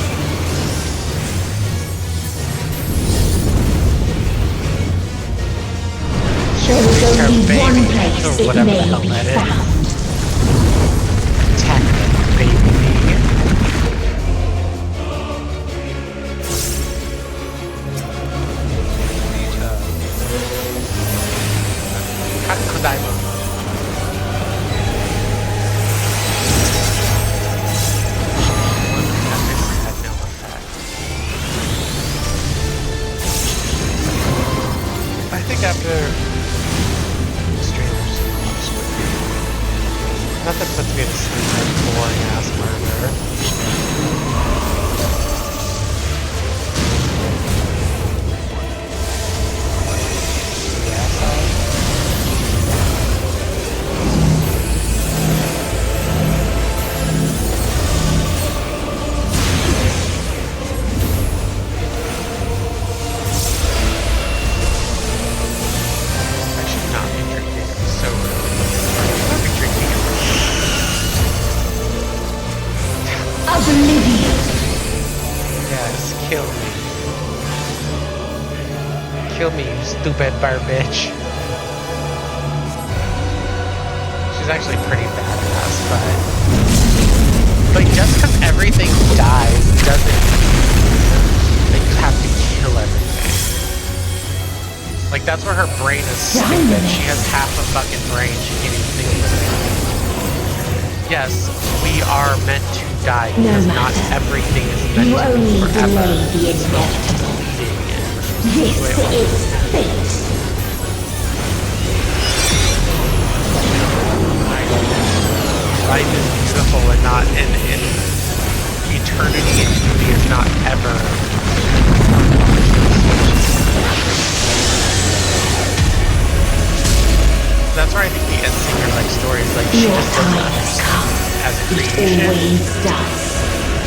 there is only one place it whatever the may hell be that is. found. Attack them, baby. Kakudaima. Had no effect. I think after streamers, nothing puts me to sleep like boring ass murder. I should not be drinking. I'm sober. I should not be drinking. Oblivion. Yes, kill me. Kill me, you stupid bar bitch. She's actually pretty badass, but just because everything dies doesn't mean that you have to kill everything. Like, that's where her brain is stupid. She has half a fucking brain. She can't even think of it. Yes, we are meant to die No because not matter. everything is meant You to only be forever. delay the inevitable. This is fate. Life is beautiful and not in eternity and beauty is not ever. That's where I think the end singer like stories like she Your just doesn't time has come. understand as a It creation. always does.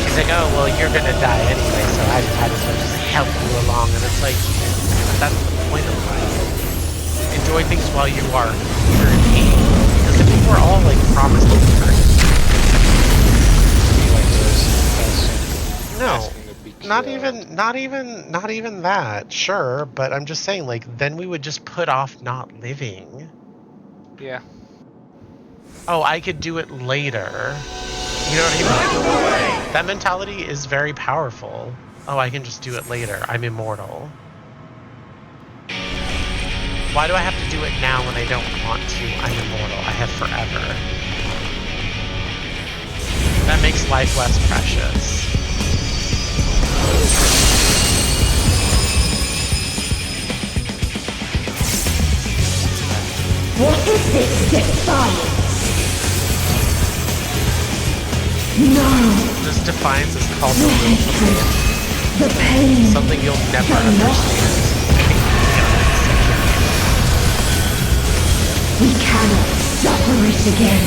She's like, oh well, you're gonna die anyway, so I might as well just help you along. And it's like, that's the point of life. Enjoy things while you are here in pain. Because if we were all like promised eternity. No, not even that. Sure, but I'm just saying, like, then we would just put off not living. Yeah. Oh, I could do it later. You know what I mean? That mentality is very powerful. Oh, I can just do it later. I'm immortal. Why do I have to do it now when I don't want to? I'm immortal. I have forever. That makes life less precious. What is this defiance? No! This defiance is called the will to live. The pain. Something you'll never The loss. understand. We cannot suffer it again.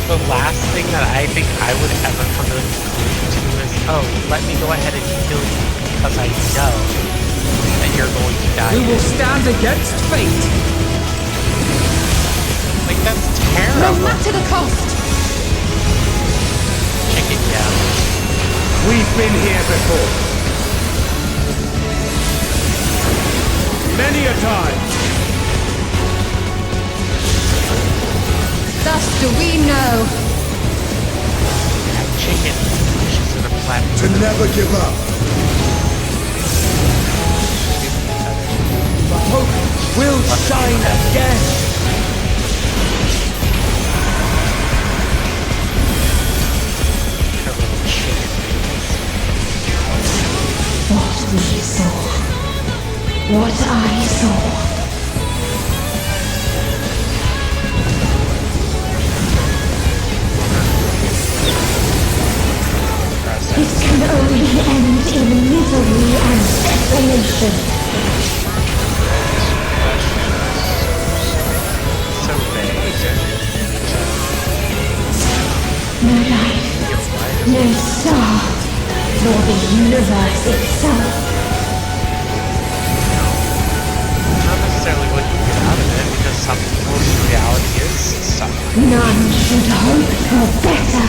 The last thing that I think I would ever come to the conclusion to is, oh, let me go ahead and kill you because I know that you're going to die. We will stand against fate. Like, that's No terrible. matter the cost. Chicken yell. We've been here before. Many a time. Thus do we know. That chicken she's in a platform. To never give up. The hope will shine again. What we saw. What I saw. This can only end in misery and desolation. So vague. No life, no star, nor the universe itself. Not necessarily what you get out of it, because some people's reality is suffering. None should hope for better.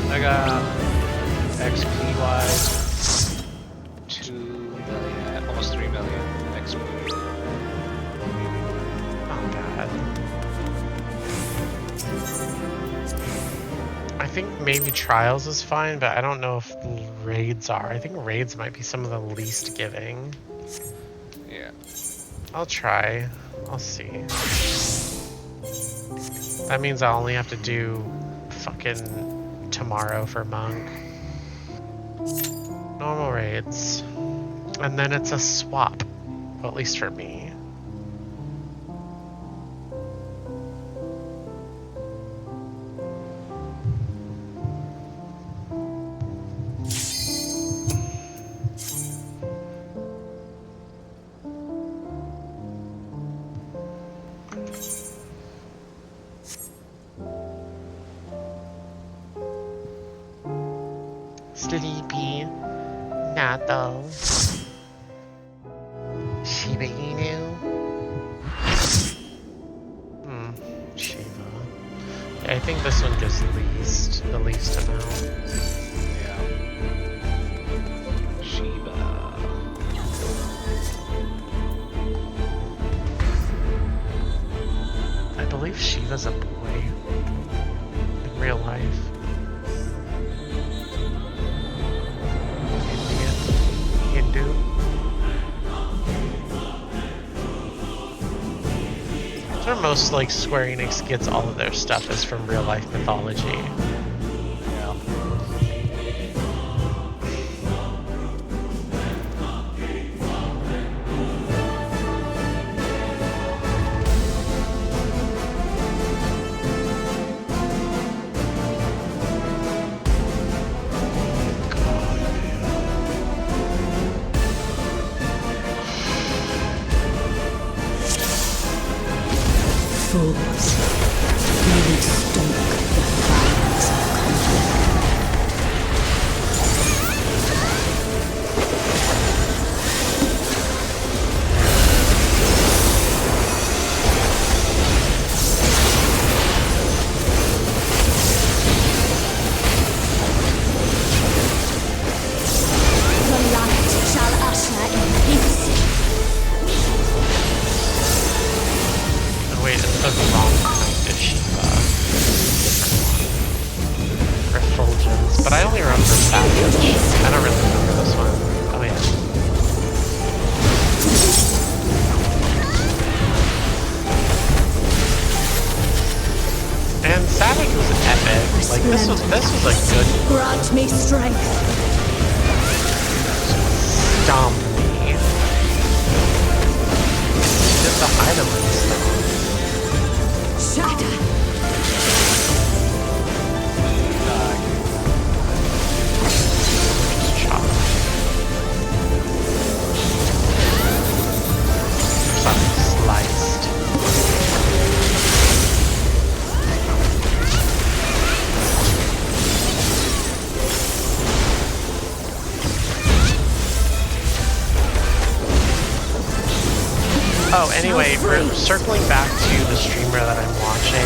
I got XP wise 2 million, almost 3 million XP. Oh god. I think maybe trials is fine, but I don't know if raids are. I think raids might be some of the least giving. Yeah. I'll try. I'll see. That means I'll only have to do fucking tomorrow for monk. Normal raids. And then it's a swap. Well, at least for me. Sleepy. Not though. Shiba Inu. Shiba. Yeah, I think this one gives the least amount. Yeah. Shiba. I believe Shiva's a boy. In real life. Hindu. That's where most like Square Enix gets all of their stuff is from real life mythology. Yeah. Fools. We will stalk the fires epic. Like this was a good Grant me strength. stomp me. Did the item and stuff. Shatter. Just chop. Something sliced. Oh, anyway, we're circling back to the streamer that I'm watching,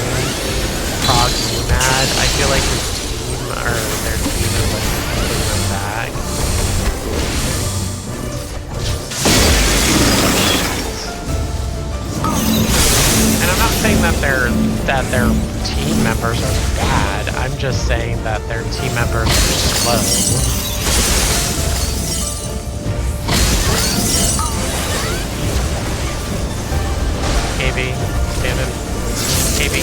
Prog Mad. I feel like his team, or their team is like holding them back. And I'm not saying that their team members are bad. I'm just saying that their team members are slow. KB, stand in. KB.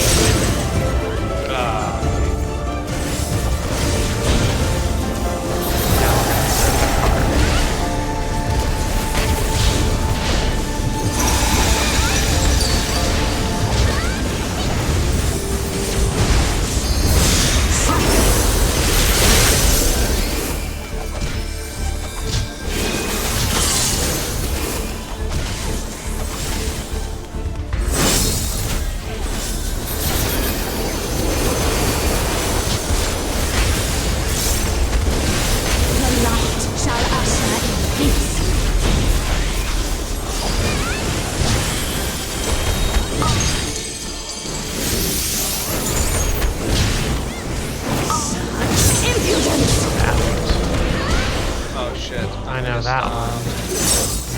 I know that one.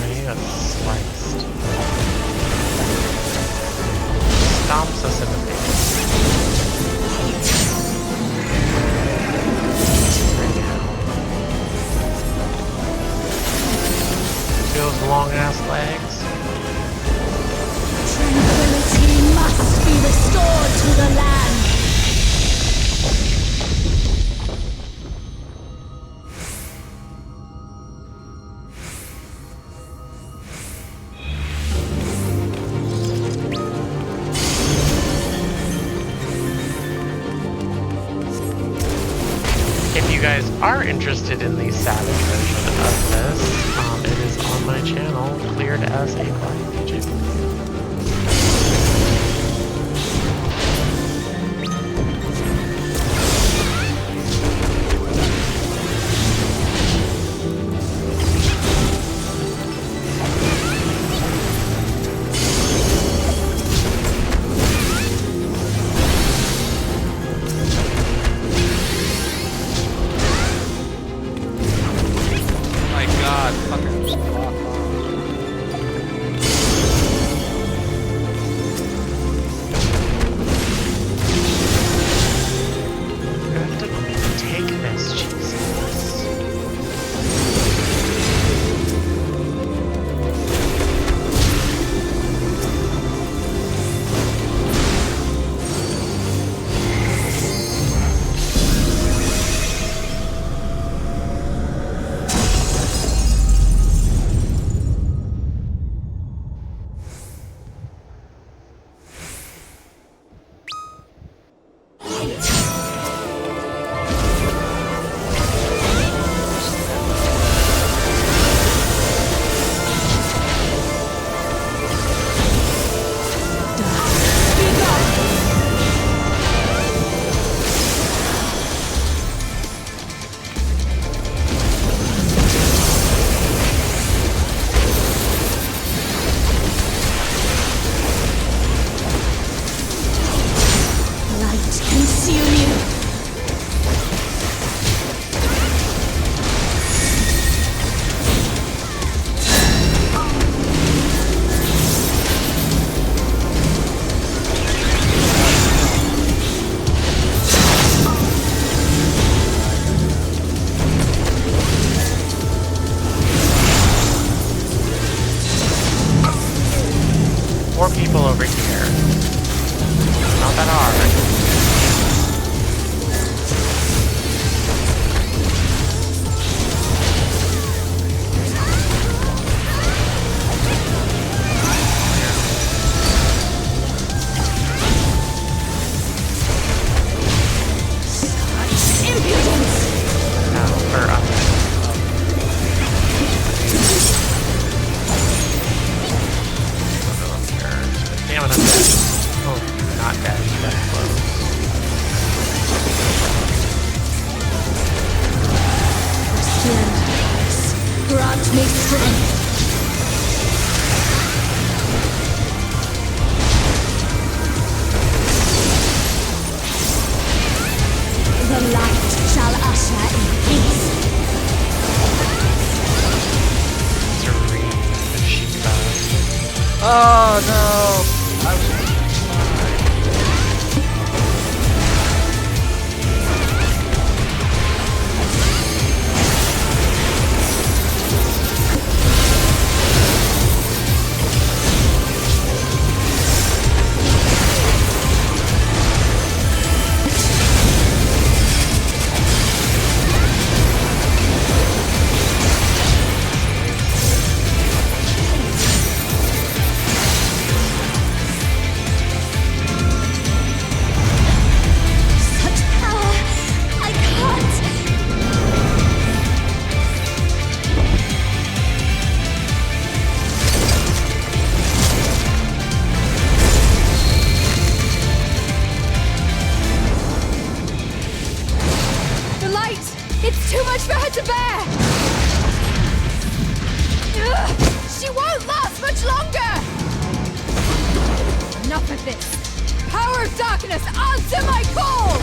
Yeah, he got sliced. Stomps us in the face. See those long ass legs? Tranquility must be restored to the land. If you guys are interested in the Savage version of this, it is on my channel, cleared as a blind agent. strength. The light shall usher in peace. To read the Shiba. Oh no! I was fine. Such power! I can't! The light! It's too much for her to bear! Ugh, she won't last much longer! Enough of this! Power of darkness, answer my call!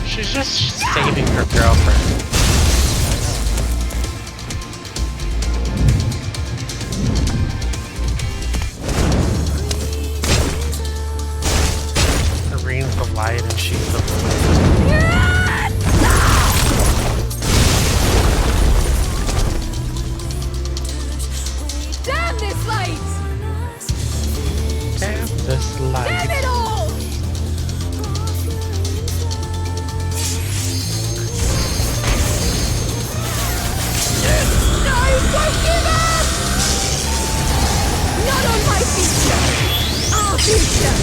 She's just saving her girlfriend. Irene's the light and she's the Damn this light! damn this light. Damn it all! No, won't give up! Not on my future! Our future!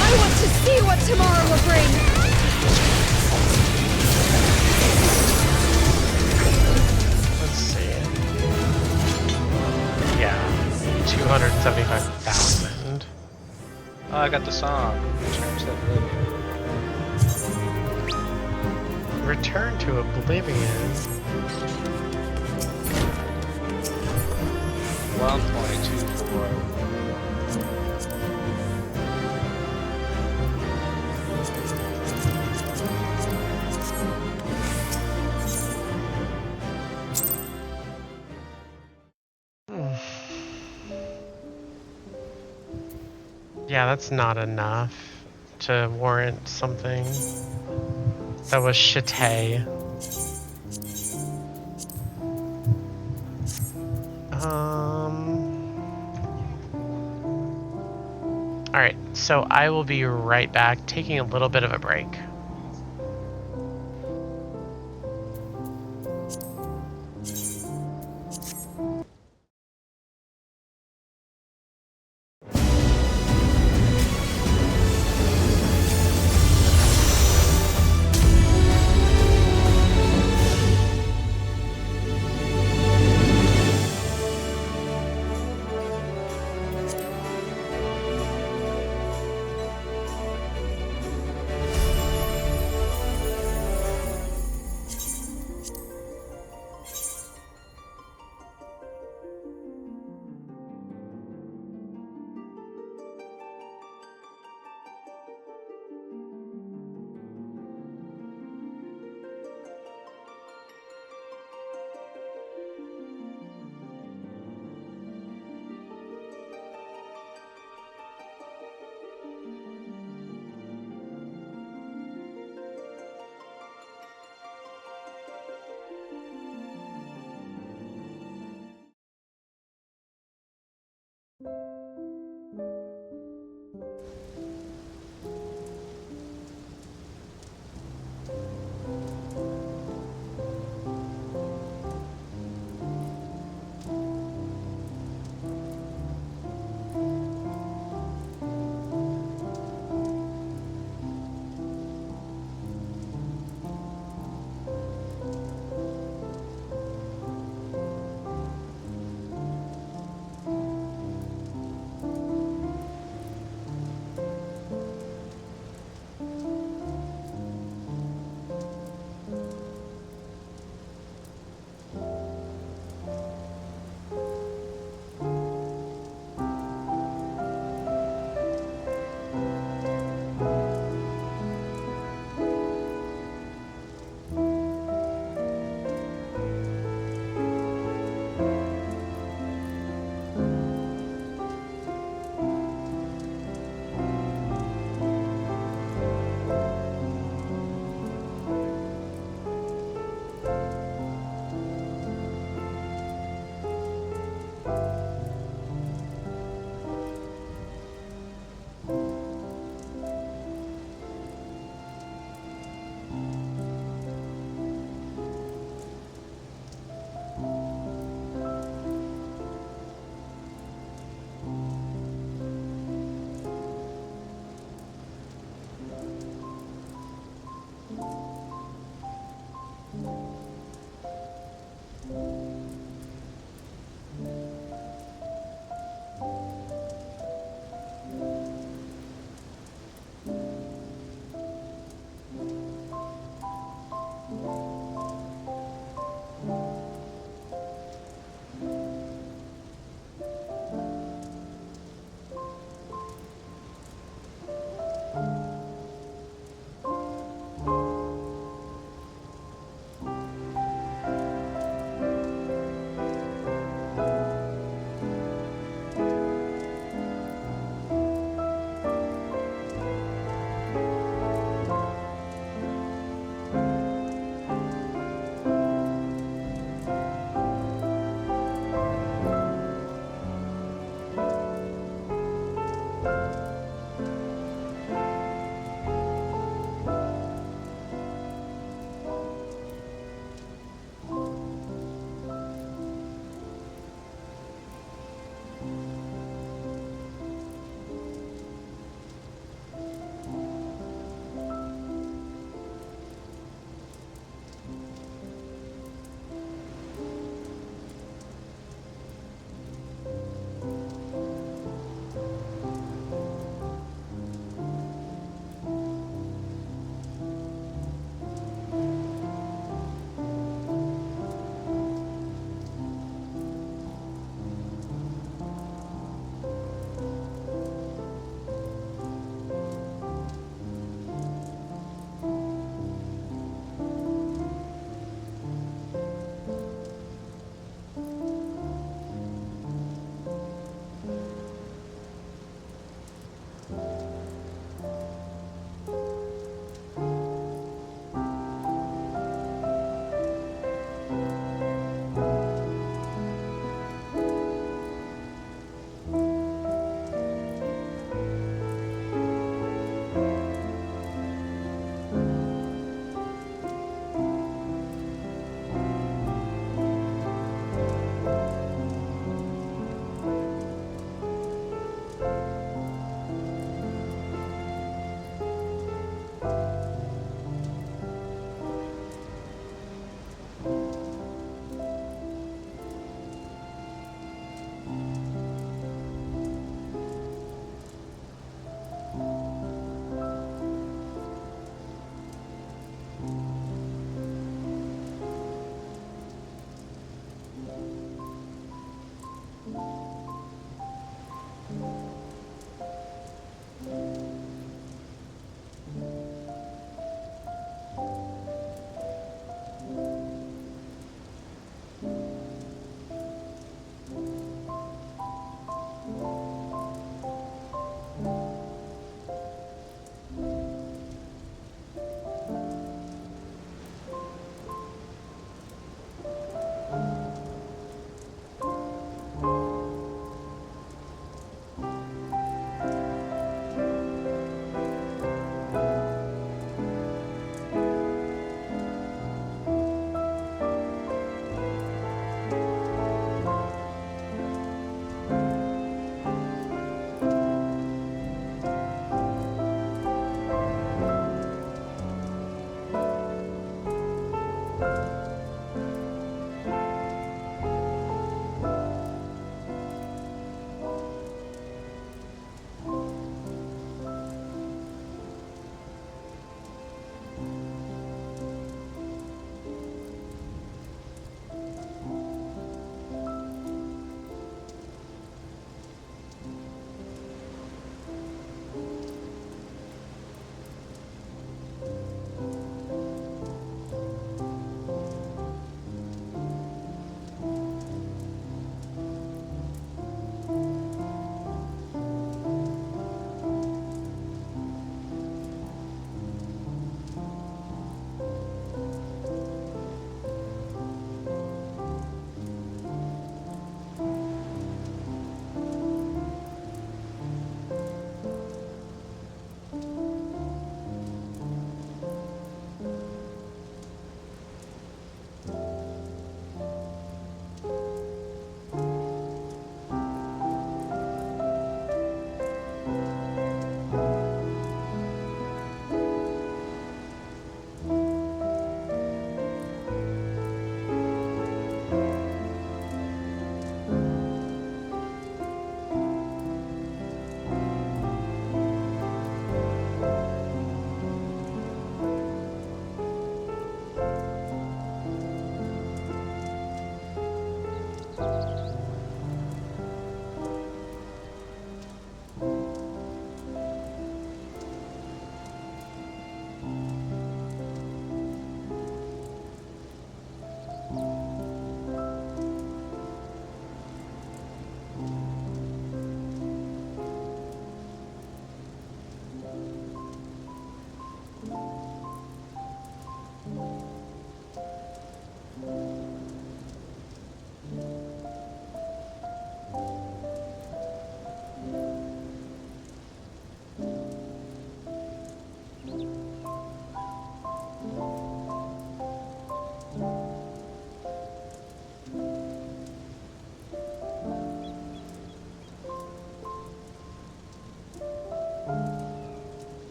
I want to see what tomorrow will bring! Let's see. Yeah, 275,000. Oh, I got the song. Return to Oblivion. Return to Oblivion. 1.24. Yeah, that's not enough to warrant something. That was shitty. Alright, so I will be right back, taking a little bit of a break.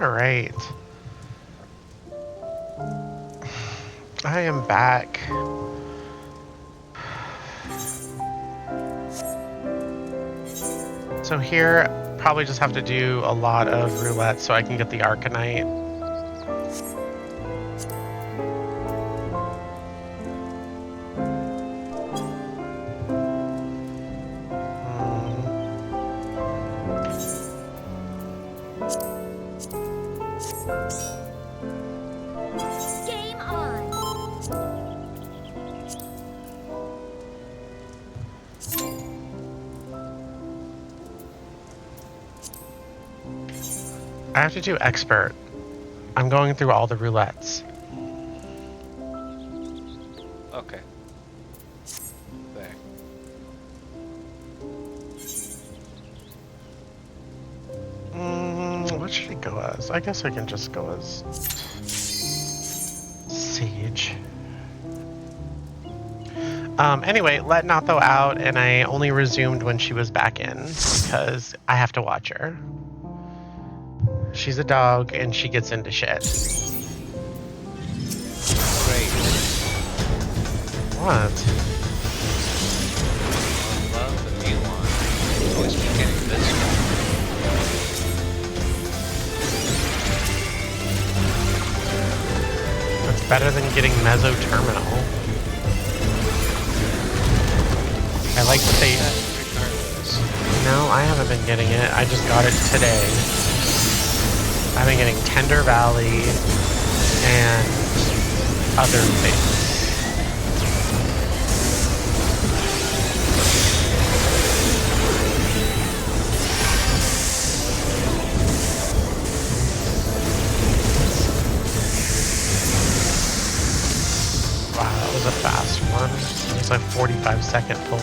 Alright. I am back. So here, probably just have to do a lot of roulette so I can get the Arcanite. Game on. I have to do expert. I'm going through all the roulettes. Okay. There. What should I go as? I guess I can just go as Sage. Anyway, let Natho out, and I only resumed when she was back in because I have to watch her. She's a dog, and she gets into shit. Great. What? I love the new one. Always keep getting this one. It's better than getting Mezzo Terminal. I like that they... Regardless. No, I haven't been getting it. I just got it today. I've been getting Tender Valley and other things. Wow, that was a fast one. It was like 45-second pull.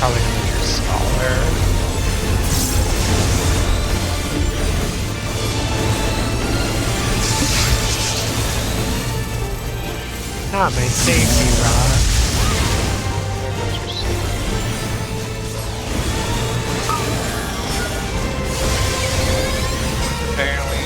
Probably gonna be your Scholar. Not my safety rock. Apparently,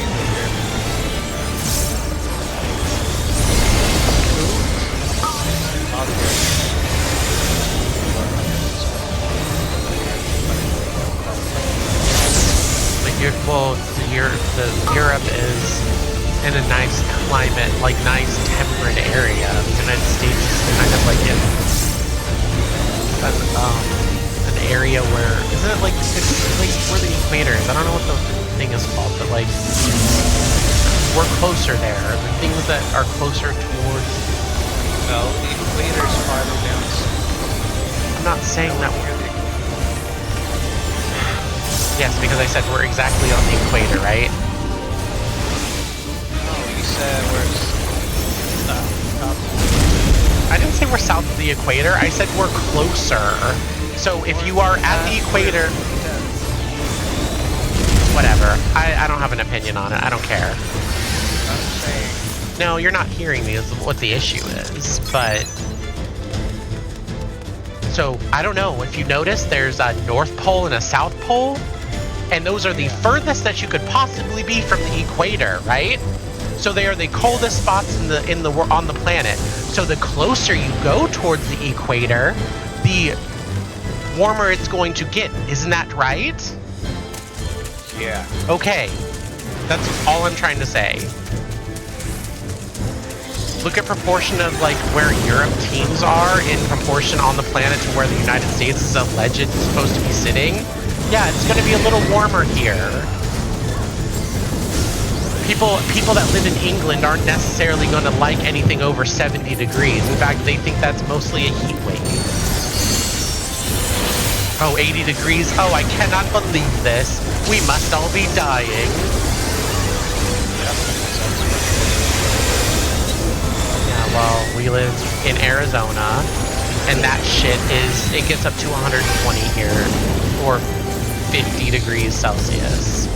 Europe is in a nice climate, like nice temperate area. The United States is kind of like in an area where, isn't it like, it's like where the equator is? I don't know what the thing is called, but like, we're closer there. The things that are closer towards... no, the equator's farther down. I'm not saying that we're... Yes, because I said we're exactly on the equator, right? Oh, you said where's I didn't say we're south of the equator. I said we're closer. So if you are at the equator... Whatever. I don't have an opinion on it. I don't care. I'm saying. No, you're not hearing me is what the issue is, but... So, I don't know. If you notice, there's a North Pole and a South Pole, and those are the furthest that you could possibly be from the equator, right? So they are the coldest spots on the planet. So the closer you go towards the equator, the warmer it's going to get. Isn't that right? Yeah. Okay. That's all I'm trying to say. Look at proportion of like where Europe teams are in proportion on the planet to where the United States is alleged supposed to be sitting. Yeah, it's going to be a little warmer here. People that live in England aren't necessarily going to like anything over 70 degrees. In fact, they think that's mostly a heat wave. Oh, 80 degrees. Oh, I cannot believe this. We must all be dying. Yeah, well, we live in Arizona, and that shit it gets up to 120 here, or 50 degrees Celsius.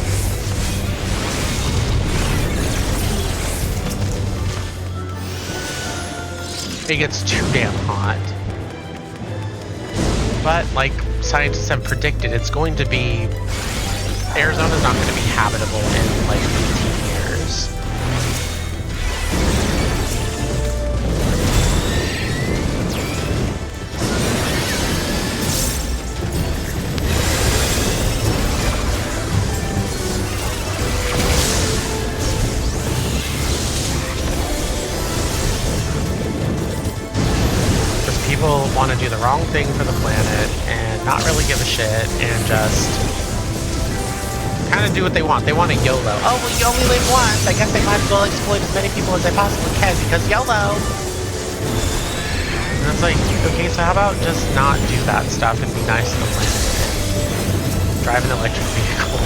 It gets too damn hot. But, like scientists have predicted, it's going to be... Arizona's not going to be habitable in, like, 15 years. People want to do the wrong thing for the planet and not really give a shit and just kind of do what they want. They want a YOLO. Oh, well, you only live once. I guess they might as well exploit as many people as they possibly can because YOLO. And it's like, okay, so how about just not do that stuff and be nice to the planet? Drive an electric vehicle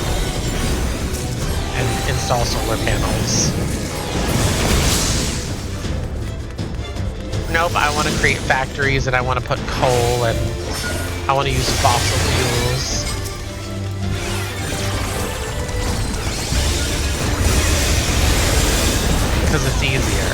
and install solar panels. Nope, I want to create factories and I want to put coal and I want to use fossil fuels. Because it's easier.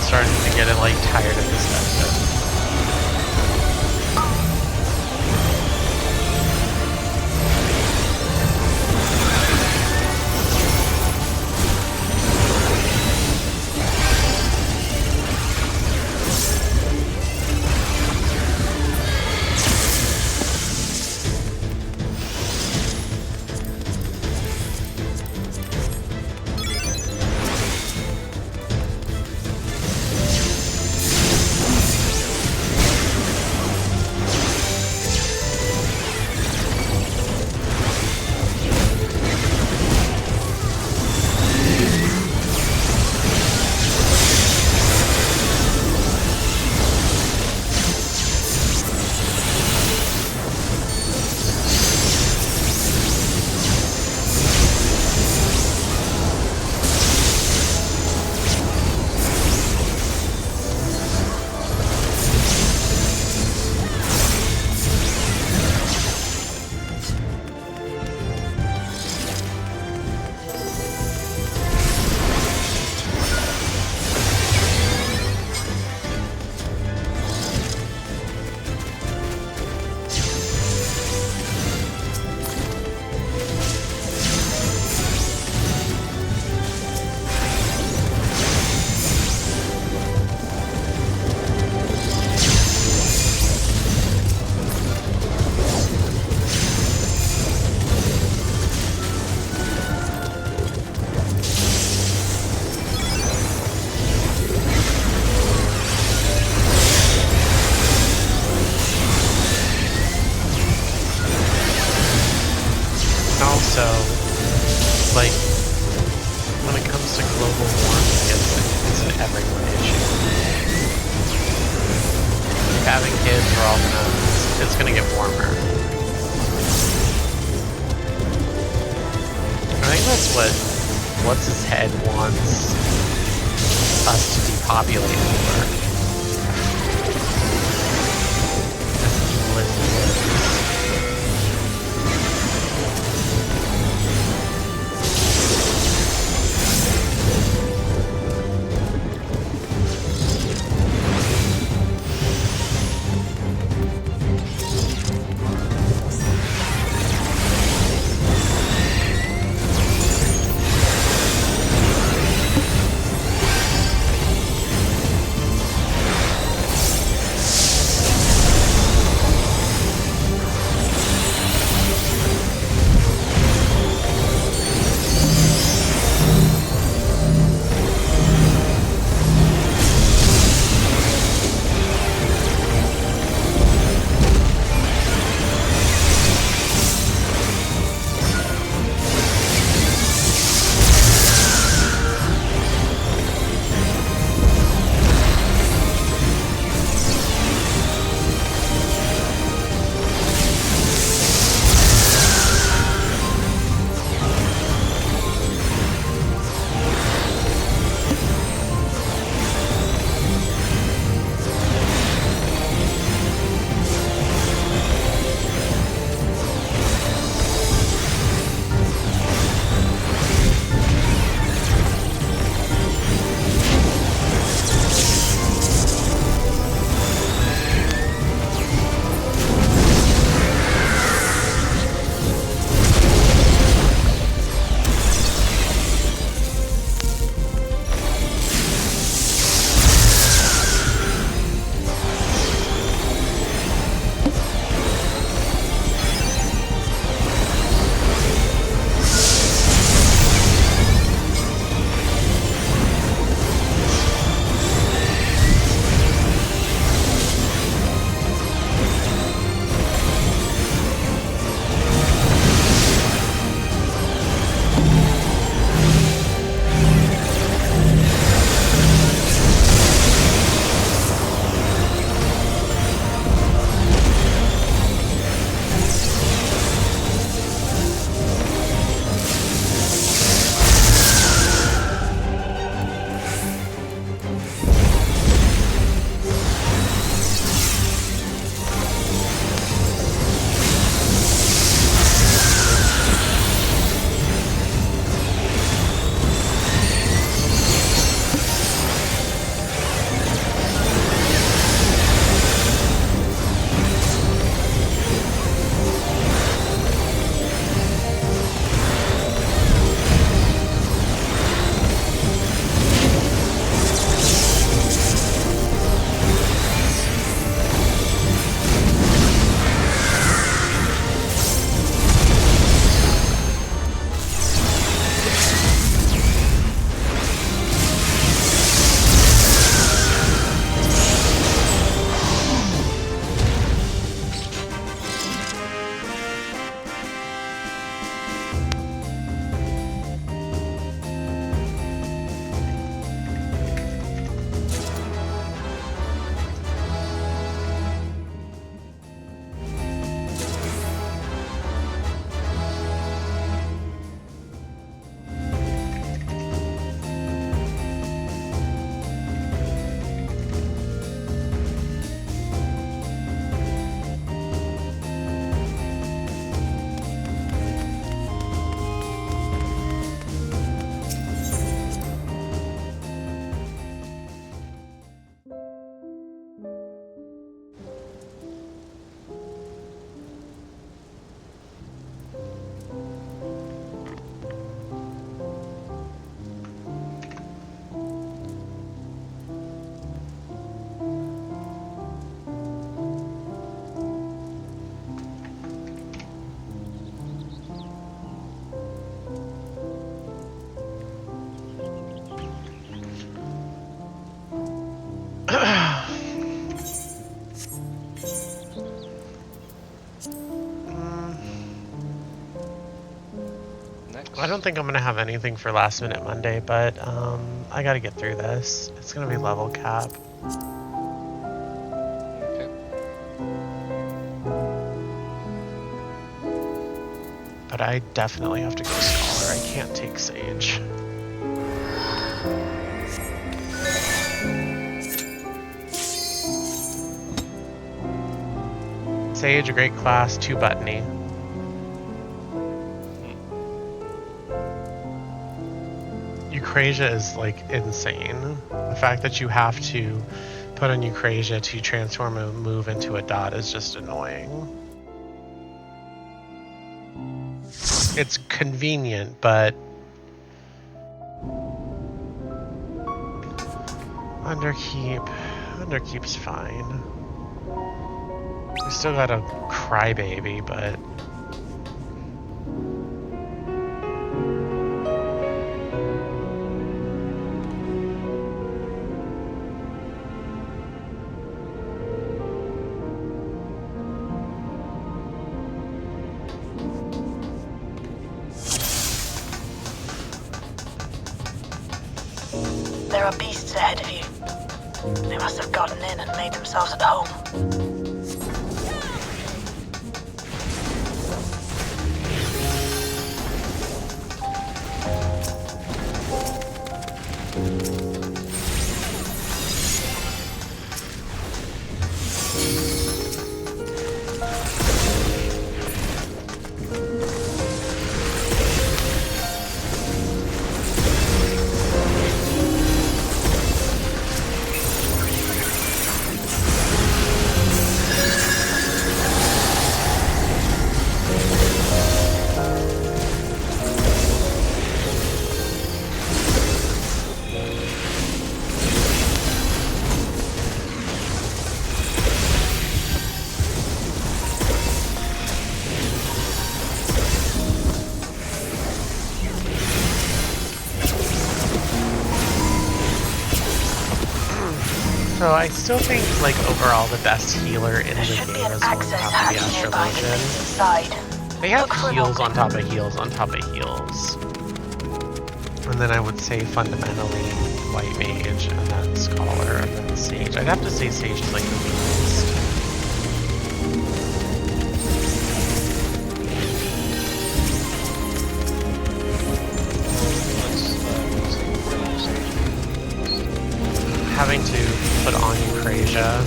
Starting to get like tired of this stuff. global warming is an everyone issue. Like having kids, we're all it's gonna get warmer. I think that's what's his head wants us to depopulate for. As evil as he is. I don't think I'm gonna have anything for last minute Monday, but I gotta get through this. It's gonna be level cap. Okay. But I definitely have to go Scholar. I can't take Sage. Sage, a great class, 2 buttony. Eucrasia is like insane. The fact that you have to put on Eucrasia to transform a move into a dot is just annoying. It's convenient, but Underkeep's fine. We still got a Crybaby, but There are beasts ahead of you. They must have gotten in and made themselves at home. so I still think like overall the best healer in the game is going to have to be Astrologian. They have heals on top of heals on top of heals. And then I would say fundamentally White Mage and then Scholar and then Sage. I'd have to say Sage is like the weakest. Having to put on Eucrasia.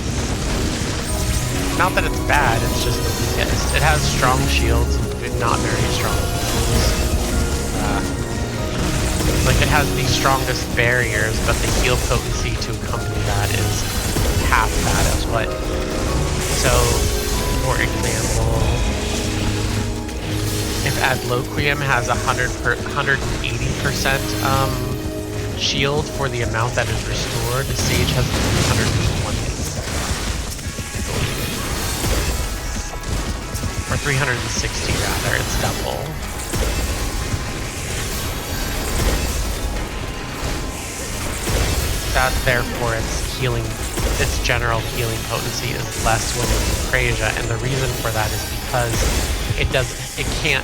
Not that it's bad, it's just the weakest. It has strong shields, but not very strong moves. Like it has the strongest barriers, but the heal potency to accompany that is half that as what. So, for example, if Adloquium has 180% shield for the amount that is restored, Sage has 320. Or 360 rather, it's double. That therefore its general healing potency is less with Eucrasia, and the reason for that is because it can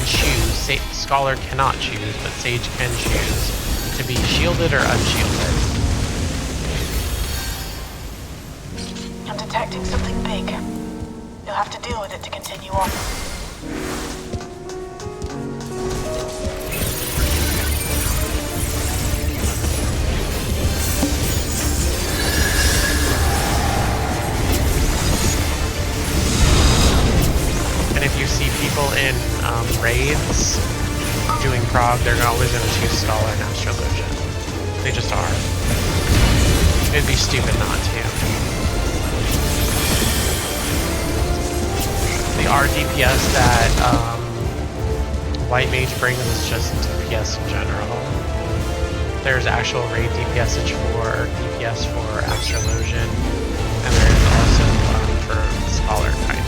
choose. Scholar cannot choose, but Sage can choose to be shielded or unshielded. I'm detecting something big. You'll have to deal with it to continue on. And if you see people in raids doing prog, they're always going to choose Scholar and Astrologian. They just are. It'd be stupid not to. The R DPS that White Mage brings is just DPS in general. There's actual raid DPS for Astrologian, and there's also for Scholar, kind of.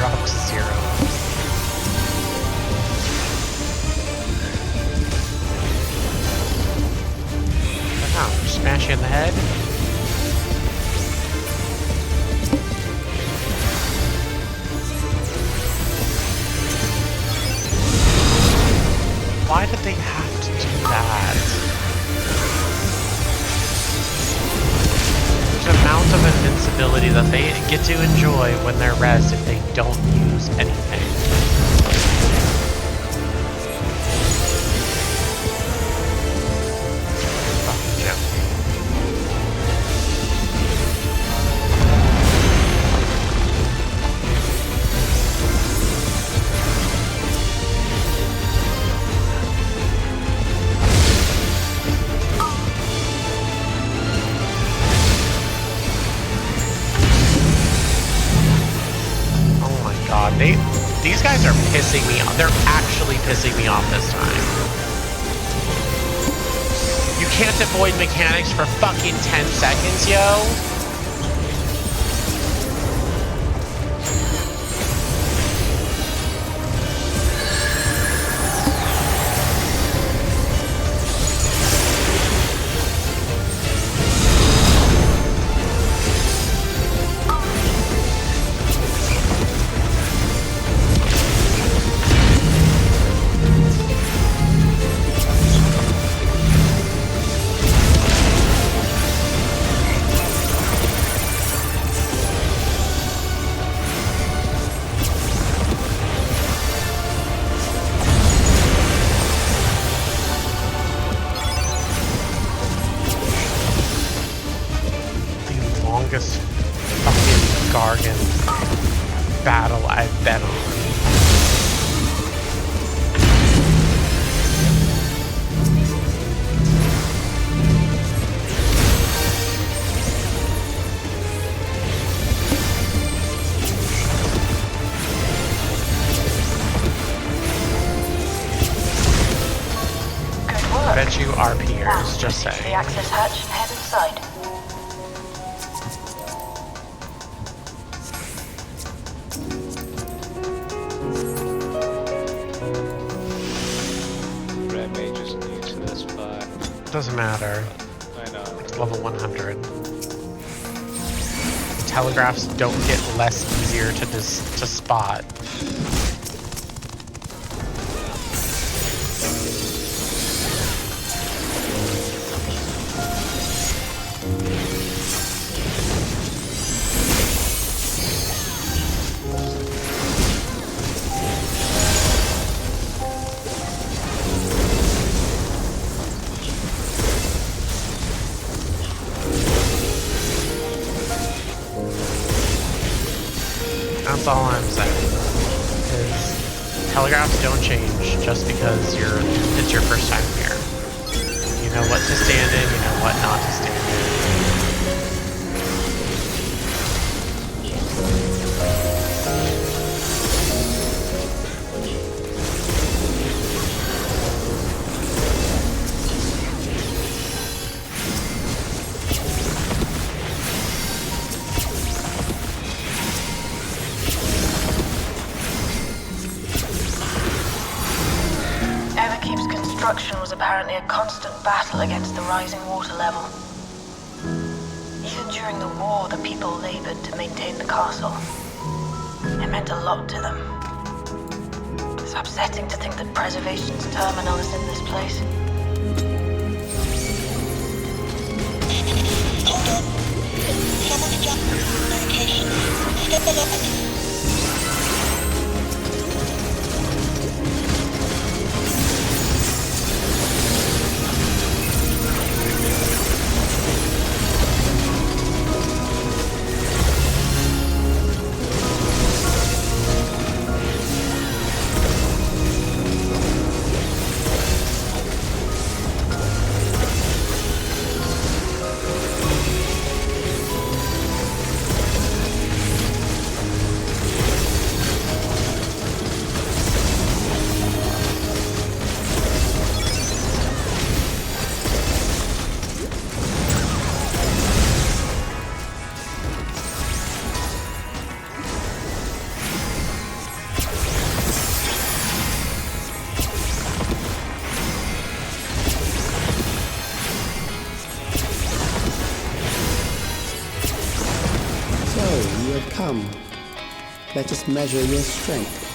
dropped to 0. Oh, smash you in the head. Why did they have to do that? The amount of invincibility that they get to enjoy when they're res if they don't use anything. Fucking joking. These guys are pissing me off. They're actually pissing me off this time. You can't avoid mechanics for fucking 10 seconds, yo. Fucking Gargan battle I've been on. Good work. I bet you our peers, just The saying. access hatch and head inside. Doesn't matter. I know. It's level 100. The telegraphs don't get less easier to spot. That's all I'm saying. Is telegraphs don't change just because it's your first time here. You know what to stand in, you know what not to stand in. Construction was apparently a constant battle against the rising water level. Even during the war, the people labored to maintain the castle. It meant a lot to them. It's upsetting to think that preservation's terminal is in this place. Hold on. Someone's jumped from location. Step along. Let us measure your strength.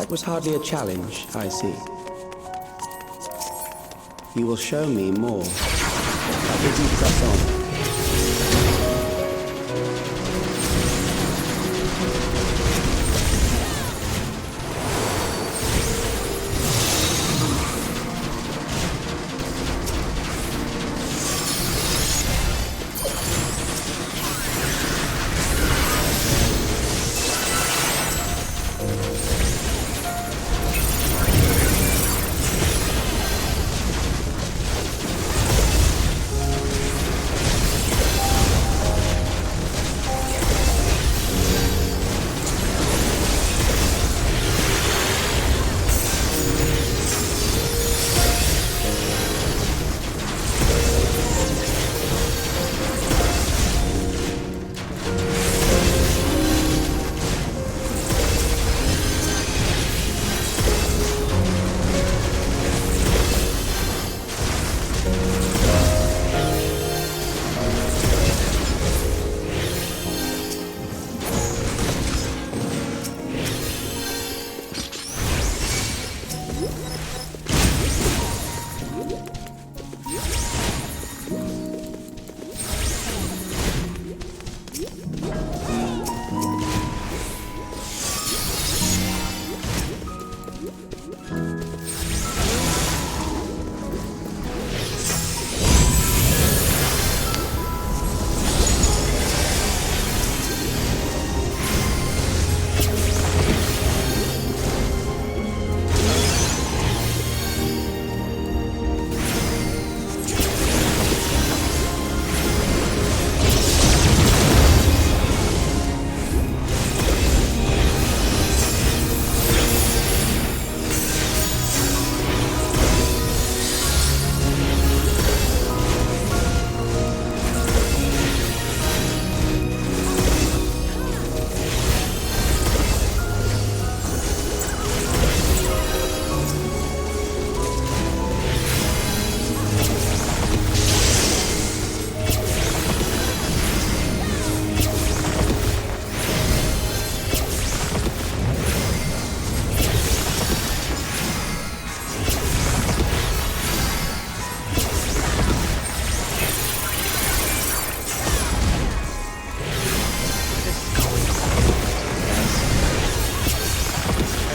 Was hardly a challenge, I see. You will show me more. I bid you press on.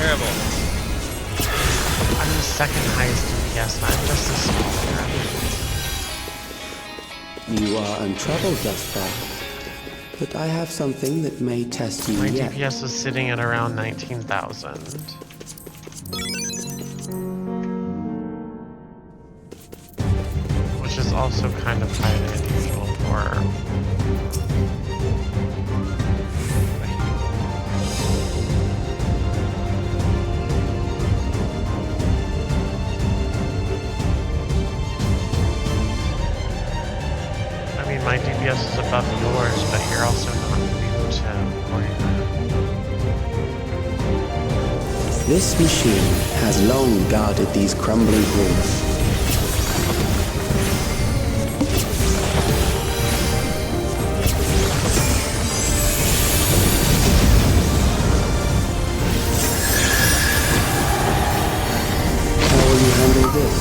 terrible. I'm the second highest DPS, and I'm just a small You are untroubled thus far, but I have something that may test you My yet. DPS is sitting at around 19,000. Which is also kind of higher than usual for... I mean, my DPS is above yours, but you're also not immune to warrior. This machine has long guarded these crumbling halls. How will you handle this?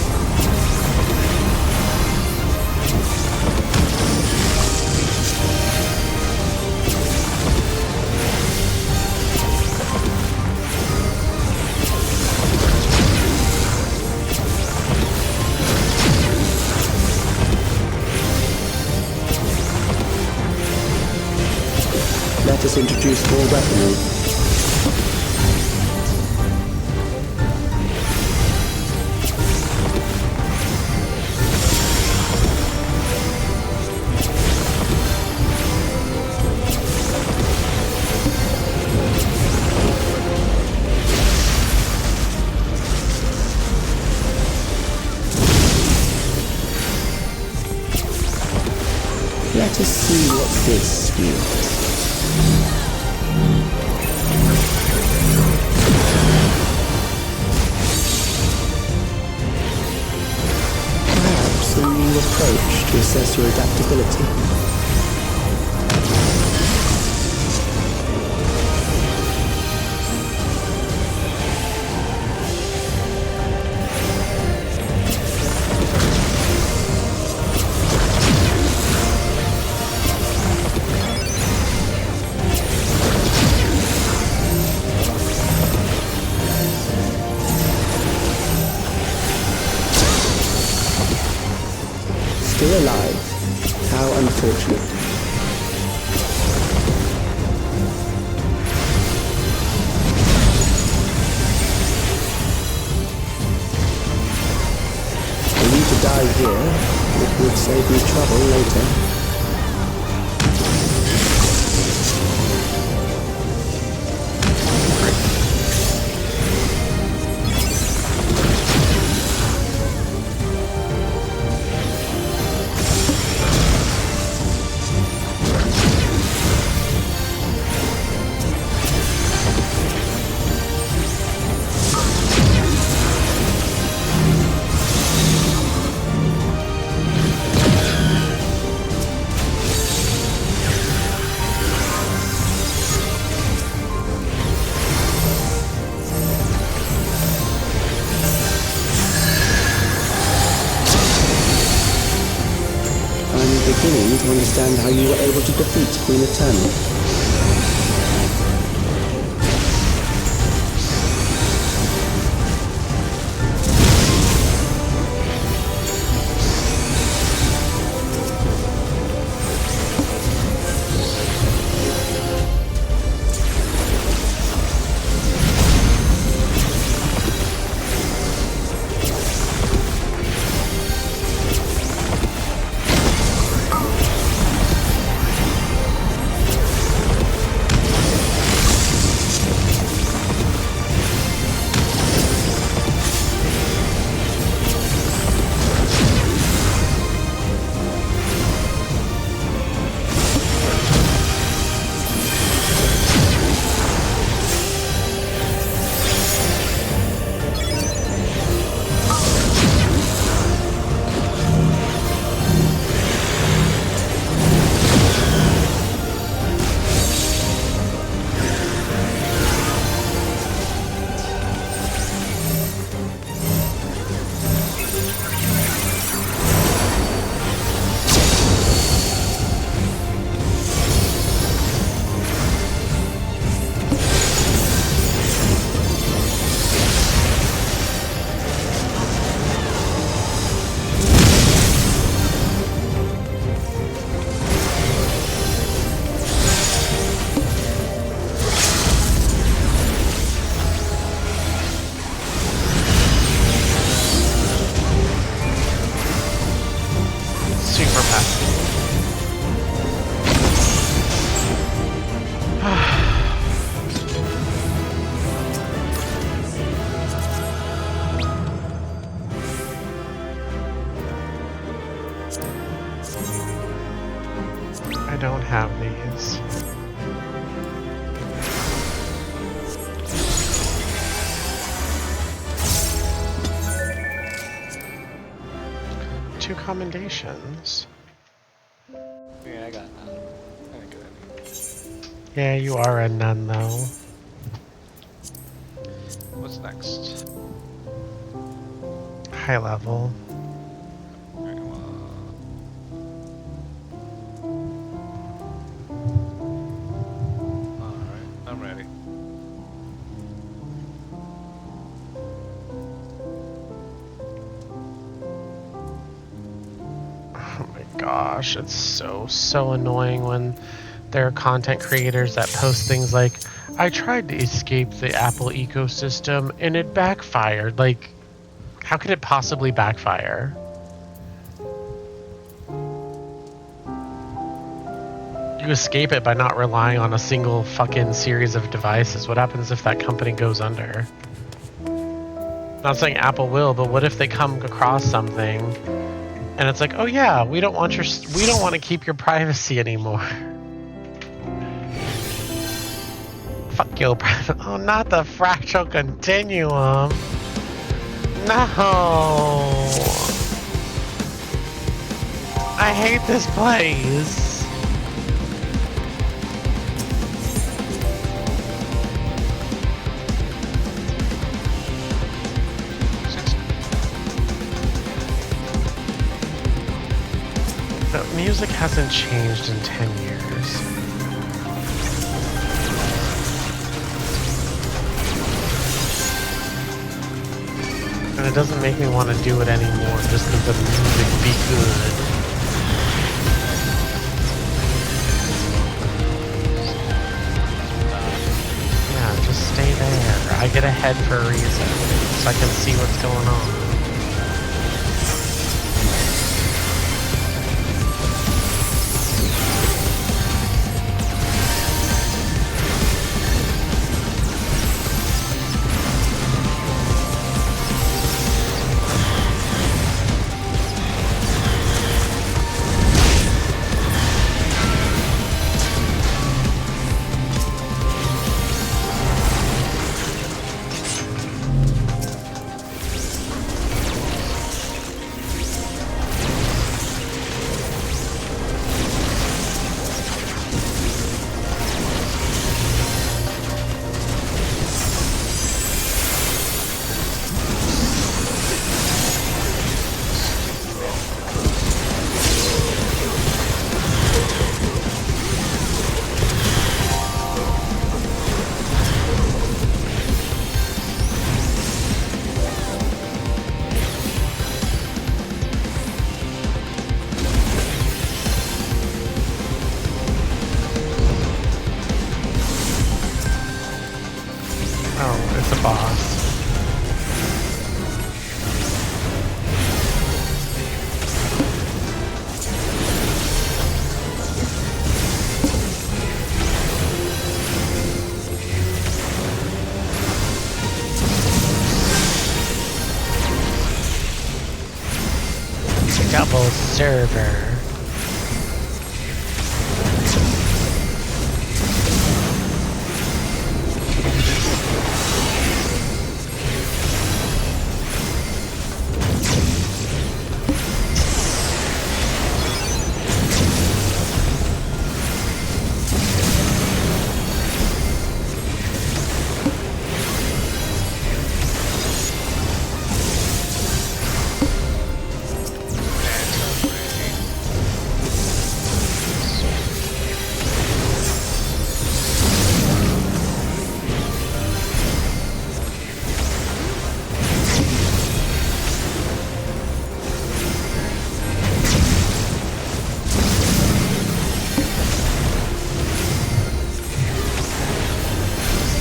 Let us introduce more weaponry. Let us see what this yields. Perhaps a new approach to assess your adaptability. Still alive. How unfortunate. For you to die here, it would save me trouble later. Beginning to understand how you were able to defeat Queen Eternal. don't have these. Two commendations. Yeah, I got none. I didn't get any. Yeah, you are a nun though. What's next? High level. Alright, I'm ready. Oh my gosh, it's so annoying when there are content creators that post things like, I tried to escape the Apple ecosystem and it backfired. Like, how could it possibly backfire? You escape it by not relying on a single fucking series of devices. What happens if that company goes under? Not saying Apple will, but what if they come across something and it's like, oh yeah, we don't want to keep your privacy anymore. Fuck your privacy. Oh, not the fractal continuum. No. I hate this place. The music hasn't changed in 10 years. And it doesn't make me want to do it anymore just because the music be good. Yeah, just stay there. I get ahead for a reason, so I can see what's going on. Oh, it's a boss. Double server.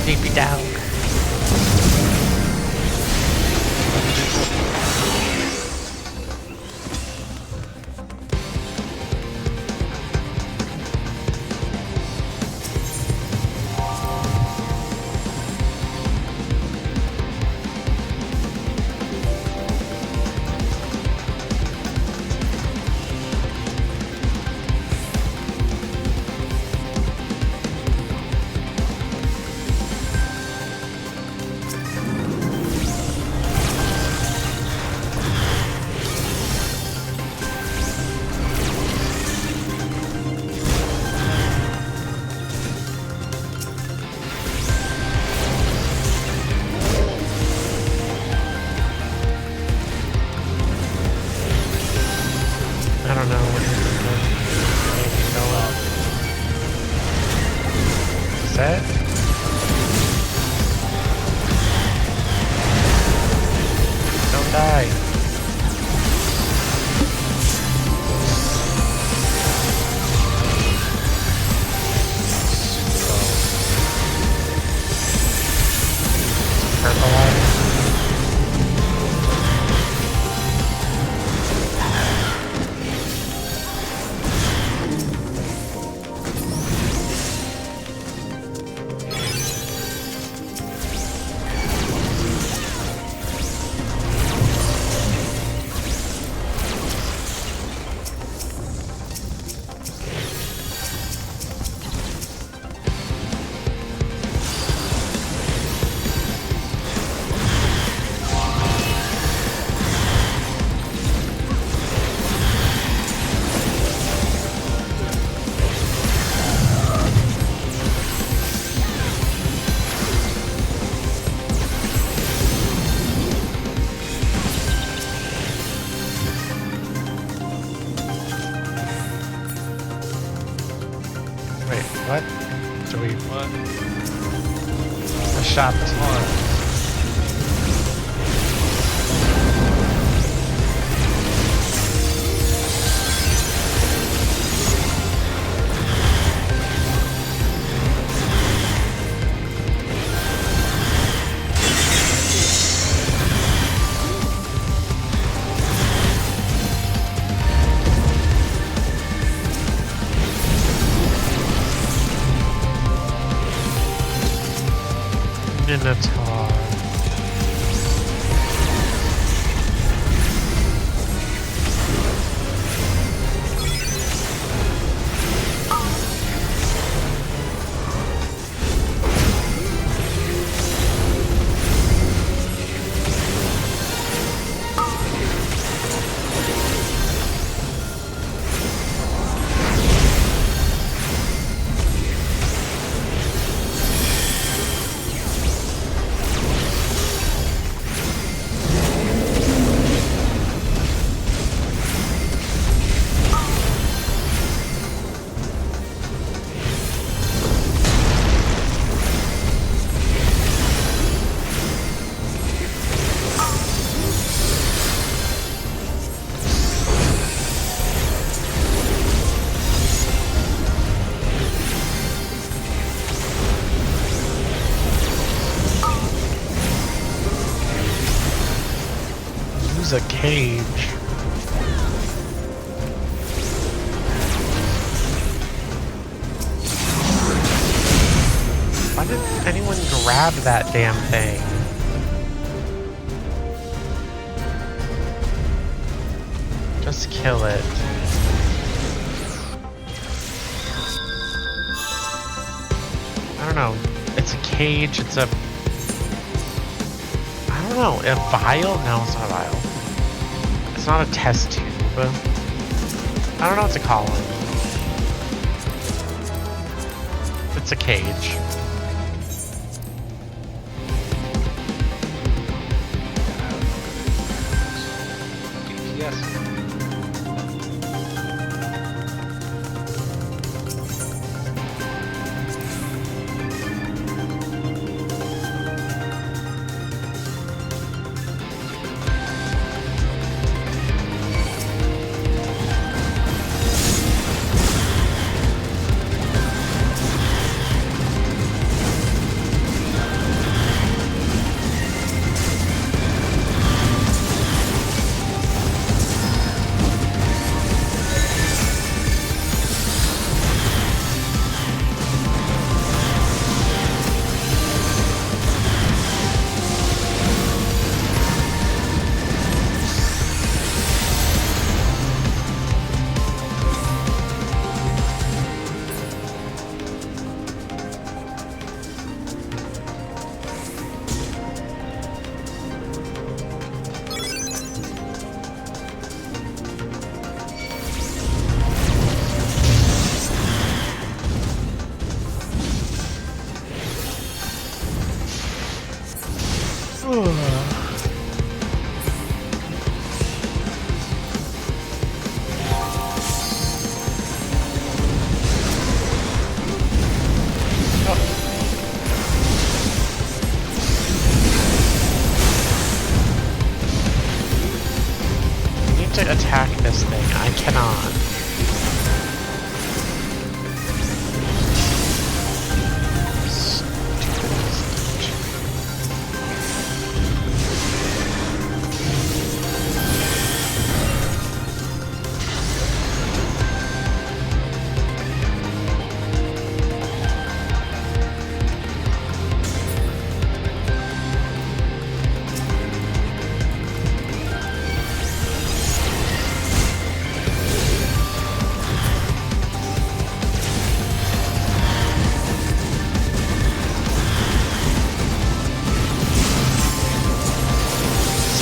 Sleepy dog. hurt a lot. What? Do we... What? I shot the horn. Minotaur. A cage. Why did anyone grab that damn thing? Just kill it. I don't know. It's a cage, it's a... I don't know, a vial? No, it's not a vial. It's not a test tube. I don't know what to call it. It's a cage. Yes. To attack this thing. I cannot.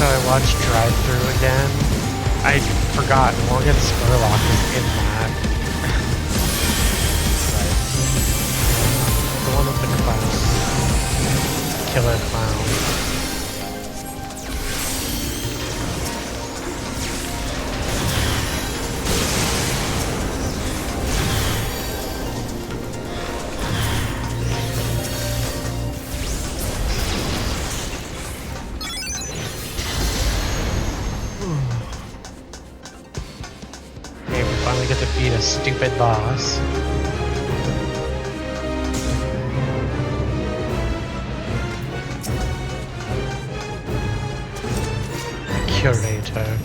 So I watched Drive Through again. I forgot Morgan Spurlock is in that. The one with the clown. Killer clown. Okay, we finally get to beat a stupid boss. Curator.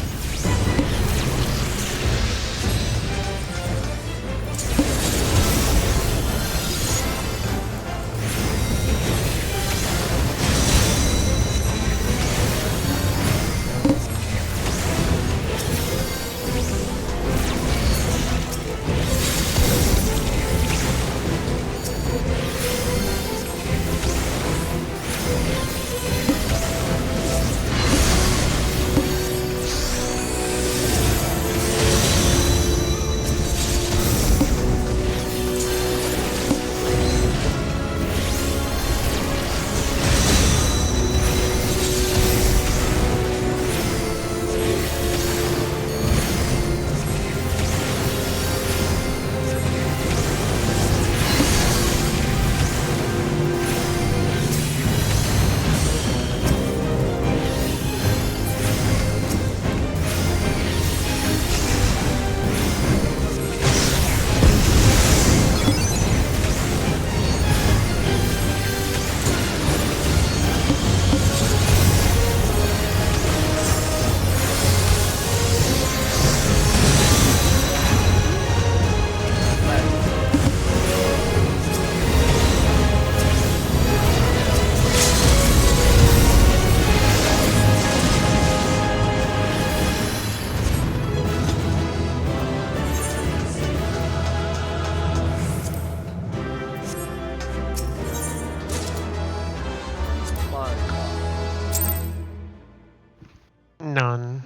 None.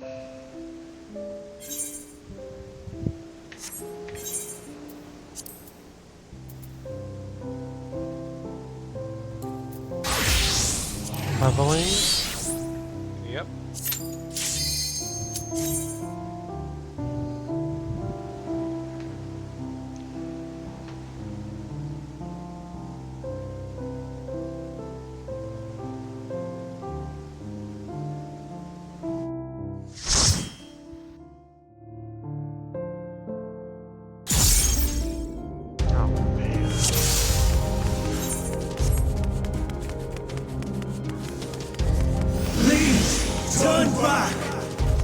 Leveling? Yep. Oh man. Please, turn back!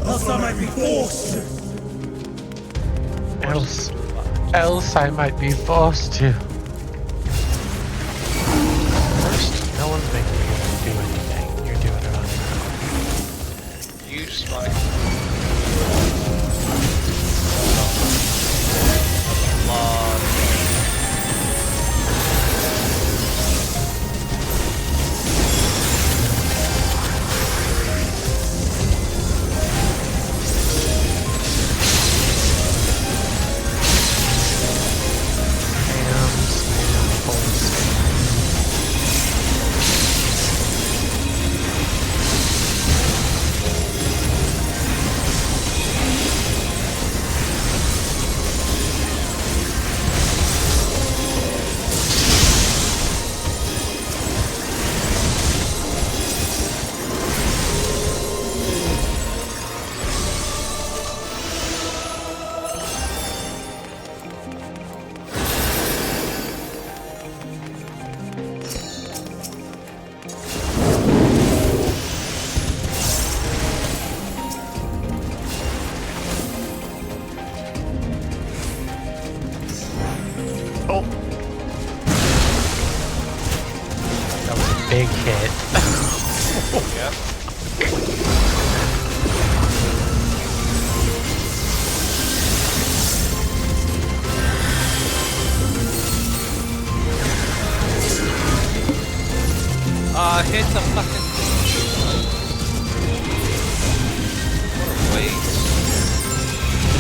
Else I might be forced to. Else I might be forced to. First, no one's making me do anything. You're doing it on your own. You spike. Damn.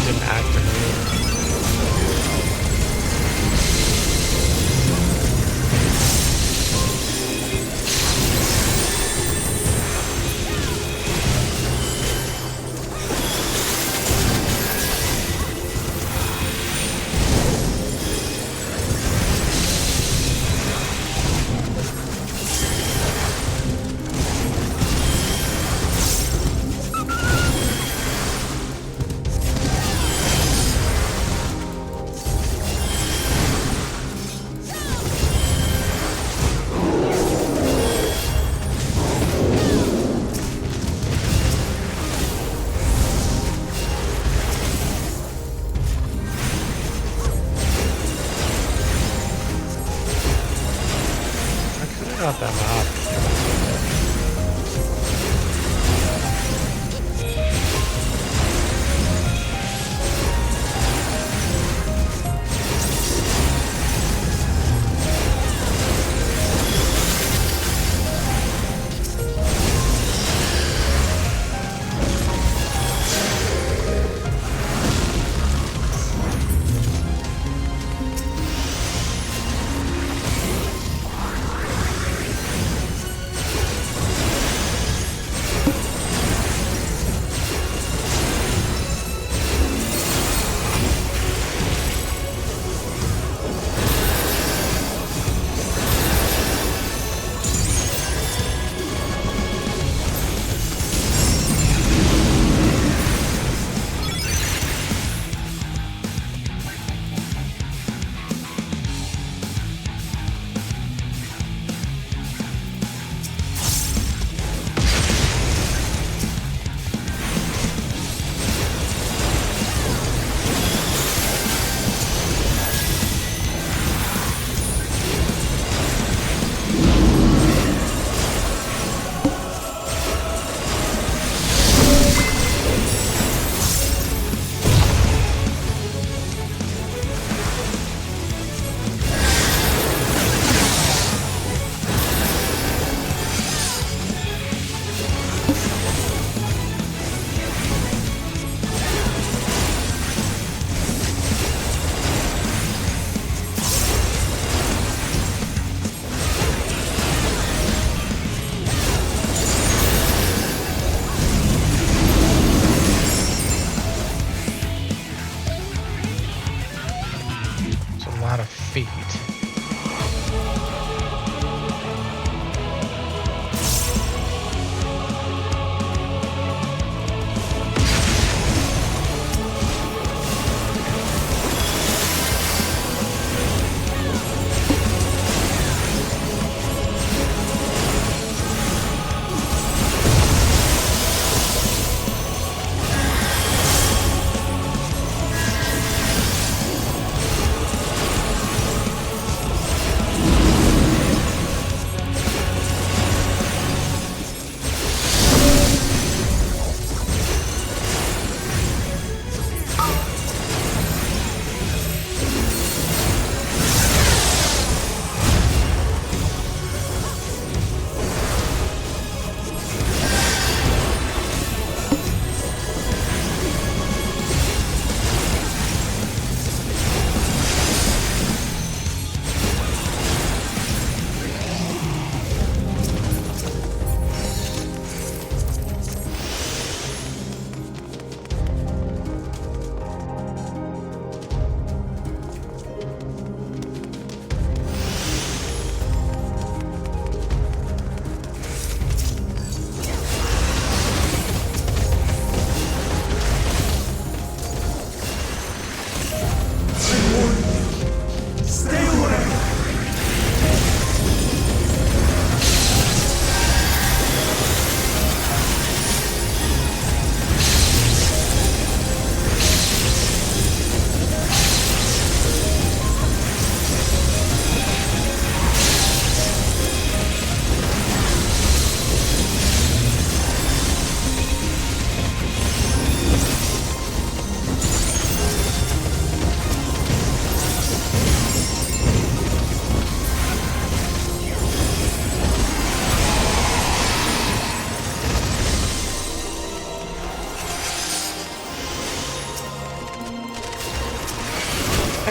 didn't activate.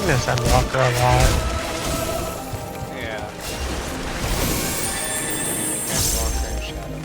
Darkness Endwalker a lot. Yeah. Endwalker and Shadow.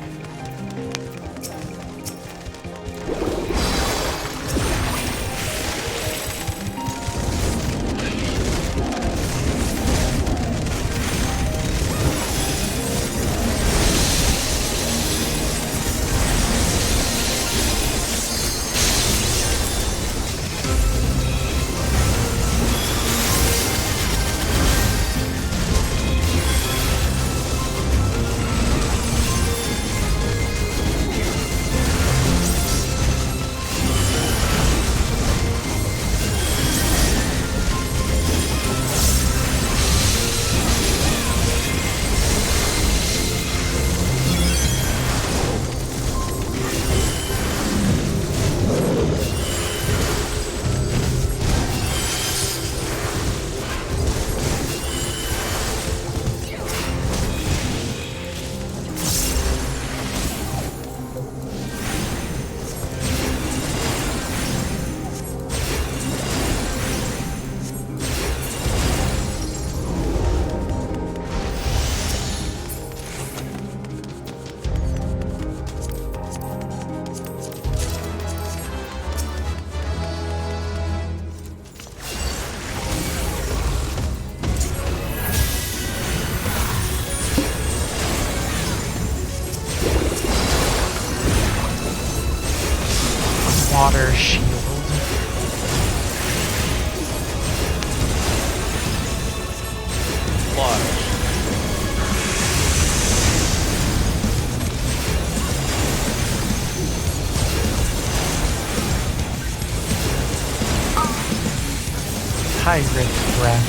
Water shield. Water. Pirate breath.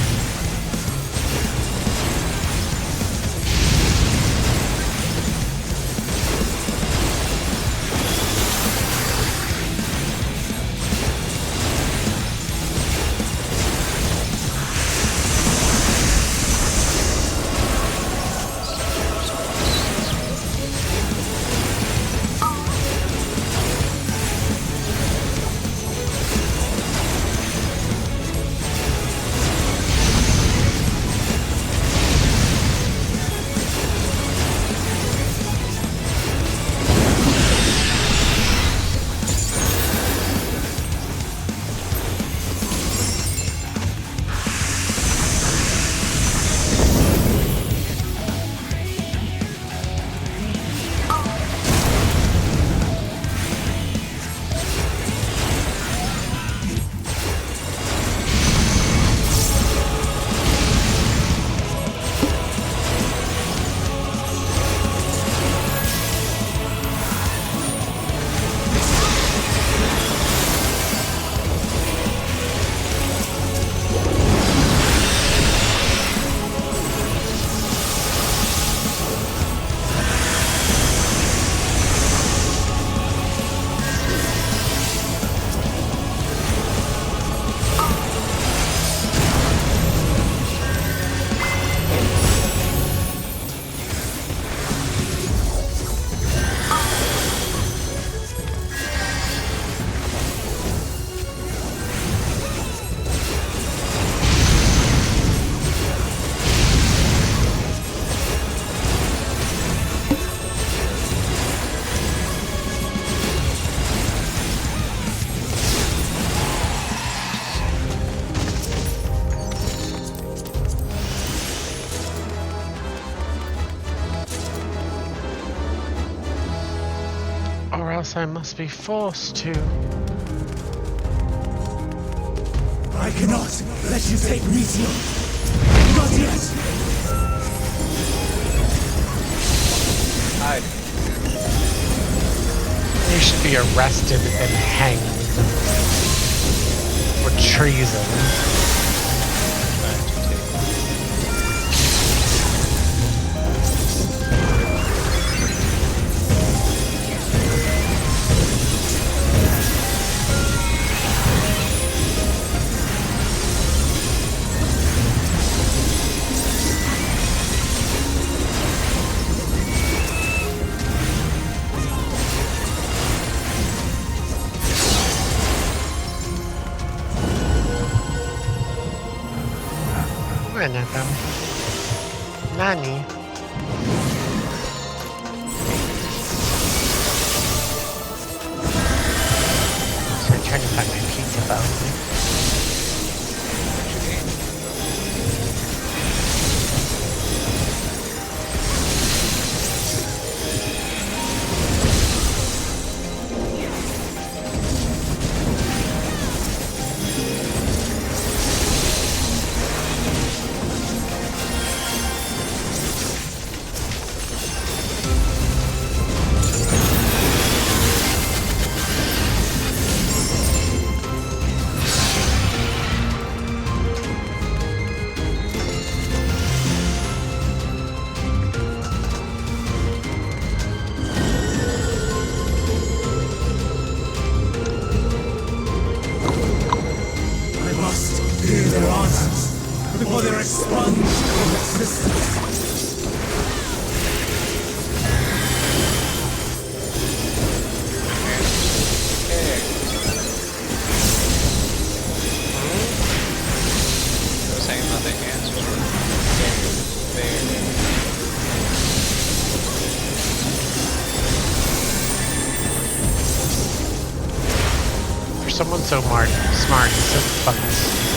Or else I must be forced to. I cannot let you take me to. Not yet. Hide. You should be arrested and hanged for treason. staring at them. Nani? So I'm trying to find my pizza phone. Someone's so smart, he's so fucking stupid.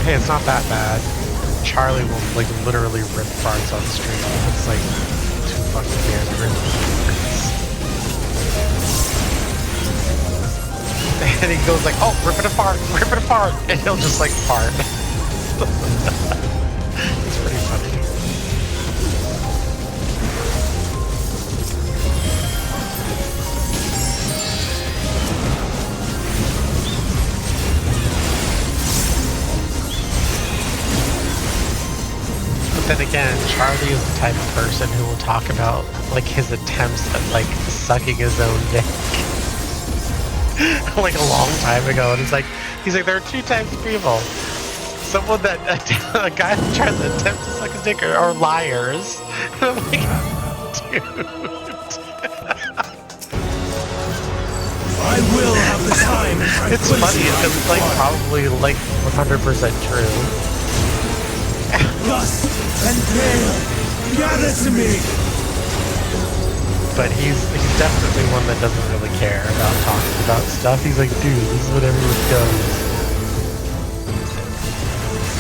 Hey, it's not that bad. Charlie will like literally rip farts on the street. It's like too fucking bad to rip farts. And he goes like, oh, rip it apart, and he'll just like fart. It's pretty funny. But then again, Charlie is the type of person who will talk about like his attempts at like sucking his own dick. Like a long time ago, and he's like there are two types of people. Someone that a guy who tries to attempt to suck his dick or liars. And I'm like, dude. I will have the time. It's funny because it's like probably like 100% true. Dust and pale, gather to me. But he's definitely one that doesn't really care about talking about stuff. He's like, dude, this is what everyone does.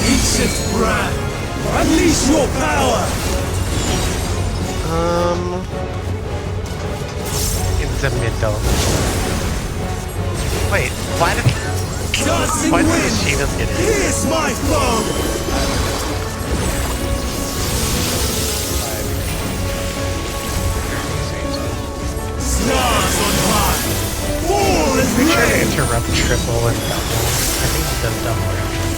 Ancient brand, unleash your power. In the middle. Wait, why did the Shinas get in? Here's my foe. Stars on high! Fall and Make sure to interrupt triple and double. I think he does double and triple.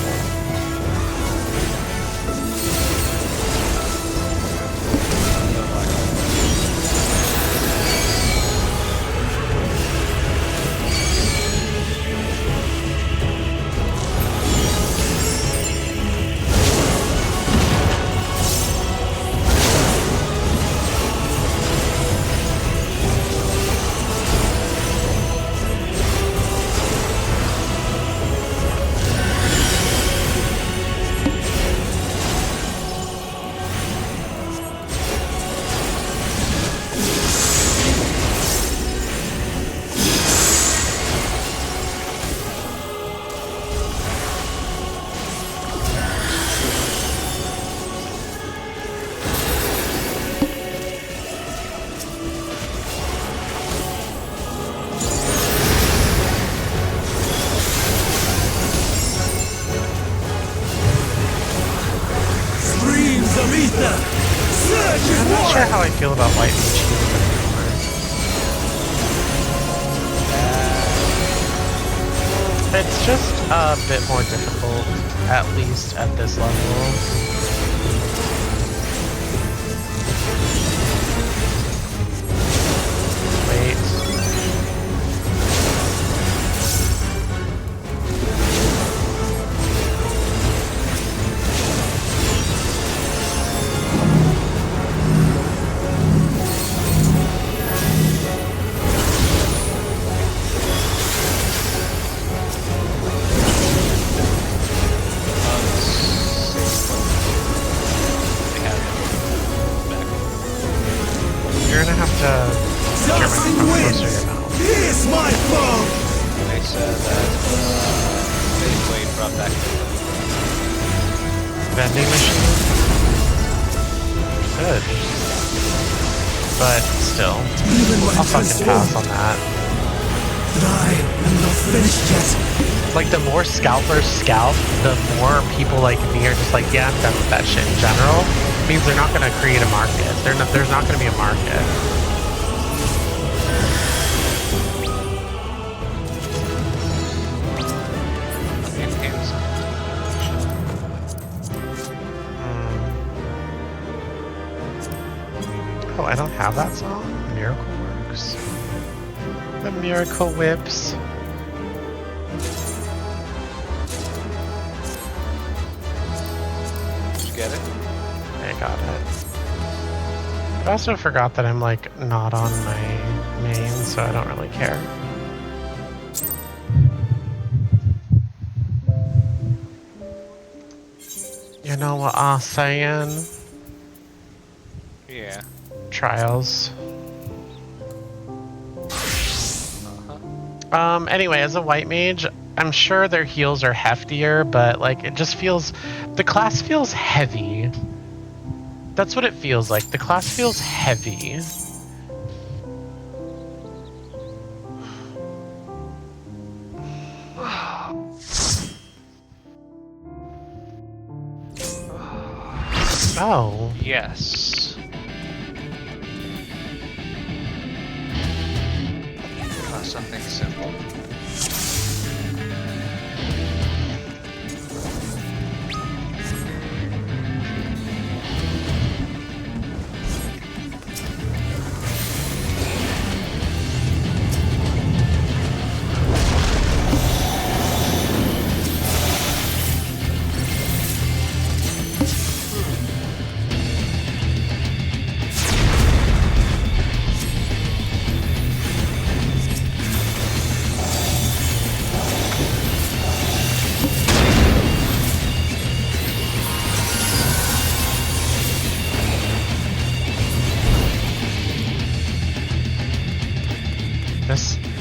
I'm not sure how I feel about White Mage anymore. It's just a bit more difficult, at least at this level. said that Blade brought back the vending machine? Good. But still, I'll fucking pass on that. But I am not finished yet. Like, the more scalpers scalp, the more people like me are just like, yeah, I'm done with that shit in general. It means they're not going to create a market. There's not going to be a market. Oh, I don't have that song? Miracle Works. The Miracle Whips. Did you get it? I got it. I also forgot that I'm like not on my main, so I don't really care. You know what I'm saying? Yeah. Trials. Anyway, as a white mage, I'm sure their heals are heftier, but like it just feels, the class feels heavy. That's what it feels like. The class feels heavy. Oh. Yes. Something simple.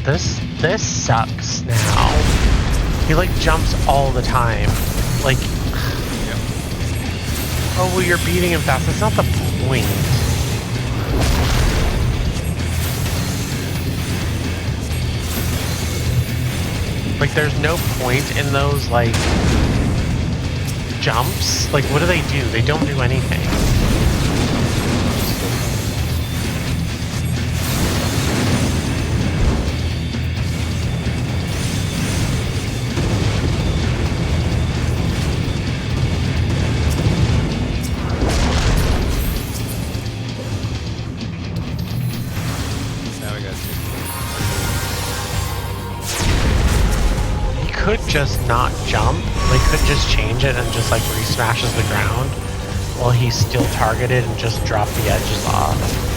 This sucks now. He like jumps all the time. Like, yep. Oh, well, you're beating him fast. That's not the point. Like, there's no point in those, like, jumps. Like, what do? They don't do anything. Could just not jump, like could just change it and just like re-smashes the ground while he's still targeted and just drop the edges off.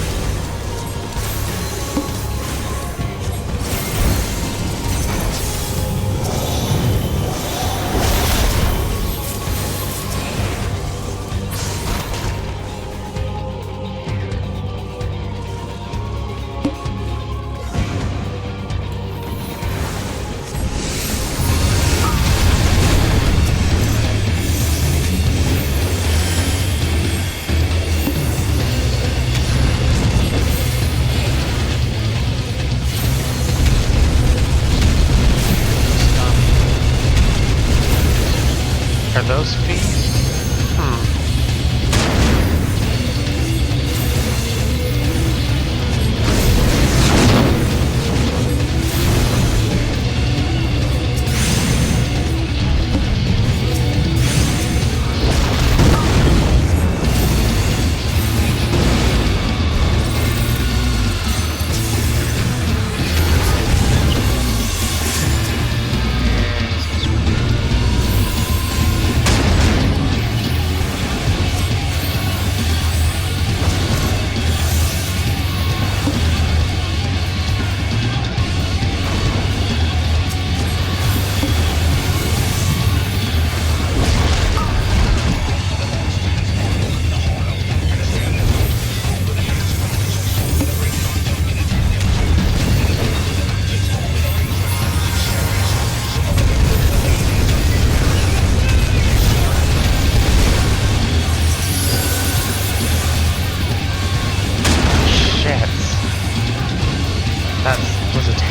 Are those feet?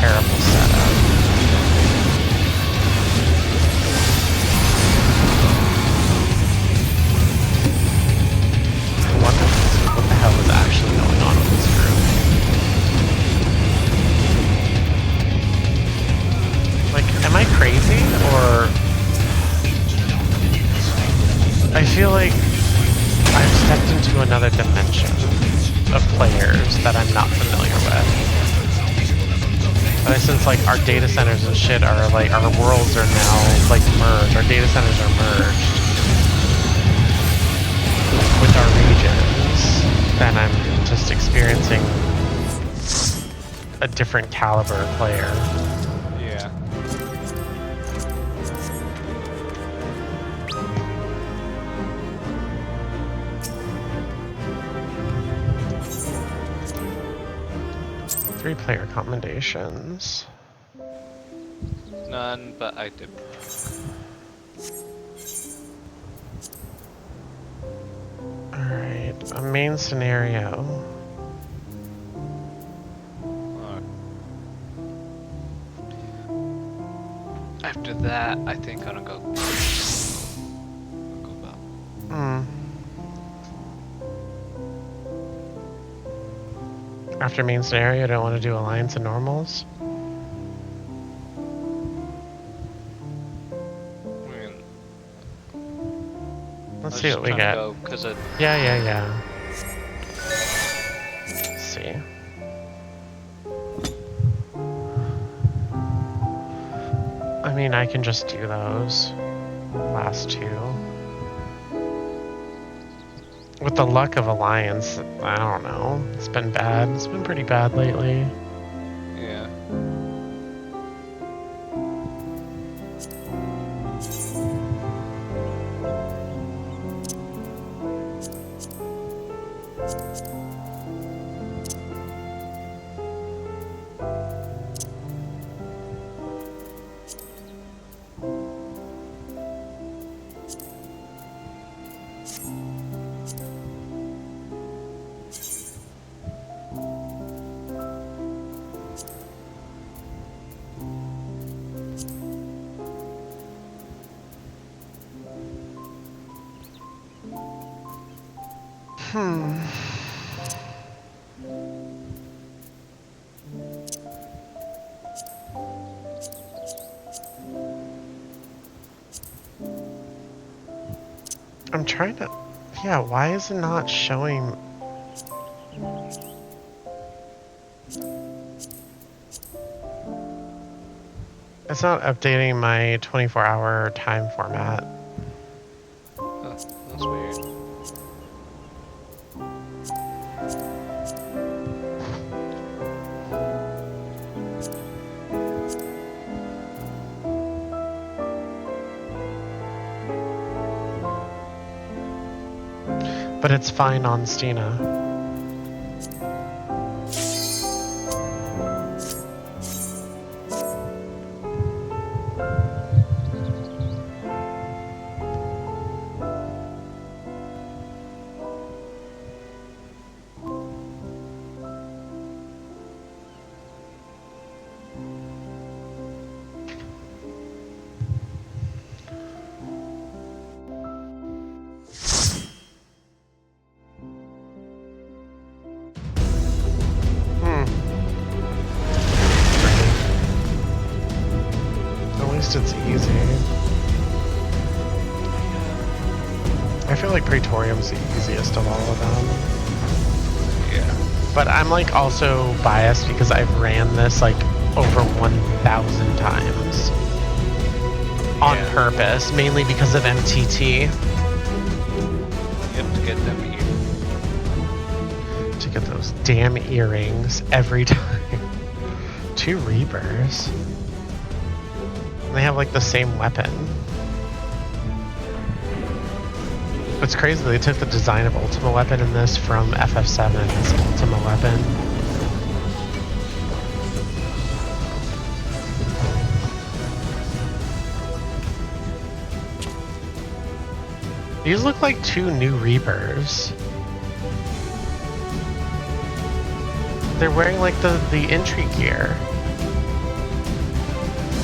terrible setup. I wonder what the hell is actually going on with this group. Like, am I crazy, or... I feel like I've stepped into another dimension of players that I'm not familiar with. But since like our data centers and shit are like, our worlds are now like merged, our data centers are merged with our regions, then I'm just experiencing a different caliber of player. Yeah. Three-player commendations. None, but I did. Alright, a main scenario. After that, I think I'm gonna go. After main scenario, I don't want to do Alliance and Normals. Let's see what we get. Yeah. Let's see. I mean, I can just do those last two. With the luck of Alliance, I don't know. It's been bad. It's been pretty bad lately. Yeah. I'm trying to... Yeah, why is it not showing... It's not updating my 24-hour time format. Huh, that's weird. But it's fine on Stina. It's easy. I feel like Praetorium's the easiest of all of them. Yeah. But I'm like also biased because I've ran this like over 1,000 times. On purpose, mainly because of MTT. You have to get them here. To get those damn earrings every time. 2 Reapers. They have like the same weapon. It's crazy they took the design of Ultima Weapon in this from FF7's Ultima Weapon. These look like 2 new Reapers. They're wearing like the entry gear.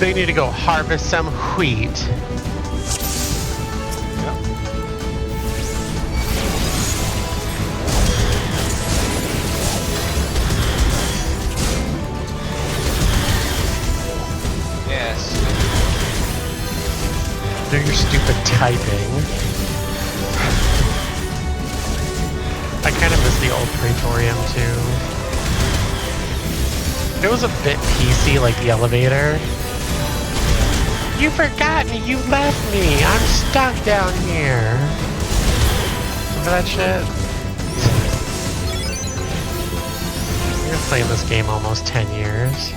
They need to go harvest some wheat. Yes. Do your stupid typing. I kind of miss the old Praetorium too. It was a bit PC, like the elevator. You forgot me, you left me, I'm stuck down here. Remember that shit? I've been playing this game almost 10 years.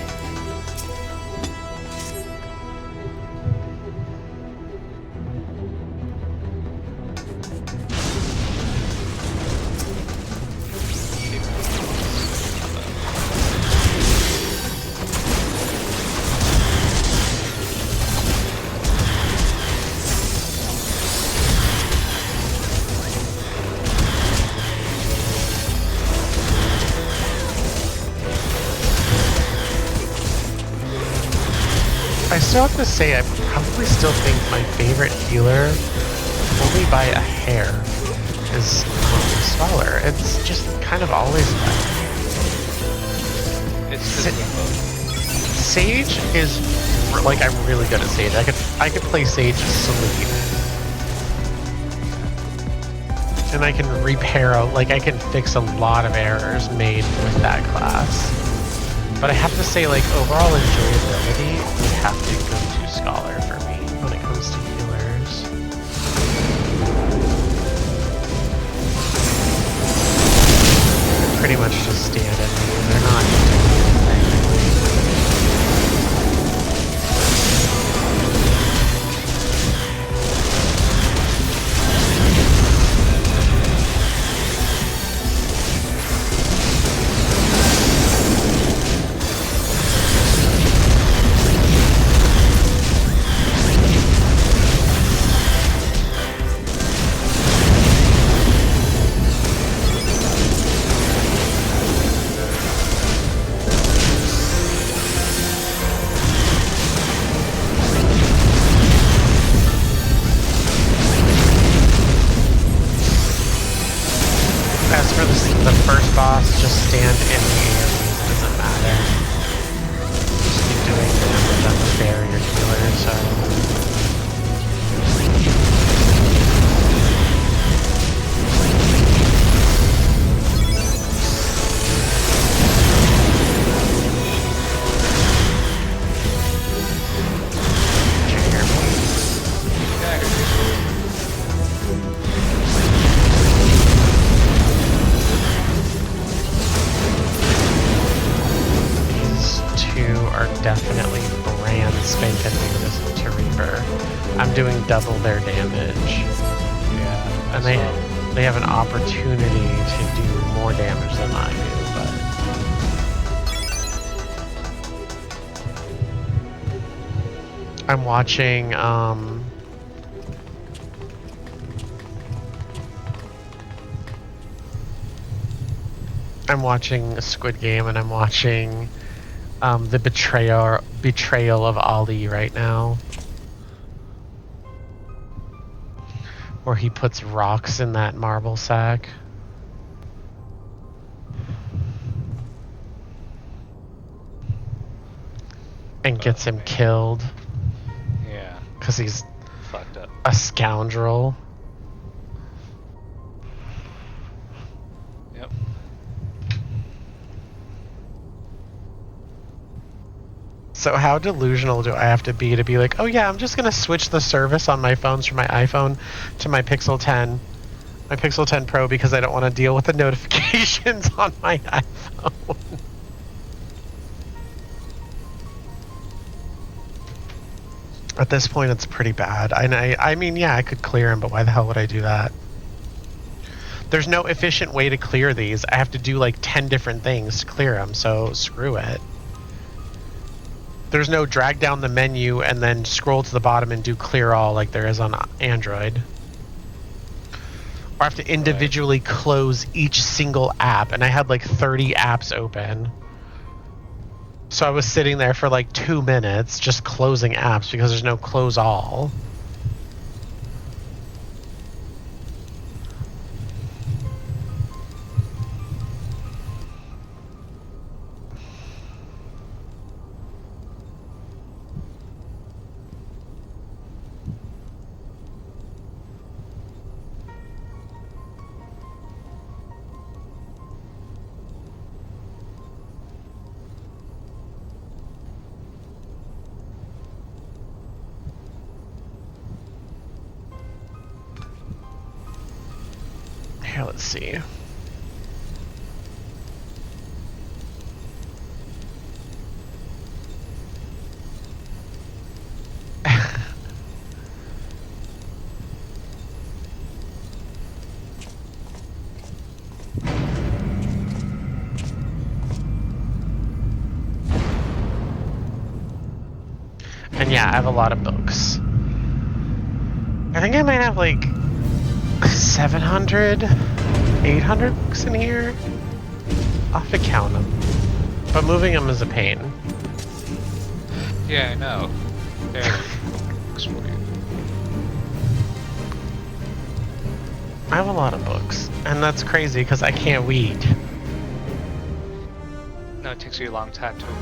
I still have to say, I probably still think my favorite healer, only by a hair, is Scholar. It's just kind of always that. Sage is, like, I'm really good at Sage. I could play Sage sleep. And I can repair, like, I can fix a lot of errors made with that class. But I have to say, like, overall enjoyability would have to go to Scholar for me when it comes to healers. Pretty much just stand in. They're not just stand in the air, it doesn't matter. Just keep doing damage on the barrier killer, so... Did you hear me? Are definitely brand spanking new to Reaper. I'm doing double their damage. Yeah. And they have an opportunity to do more damage than I do, but I'm watching Squid Game, and I'm watching the betrayal of Ali right now, where he puts rocks in that marble sack. And gets him killed. Yeah. Because he's fucked up. A scoundrel. Yep. So how delusional do I have to be like, oh yeah, I'm just gonna switch the service on my phones from my iPhone to my Pixel 10, my Pixel 10 Pro, because I don't want to deal with the notifications on my iPhone. At this point, it's pretty bad. And I mean, yeah, I could clear him, but why the hell would I do that? There's no efficient way to clear these. I have to do like 10 different things to clear them, so screw it. There's no drag down the menu and then scroll to the bottom and do clear all like there is on Android. Or I have to individually close each single app, and I had like 30 apps open. So I was sitting there for like 2 minutes just closing apps because there's no close all. Here, let's see. And yeah, I have a lot of books. I think I might have like 700, 800 books in here. I'll have to count them. But moving them is a pain. Yeah, I know. There. Books for you. I have a lot of books. And that's crazy because I can't weed. No, it takes you a long time to read.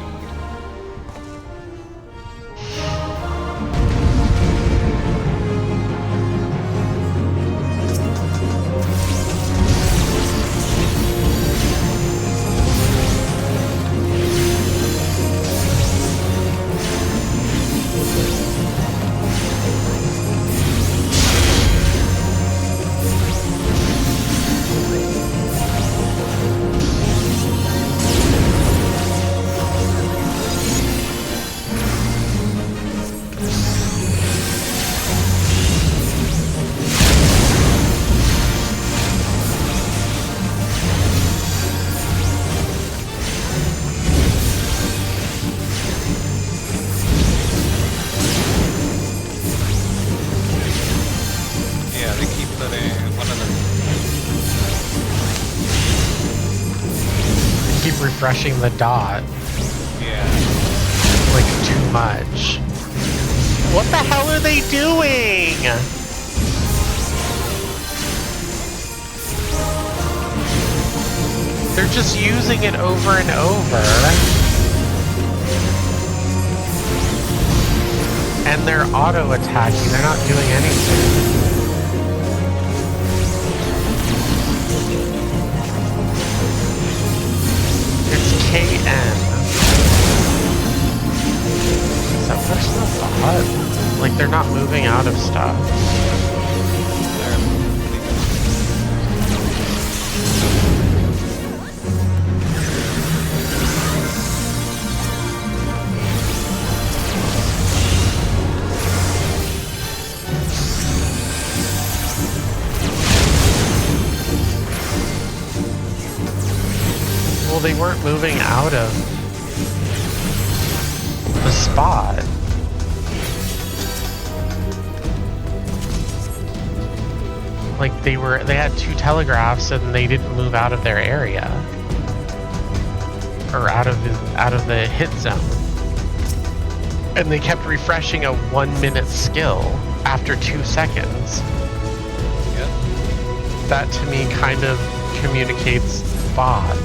Refreshing the dot. Yeah. Like too much. What the hell are they doing? They're just using it over and over. And they're auto attacking. They're not doing anything. KN. Is that person a bot? Like they're not moving out of stuff. Well, they weren't moving out of the spot. Like they had 2 telegraphs and they didn't move out of their area. Or out of the hit zone. And they kept refreshing a 1-minute skill after 2 seconds. Yep. That to me kind of communicates bot.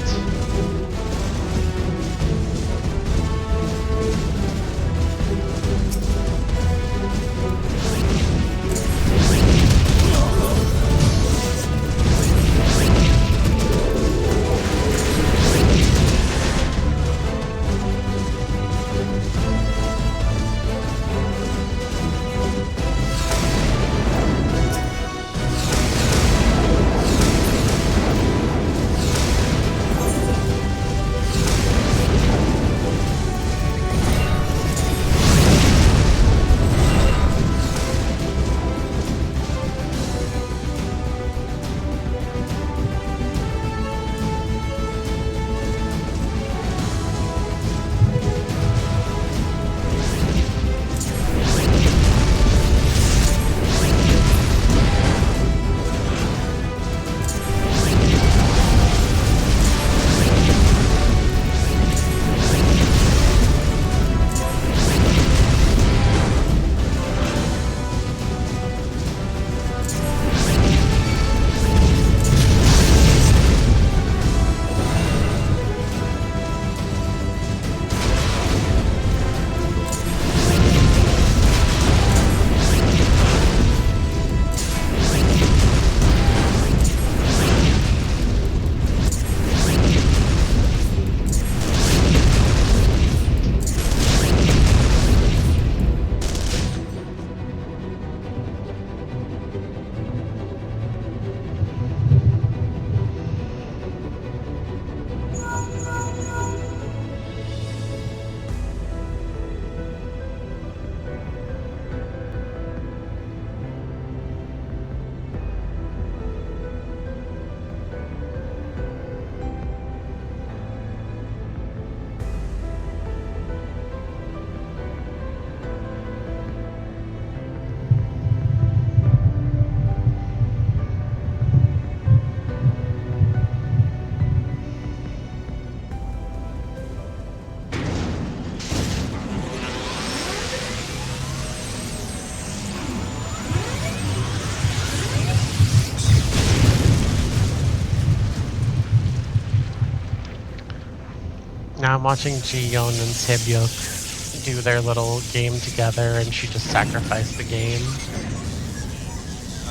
I'm watching Ji-yeon and Sebyuk do their little game together, and she just sacrificed the game.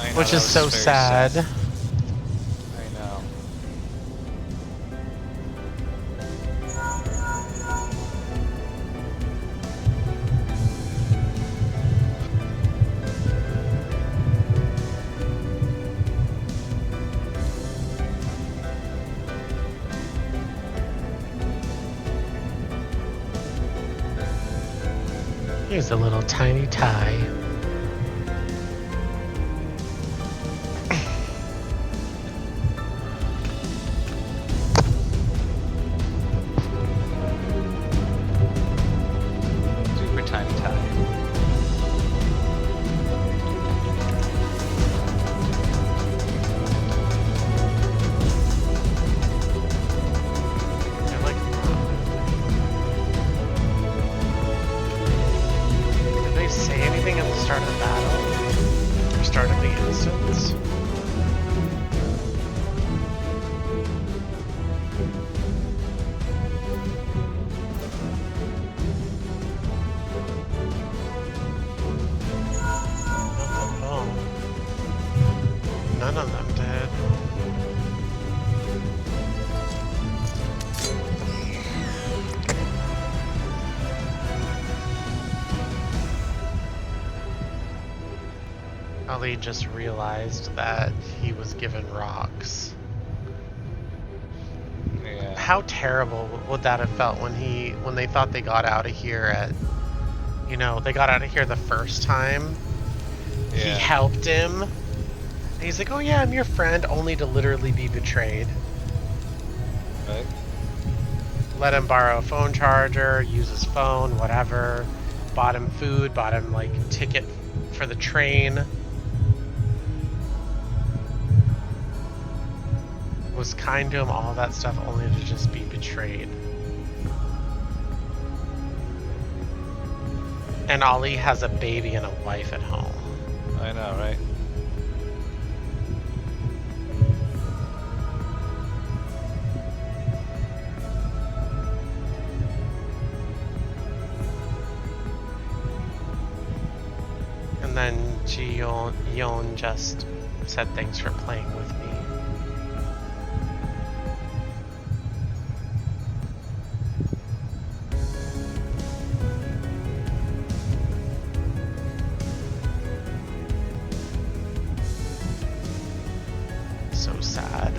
I know, Which is so very sad. I know. Here's a little tiny tie. Super tiny tie. I like. Did they say anything at the start of the battle? Or start of the instance? Oh. None of them did. Ali just realized that he was given rocks. Yeah. How terrible would that have felt when they thought they got out of here at, you know, they got out of here the first time. Yeah. He helped him. And he's like, oh yeah, I'm your friend, only to literally be betrayed. Right? Let him borrow a phone charger, use his phone, whatever. Bought him food, bought him like a ticket for the train. Was kind to him, all that stuff, only to just be betrayed. And Ali has a baby and a wife at home. I know, right? And then Ji-yeon just said thanks for playing with me. So sad.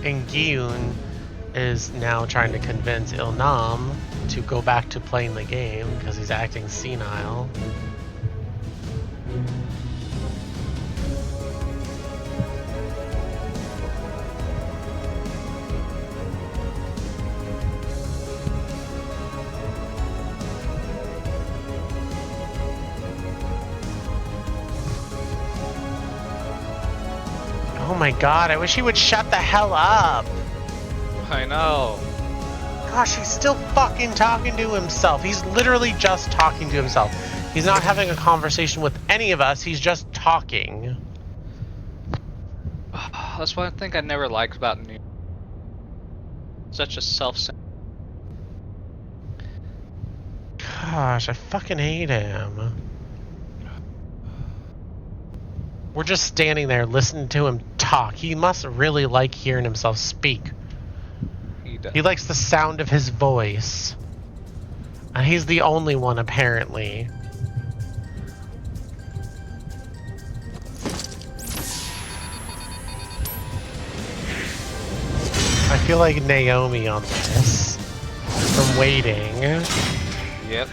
And Gi-yoon is now trying to convince Il-nam to go back to playing the game because he's acting senile. Oh my god, I wish he would shut the hell up. I know. Gosh, he's still fucking talking to himself. He's literally just talking to himself. He's not having a conversation with any of us, he's just talking. That's one thing I never liked about New. Such a self-centered. Gosh, I fucking hate him. We're just standing there listening to him talk. He must really like hearing himself speak. He does. He likes the sound of his voice. And he's the only one, apparently. I feel like Naomi on this. From waiting. Yep.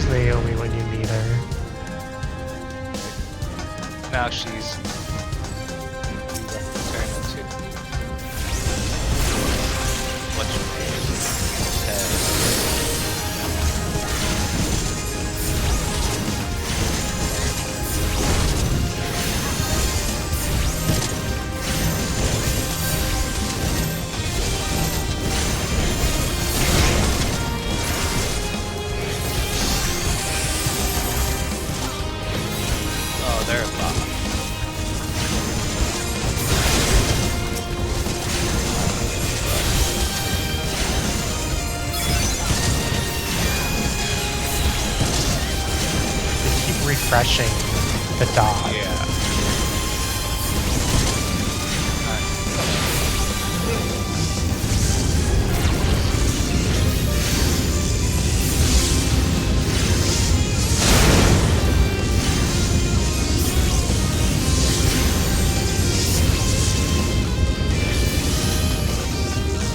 Naomi when you need her. Now now she's very much too. What's your name? Oh, they're a bot. Keep refreshing the dog. Yeah.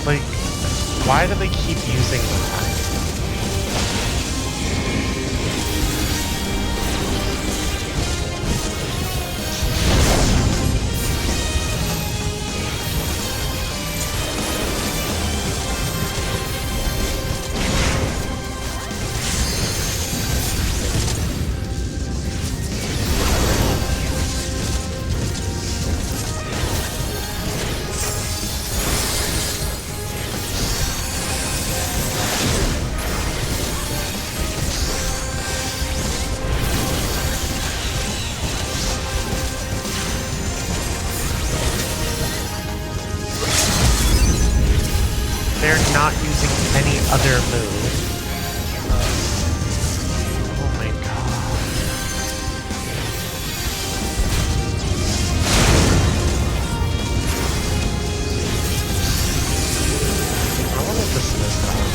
Like, why do they keep using that? They're not using any other move. Oh my god. I want to dismiss that.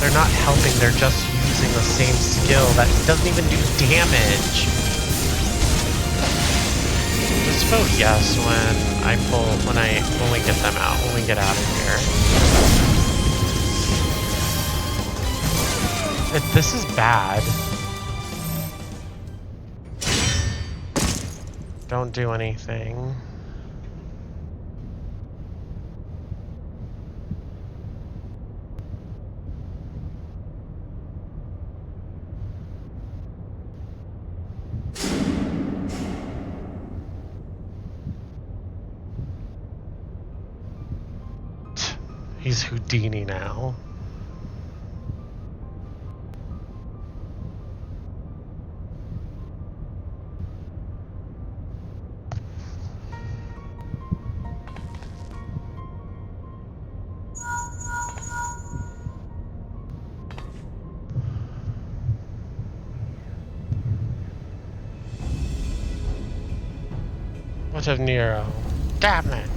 They're not helping, they're just using the same skill that doesn't even do damage. Just vote yes when we get them out, when we get out of here. This is bad. Don't do anything. He's Houdini now. What of Nero? Damn it!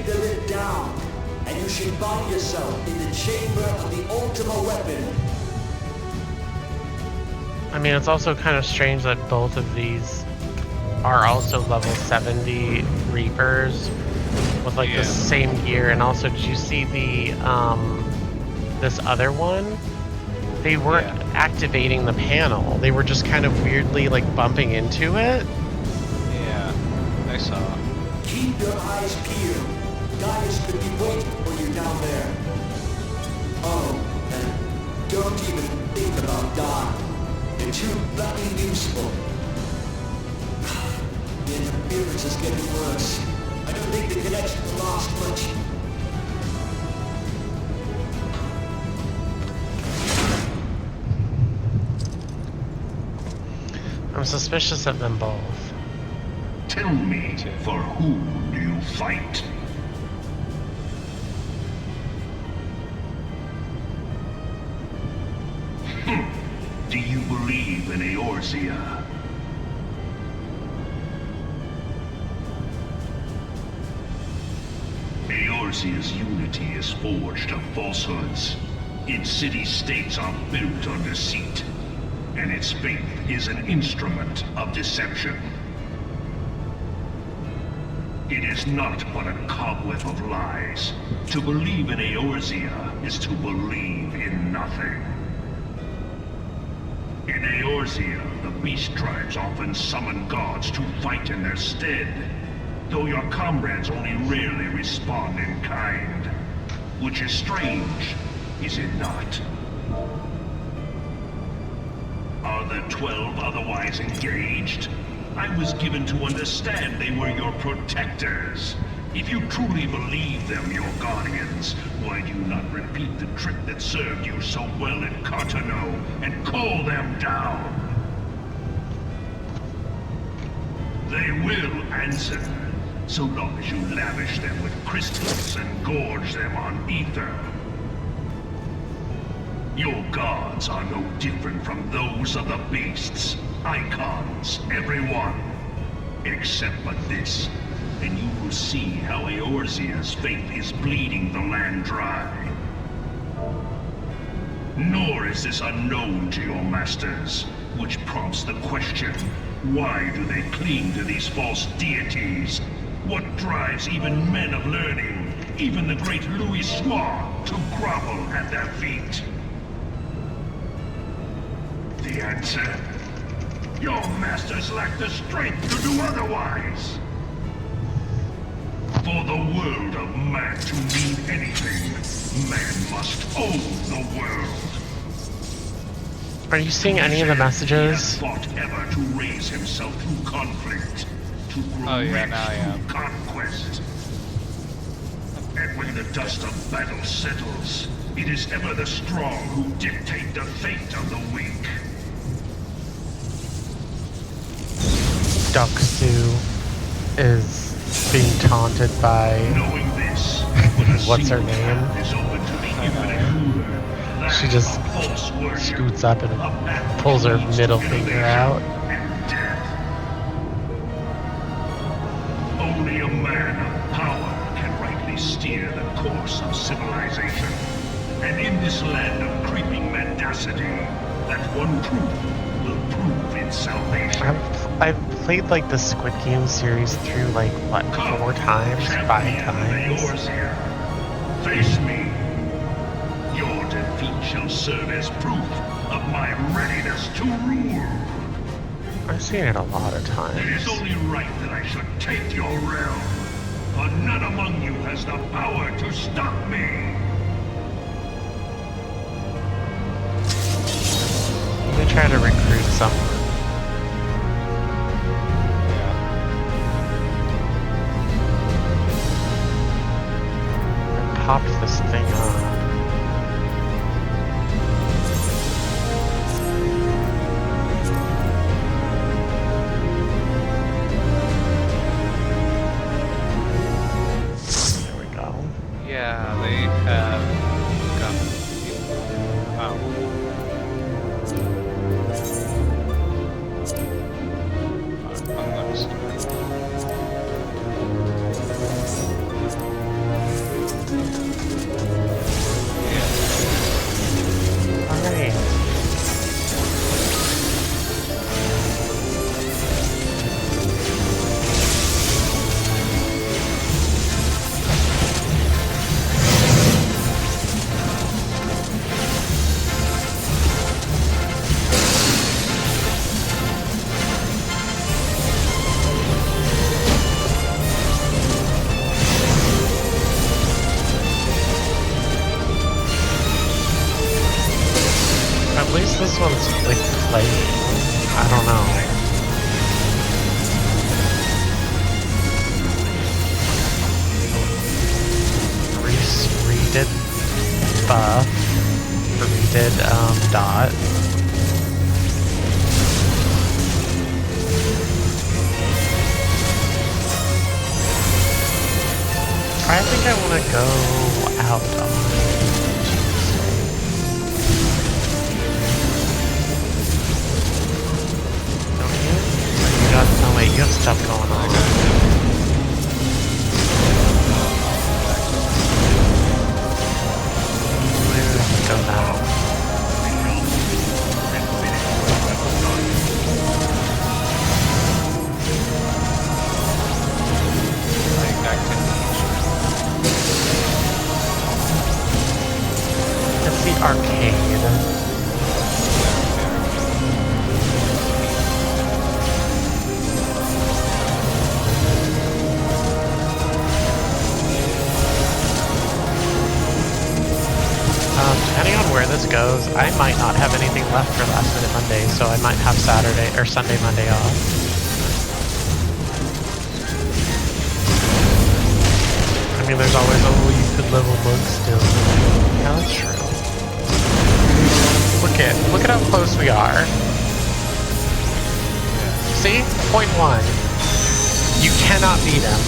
the lid down, and you should find yourself in the chamber of the Ultima weapon. I mean, it's also kind of strange that both of these are also level 70 Reapers with like the same gear. And also, did you see the this other one? They weren't activating the panel. They were just kind of weirdly like bumping into it. Yeah, I saw. Keep your eyes peeled. Gaius could be waiting for you down there. Oh, and don't even think about dying. You're too bloody useful. The interference is getting worse. I don't think the connection will last much. I'm suspicious of them both. Tell me, for whom do you fight? Do you believe in Eorzea? Eorzea's unity is forged of falsehoods. Its city-states are built on deceit, and its faith is an instrument of deception. It is not but a cobweb of lies. To believe in Eorzea is to believe in nothing. In Eorzea, the beast tribes often summon gods to fight in their stead, though your comrades only rarely respond in kind. Which is strange, is it not? Are the 12 otherwise engaged? I was given to understand they were your protectors. If you truly believe them your guardians, why do you not repeat the trick that served you so well at Cartano and call them down? They will answer, so long as you lavish them with crystals and gorge them on ether. Your gods are no different from those of the beasts. Icons, everyone. Except but this, and you will see how Eorzea's faith is bleeding the land dry. Nor is this unknown to your masters, which prompts the question, why do they cling to these false deities? What drives even men of learning, even the great Louis Soir, to grovel at their feet? The answer? Your masters lack the strength to do otherwise. For the world of man to mean anything, man must own the world. Are you seeing any of the messages? He has fought ever to raise himself through conflict, to grow rich through conquest. And when the dust of battle settles, it is ever the strong who dictate the fate of the weak. Duxu is being taunted by what's her name? She just scoots up and pulls her middle finger out. Only a man of power can rightly steer the course of civilization. And in this land of creeping mendacity, that one truth will prove its salvation. I've played like the Squid Game series through like what, 4 times, 5 times. Face me. Your defeat shall serve as proof of my readiness to rule. I've seen it a lot of times. It is only right that I should take your realm, but none among you has the power to stop me. Let me try to recruit someone. Popped this thing up. There we go. Yeah, they have gotten people out. I'm gonna start. guess this one's like playing. I don't know. Redid buff. Redid dot. I think I want to go out on Tuesday. Don't you? You got, oh wait, you have stuff going on. Maybe we can go now. It's the arcade. Depending on where this goes, I might not have anything left for Last Minute Monday, so I might have Saturday or Sunday, Monday off. I mean, there's always, oh, you could level monk still. Yeah, that's true. Look at how close we are. See? Point 1. You cannot beat him.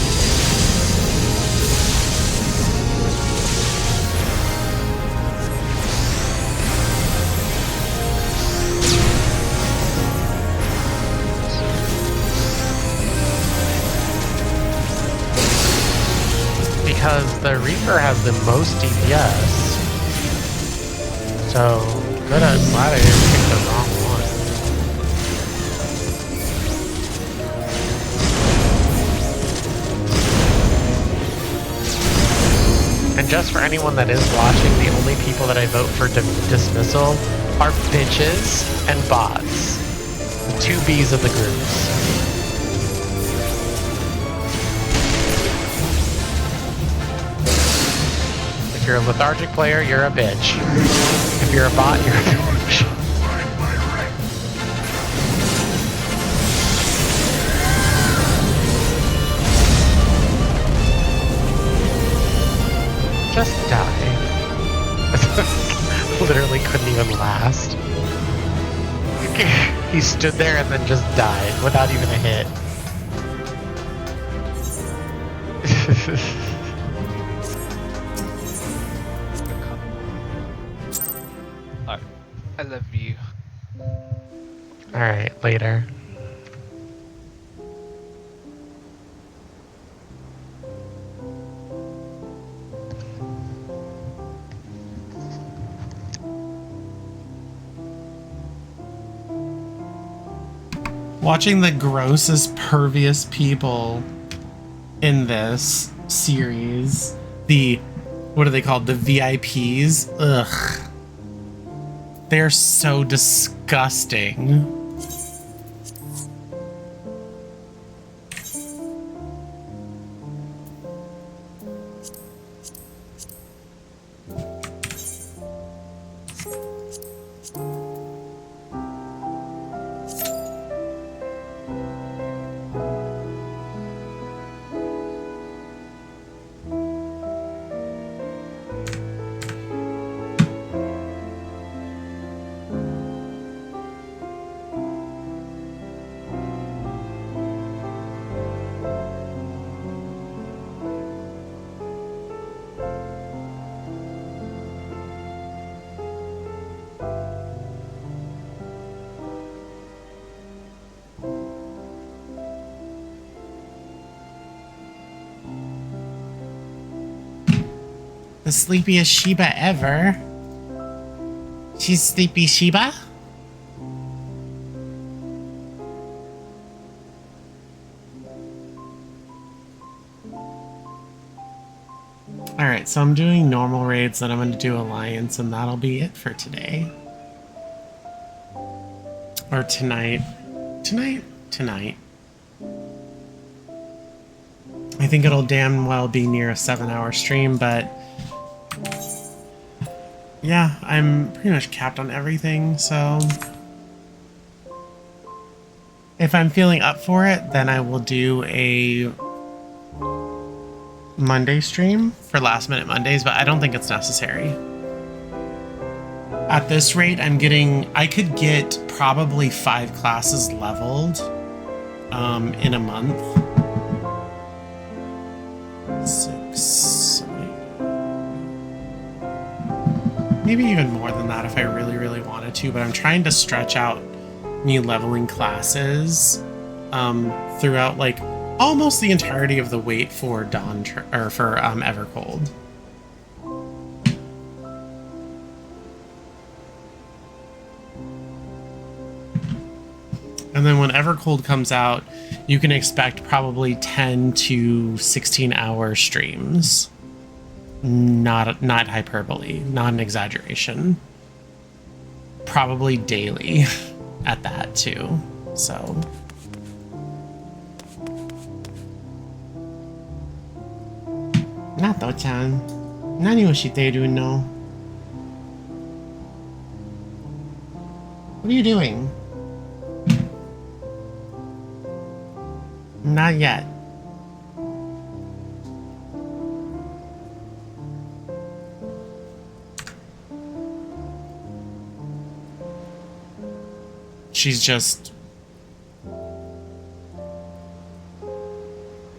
Because the Reaper has the most DPS. So, glad I didn't pick the wrong one. And just for anyone that is watching, the only people that I vote for dismissal are bitches and bots. The 2 Bs of the groups. If you're a lethargic player, you're a bitch. If you're a bot, you're a bitch. Just die. Literally couldn't even last. He stood there and then just died without even a hit. I love you. Alright, later. Watching the grossest, pervious people in this series, what are they called? The VIPs? Ugh. They're so disgusting. The sleepiest Shiba ever. She's Sleepy Shiba? Alright, so I'm doing normal raids, then I'm going to do Alliance, and that'll be it for today. Or tonight. Tonight. I think it'll damn well be near a 7-hour stream, but Yeah, I'm pretty much capped on everything, so if I'm feeling up for it, then I will do a Monday stream for last minute Mondays, but I don't think it's necessary. At this rate, I could get probably 5 classes leveled in a month. 6, 8. Maybe even more than that if I really, really wanted to, but I'm trying to stretch out me leveling classes throughout like almost the entirety of the wait for Evercold. And then when Evercold comes out, you can expect probably 10 to 16 hour streams. Not hyperbole, not an exaggeration. Probably daily at that too. So Nato-chan, nani wo shitteru no? What are you doing? Not yet. She's just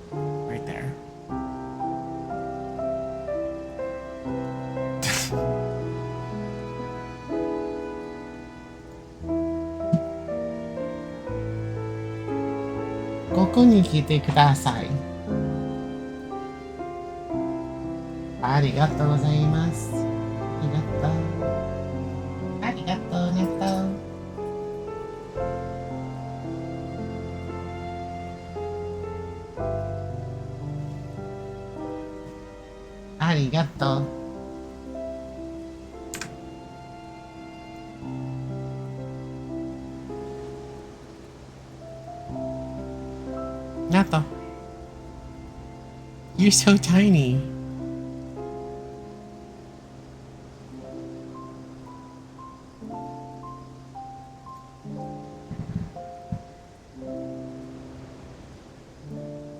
right there. Koko ni kite kudasai. Arigatou gozaimasu. Arigatou. Arigatou neto. Arigatou. Nato. You're so tiny.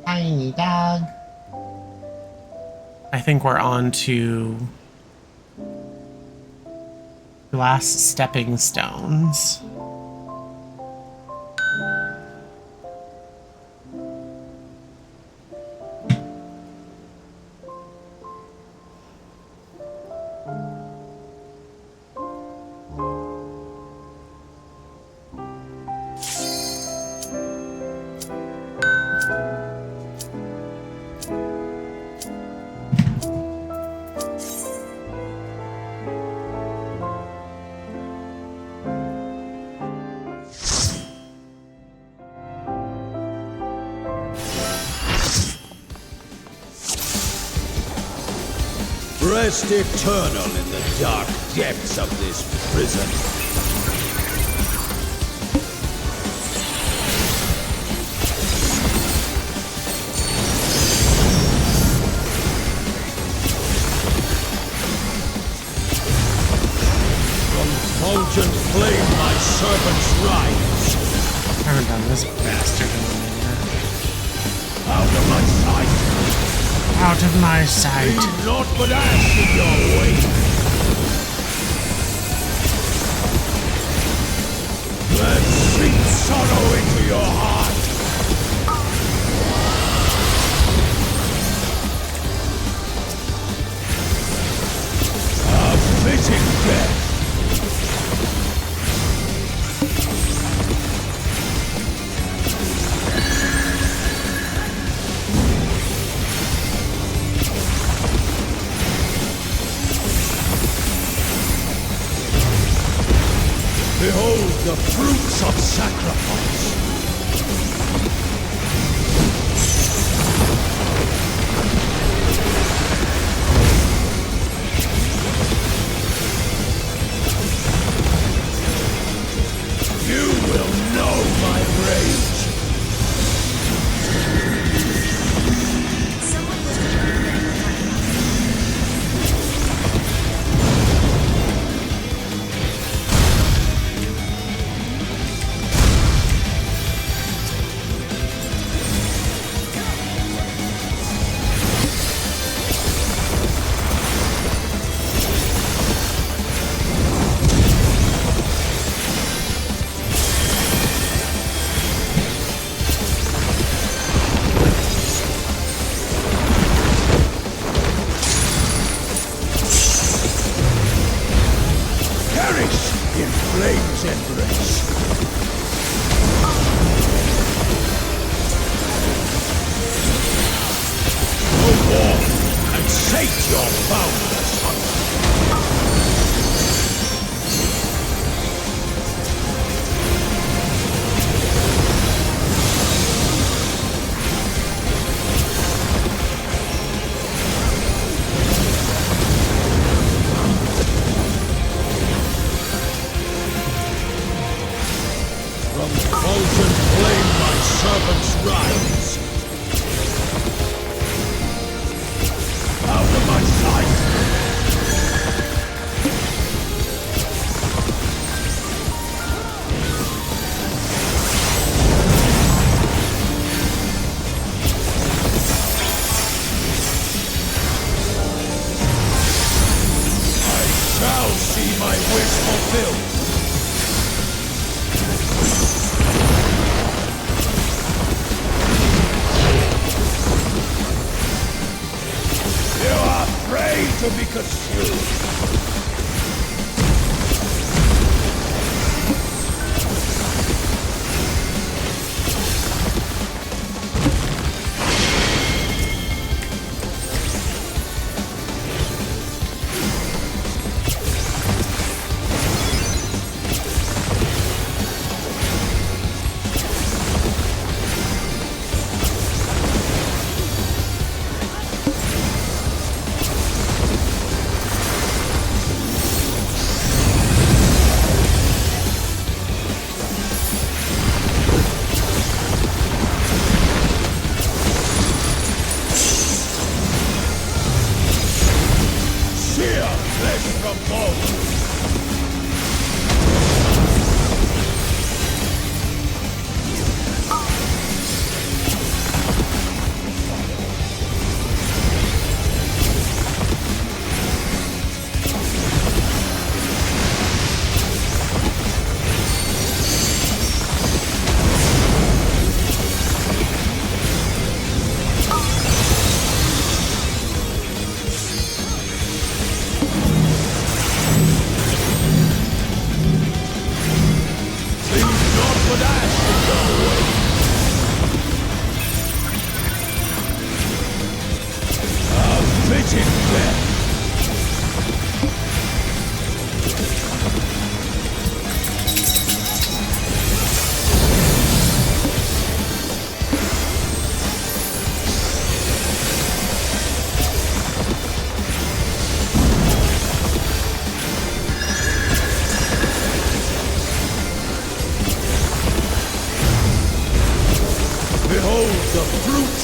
Tiny dog. I think we're on to glass stepping stones. Rest eternal in the dark depths of this prison. From fulgent flame my servants rise. I haven't done this bastard in a minute. Out of my sight! Out of my sight. Leave naught but ash in your wake. Let sink sorrow into your heart. A fitting death. Behold the fruits of sacrifice! You will know my rage! in flames embrace. Go on and sate your boundless hunger. Molten flame my servants rise. Out of my sight! I shall see my wish fulfilled. To be consumed.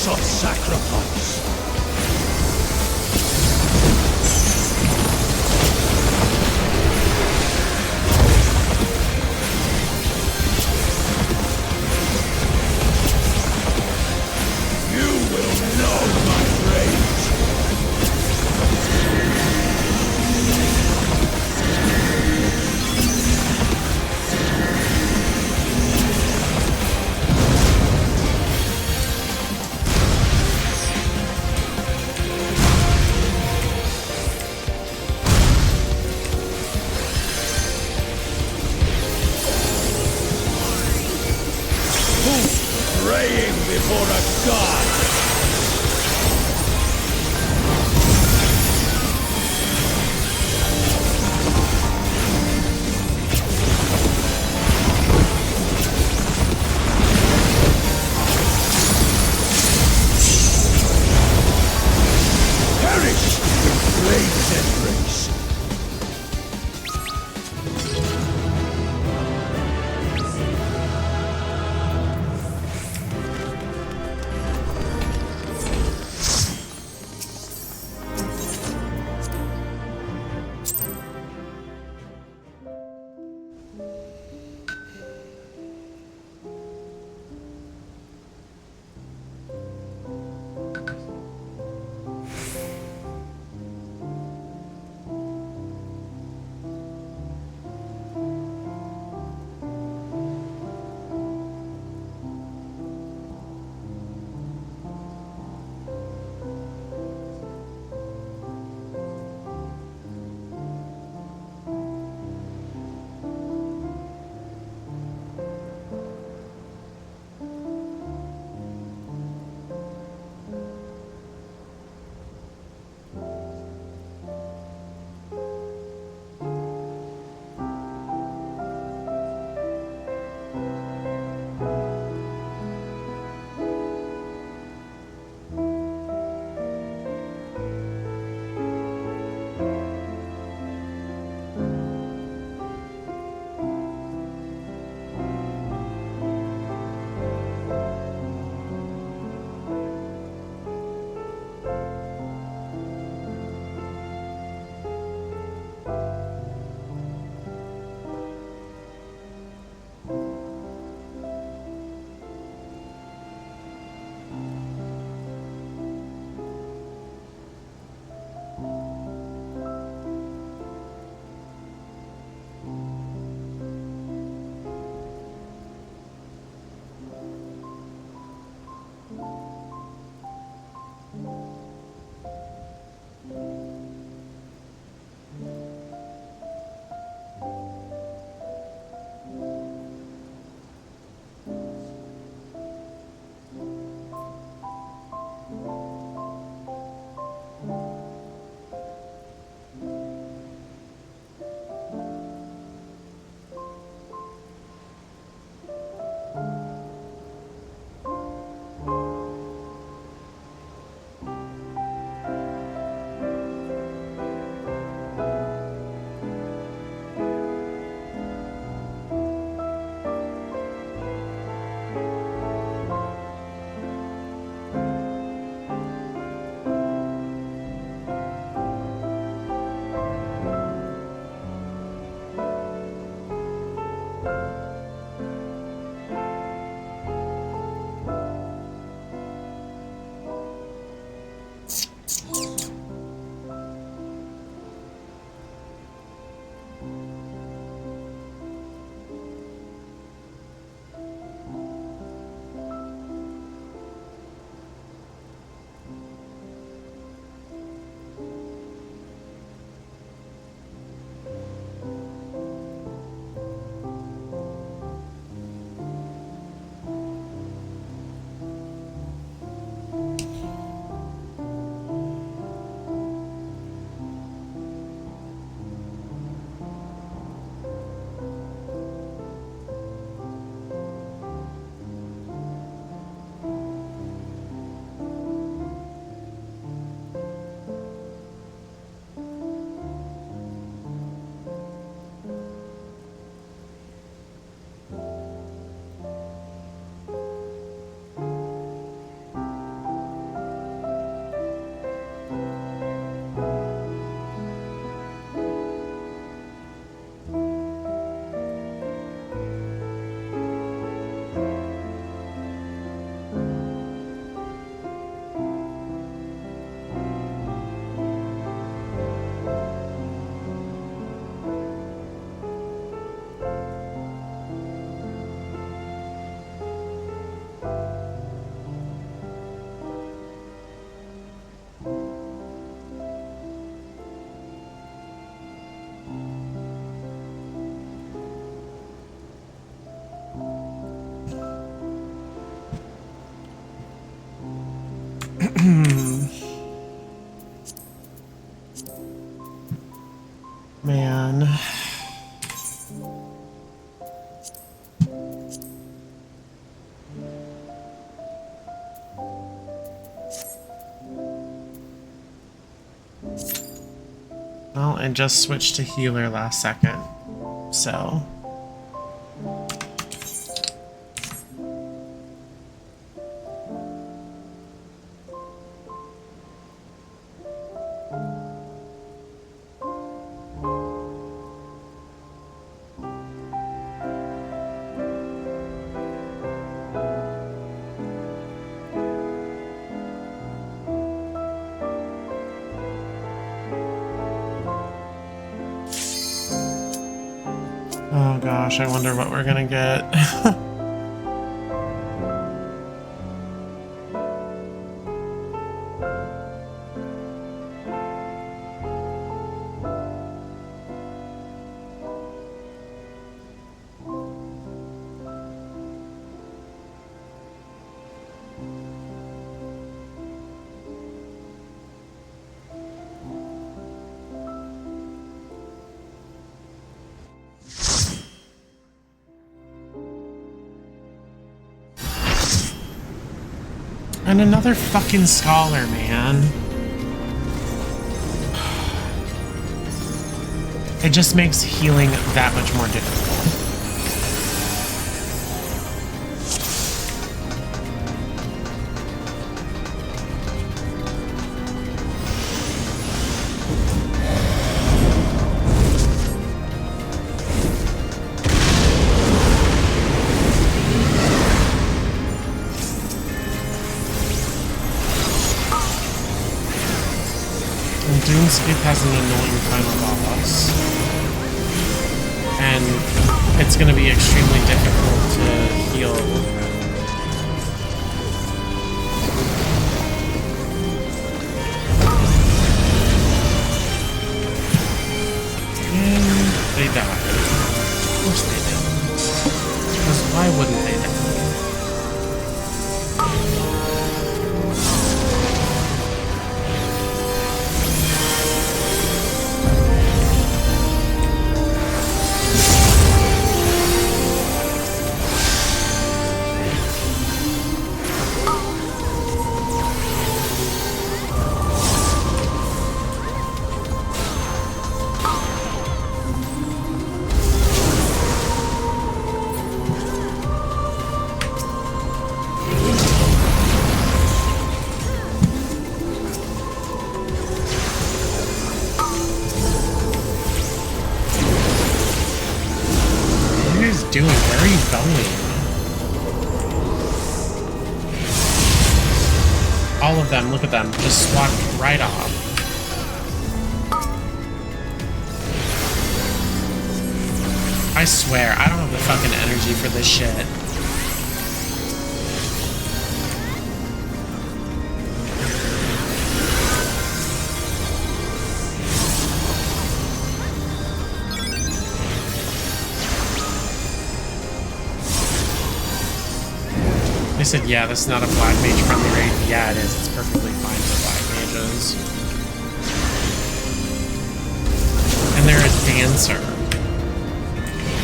Of sacrifice. You will know my rage. Praying before a god! Perish in flames embrace! Man. Well, I just switched to healer last second, so... Oh gosh, I wonder what we're gonna get. And another fucking scholar, man. It just makes healing that much more difficult. Doomscape has an annoying final boss, and it's going to be extremely difficult to heal. And they die. Of course they do. Because why wouldn't they die? Doing? Where are you going? All of them, look at them, just walked right off. I swear, I don't have the fucking energy for this shit. They said, yeah, this is not a black mage friendly raid. Yeah, it is. It's perfectly fine for black mages. And they're a dancer.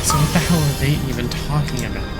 So what the hell are they even talking about?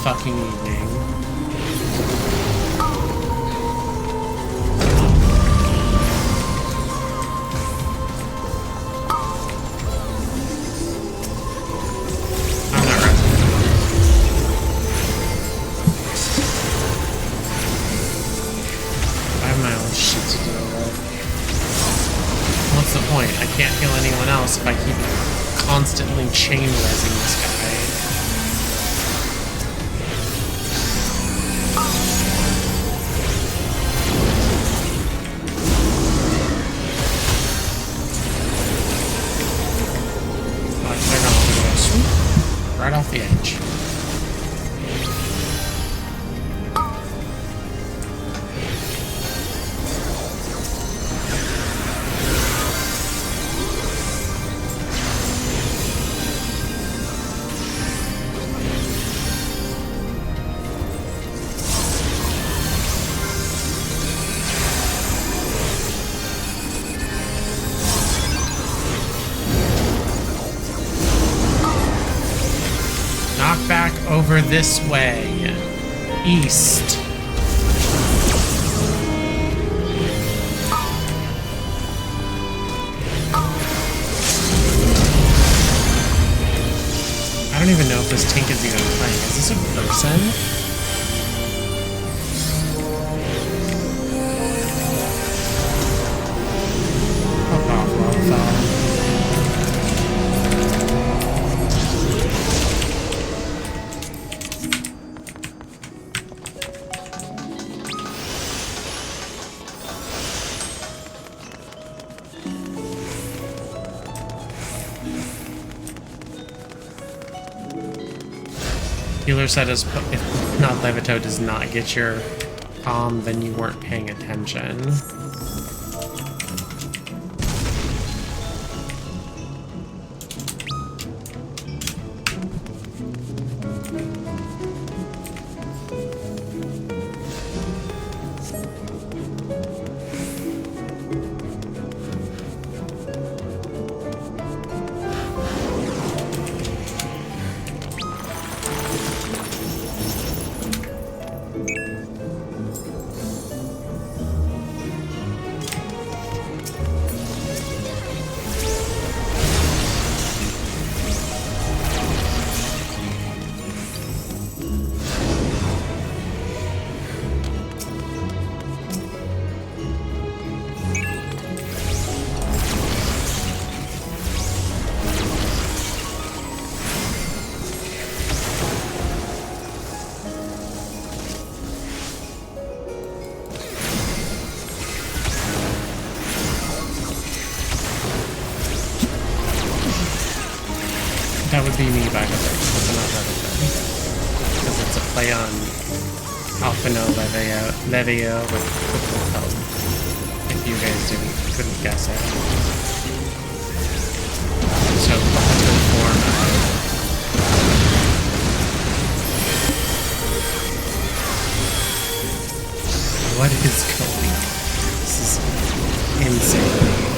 Fucking evening. I'm not ready. chain resing this guy. They're not going to go swoop right off the edge. Back over this way. East. I don't even know if this tank is even playing. Is this a person? Fuck off, Wildfowl. Healer said if not Levito does not get your palm, then you weren't paying attention. That would be me back at there, but not Levito. Because it's a play on Alphino Levio with Wilhelm. If you guys couldn't guess it. So, Bato form what is going on? This is insane.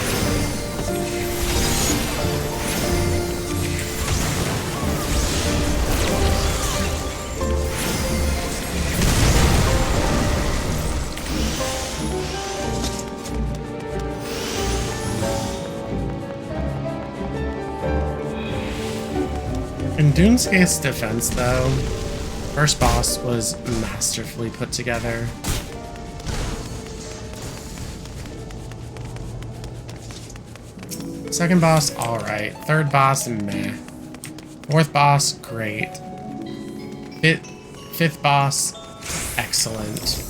In Dunescape's defense, though, first boss was masterfully put together. Second boss, alright. Third boss, meh. Fourth boss, great. Fifth boss, excellent.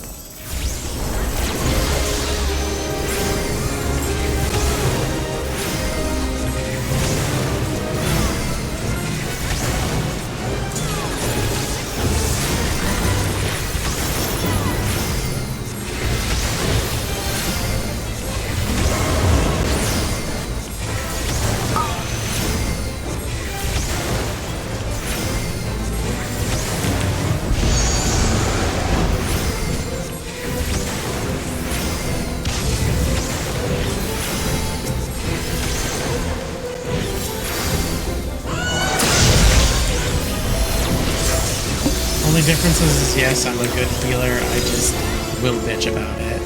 Only difference is yes, I'm a good healer, I just will bitch about it.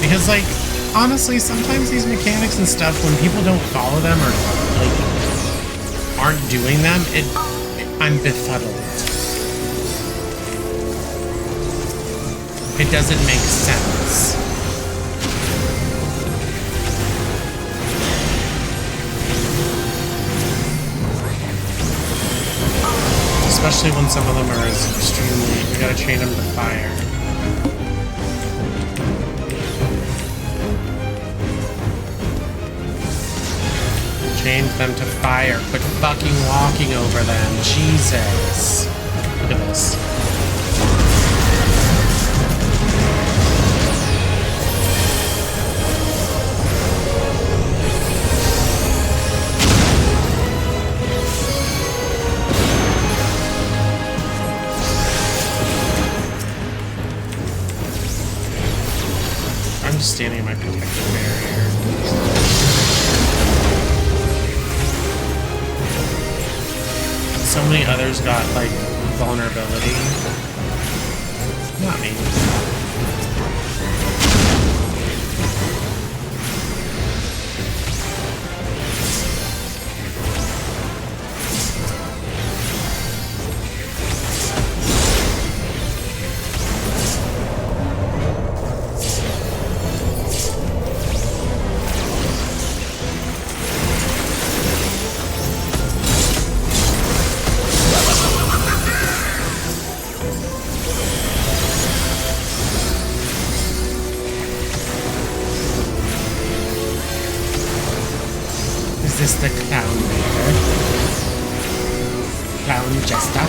Because, like, honestly, sometimes these mechanics and stuff, when people don't follow them or, like, aren't doing them, I'm befuddled. It doesn't make sense. especially when some of them are extremely... We gotta train them to fire. Train them to fire. Quit fucking walking over them. Jesus. Look at this. I'm just standing in my protective barrier. So many others got, like, vulnerability. Not me. Is this the clown maker? Clown jester?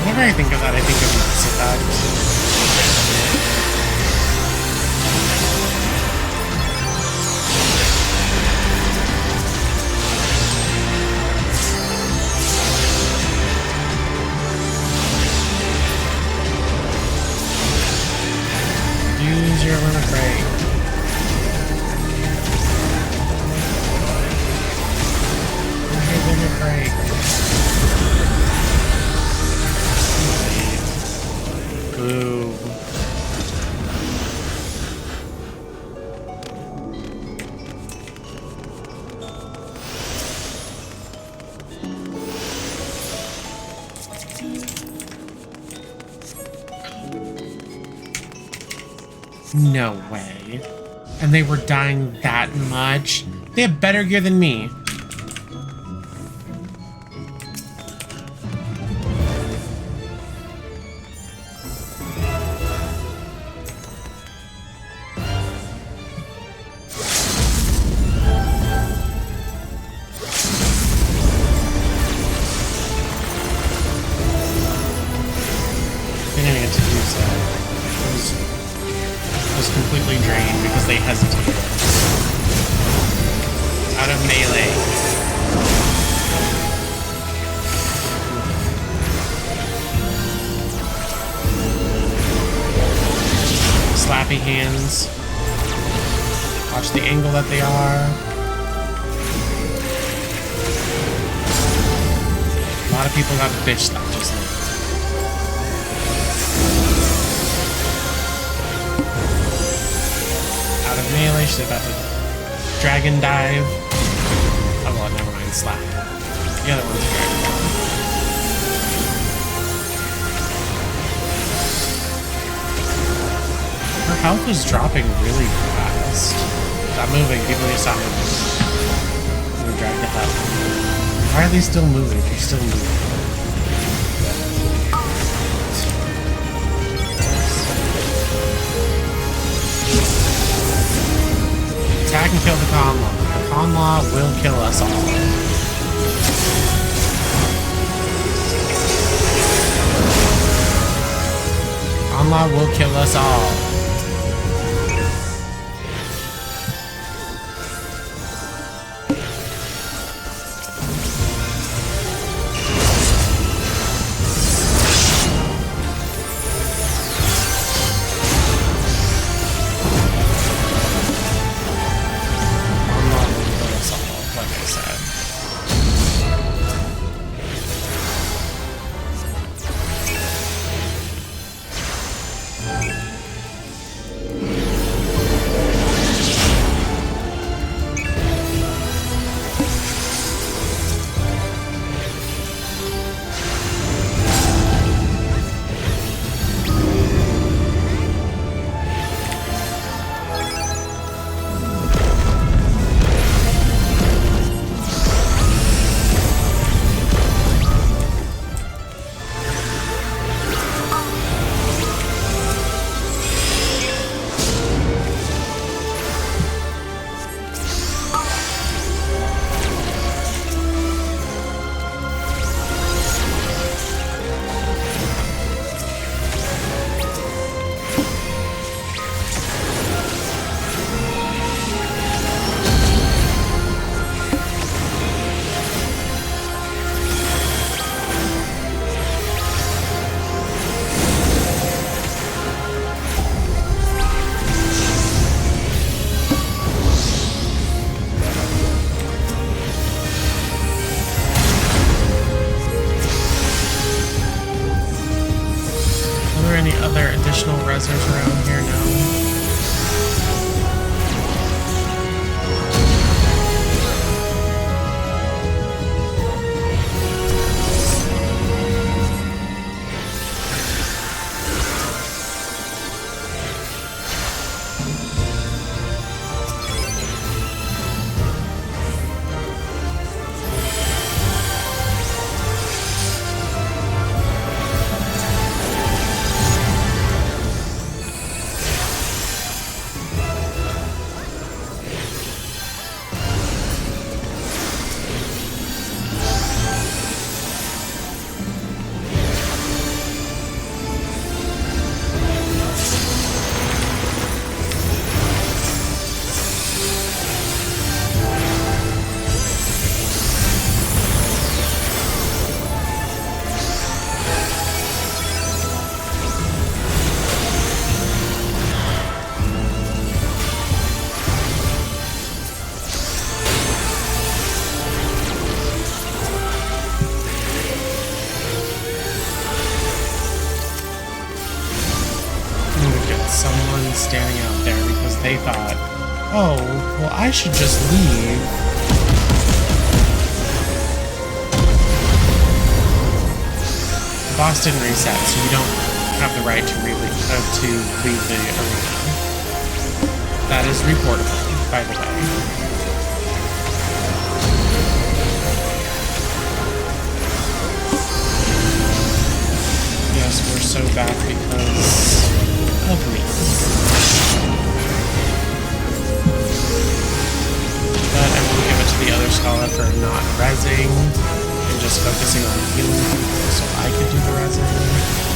Whenever I think of that, I think of Mass Effect. Use your limit break. Use your limit break. Boo. No way. And they were dying that much? They have better gear than me. They didn't get to use that. Was completely drained because they hesitated. Out of melee. Slappy hands. Watch the angle that they are. A lot of people got bitch slapped just now. Out of melee, she's about to dragon dive. Oh well, never mind, slap. The other one's dragon dive. Her health is dropping really fast. Stop moving, people need to stop moving. We're dragged to hell. Why are they still moving? They're still moving. Attack and kill the Conlaw. The Conlaw will kill us all. Conlaw will kill us all. going out there because they thought, oh, well, I should just leave. The boss didn't reset, so you don't have the right to leave the arena. That is reportable, by the way. Yes, we're so back because of me. But I will give it to the other scholar for not rezzing and just focusing on healing people so I could do the rezzing.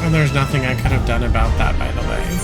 And there's nothing I could have done about that, by the way.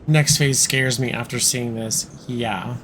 Next phase scares me after seeing this. Yeah.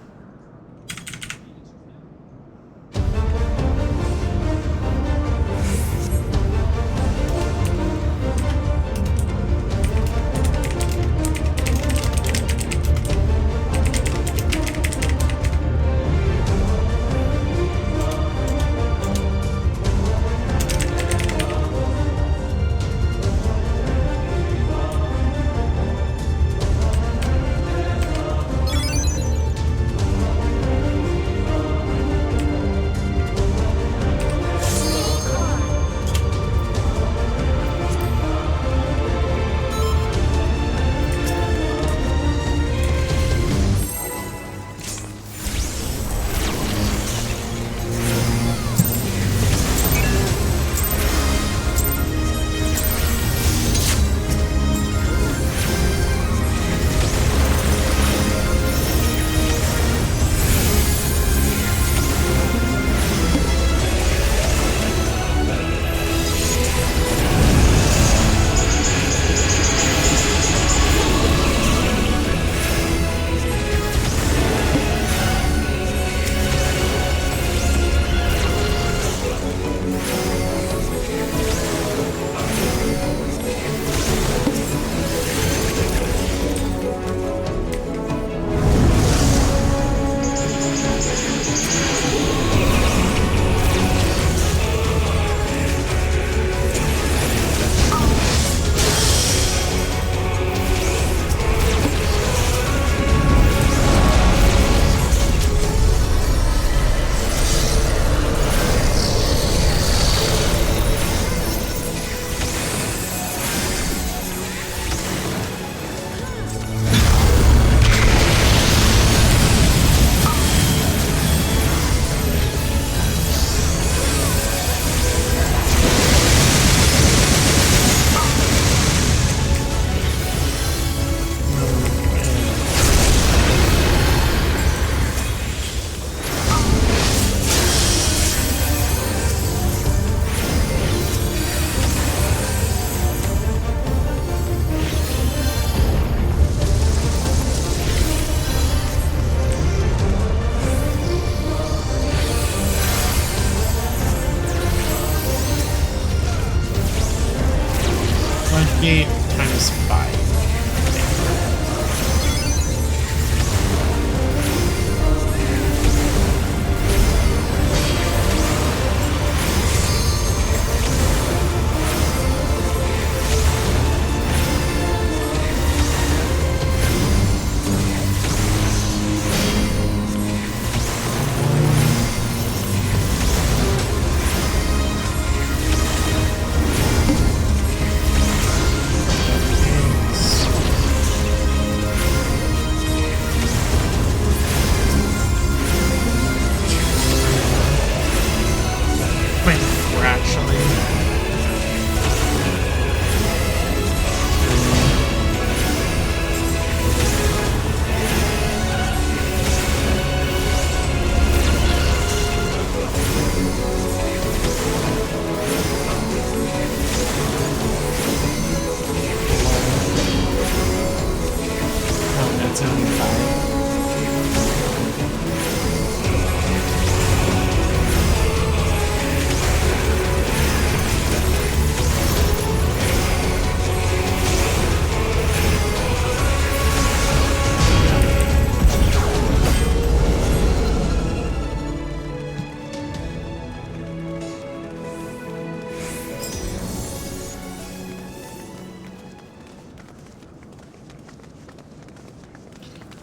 175.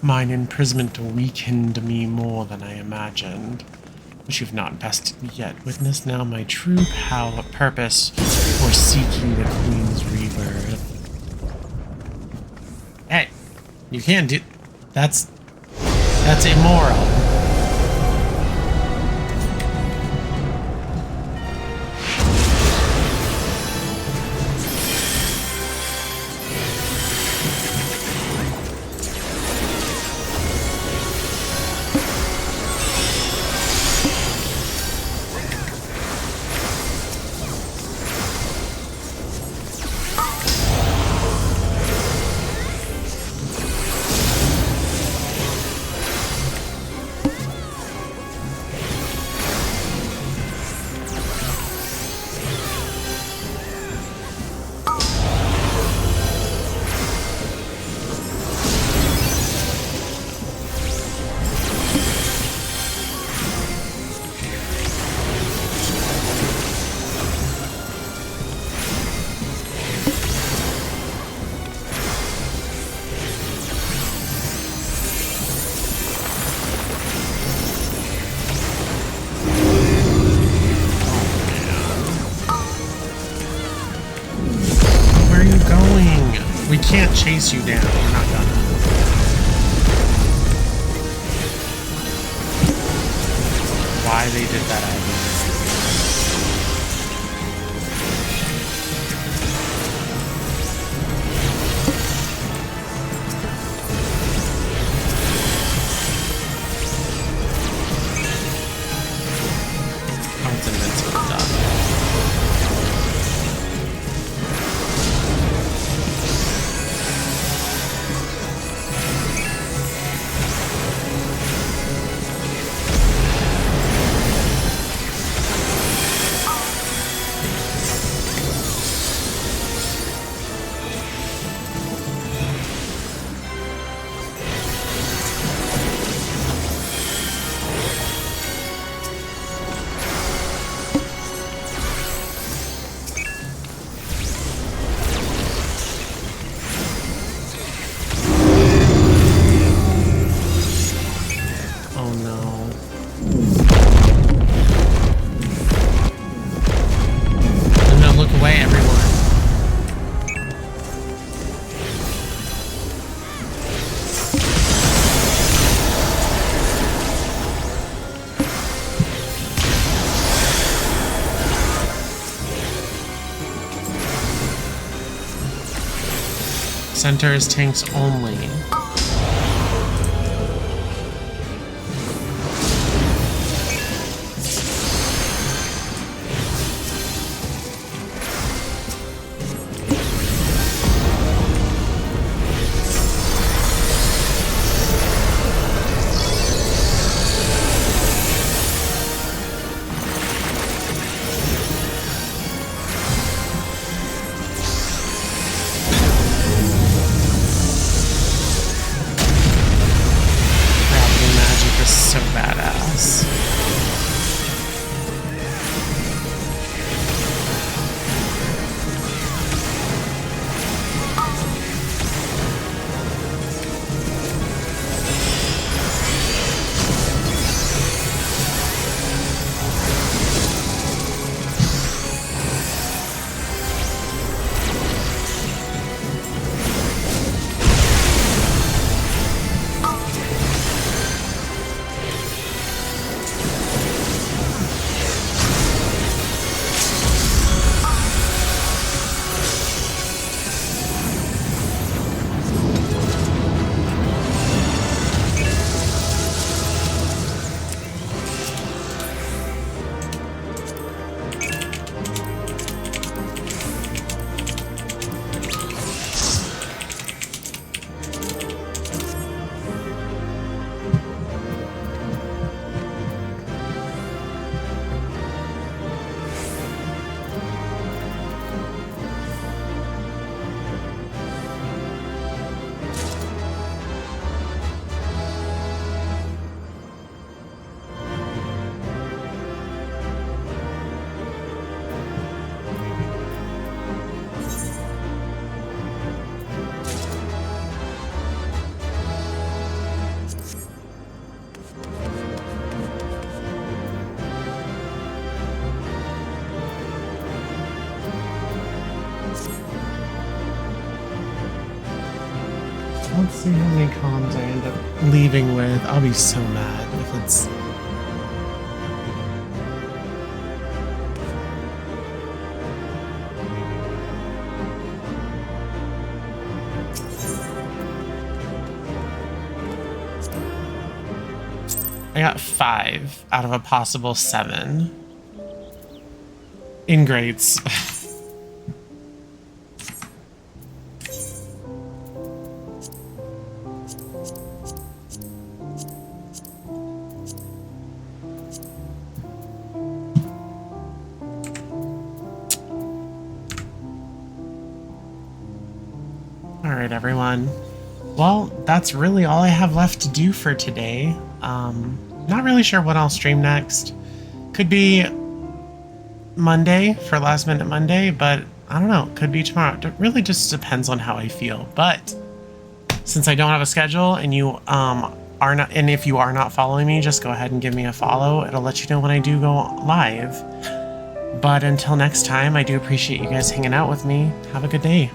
Mine imprisonment weakened me more than I imagined, which you've not bested me yet. Witness now my true purpose for seeking the Queen's rebirth. Hey, you can't do... That's immoral. We can't chase you down. We're not gonna. Why they did that, I have no idea. Oh, it's invincible. Done. Center is tanks only. See how many comms I end up leaving with. I'll be so mad if it's... I got 5 out of a possible 7. Ingrates. Alright, everyone. Well, that's really all I have left to do for today. Not really sure what I'll stream next. Could be Monday for Last Minute Monday, but I don't know. Could be tomorrow. It really just depends on how I feel. But since I don't have a schedule and you are not, and if you are not following me, just go ahead and give me a follow. It'll let you know when I do go live. But until next time, I do appreciate you guys hanging out with me. Have a good day.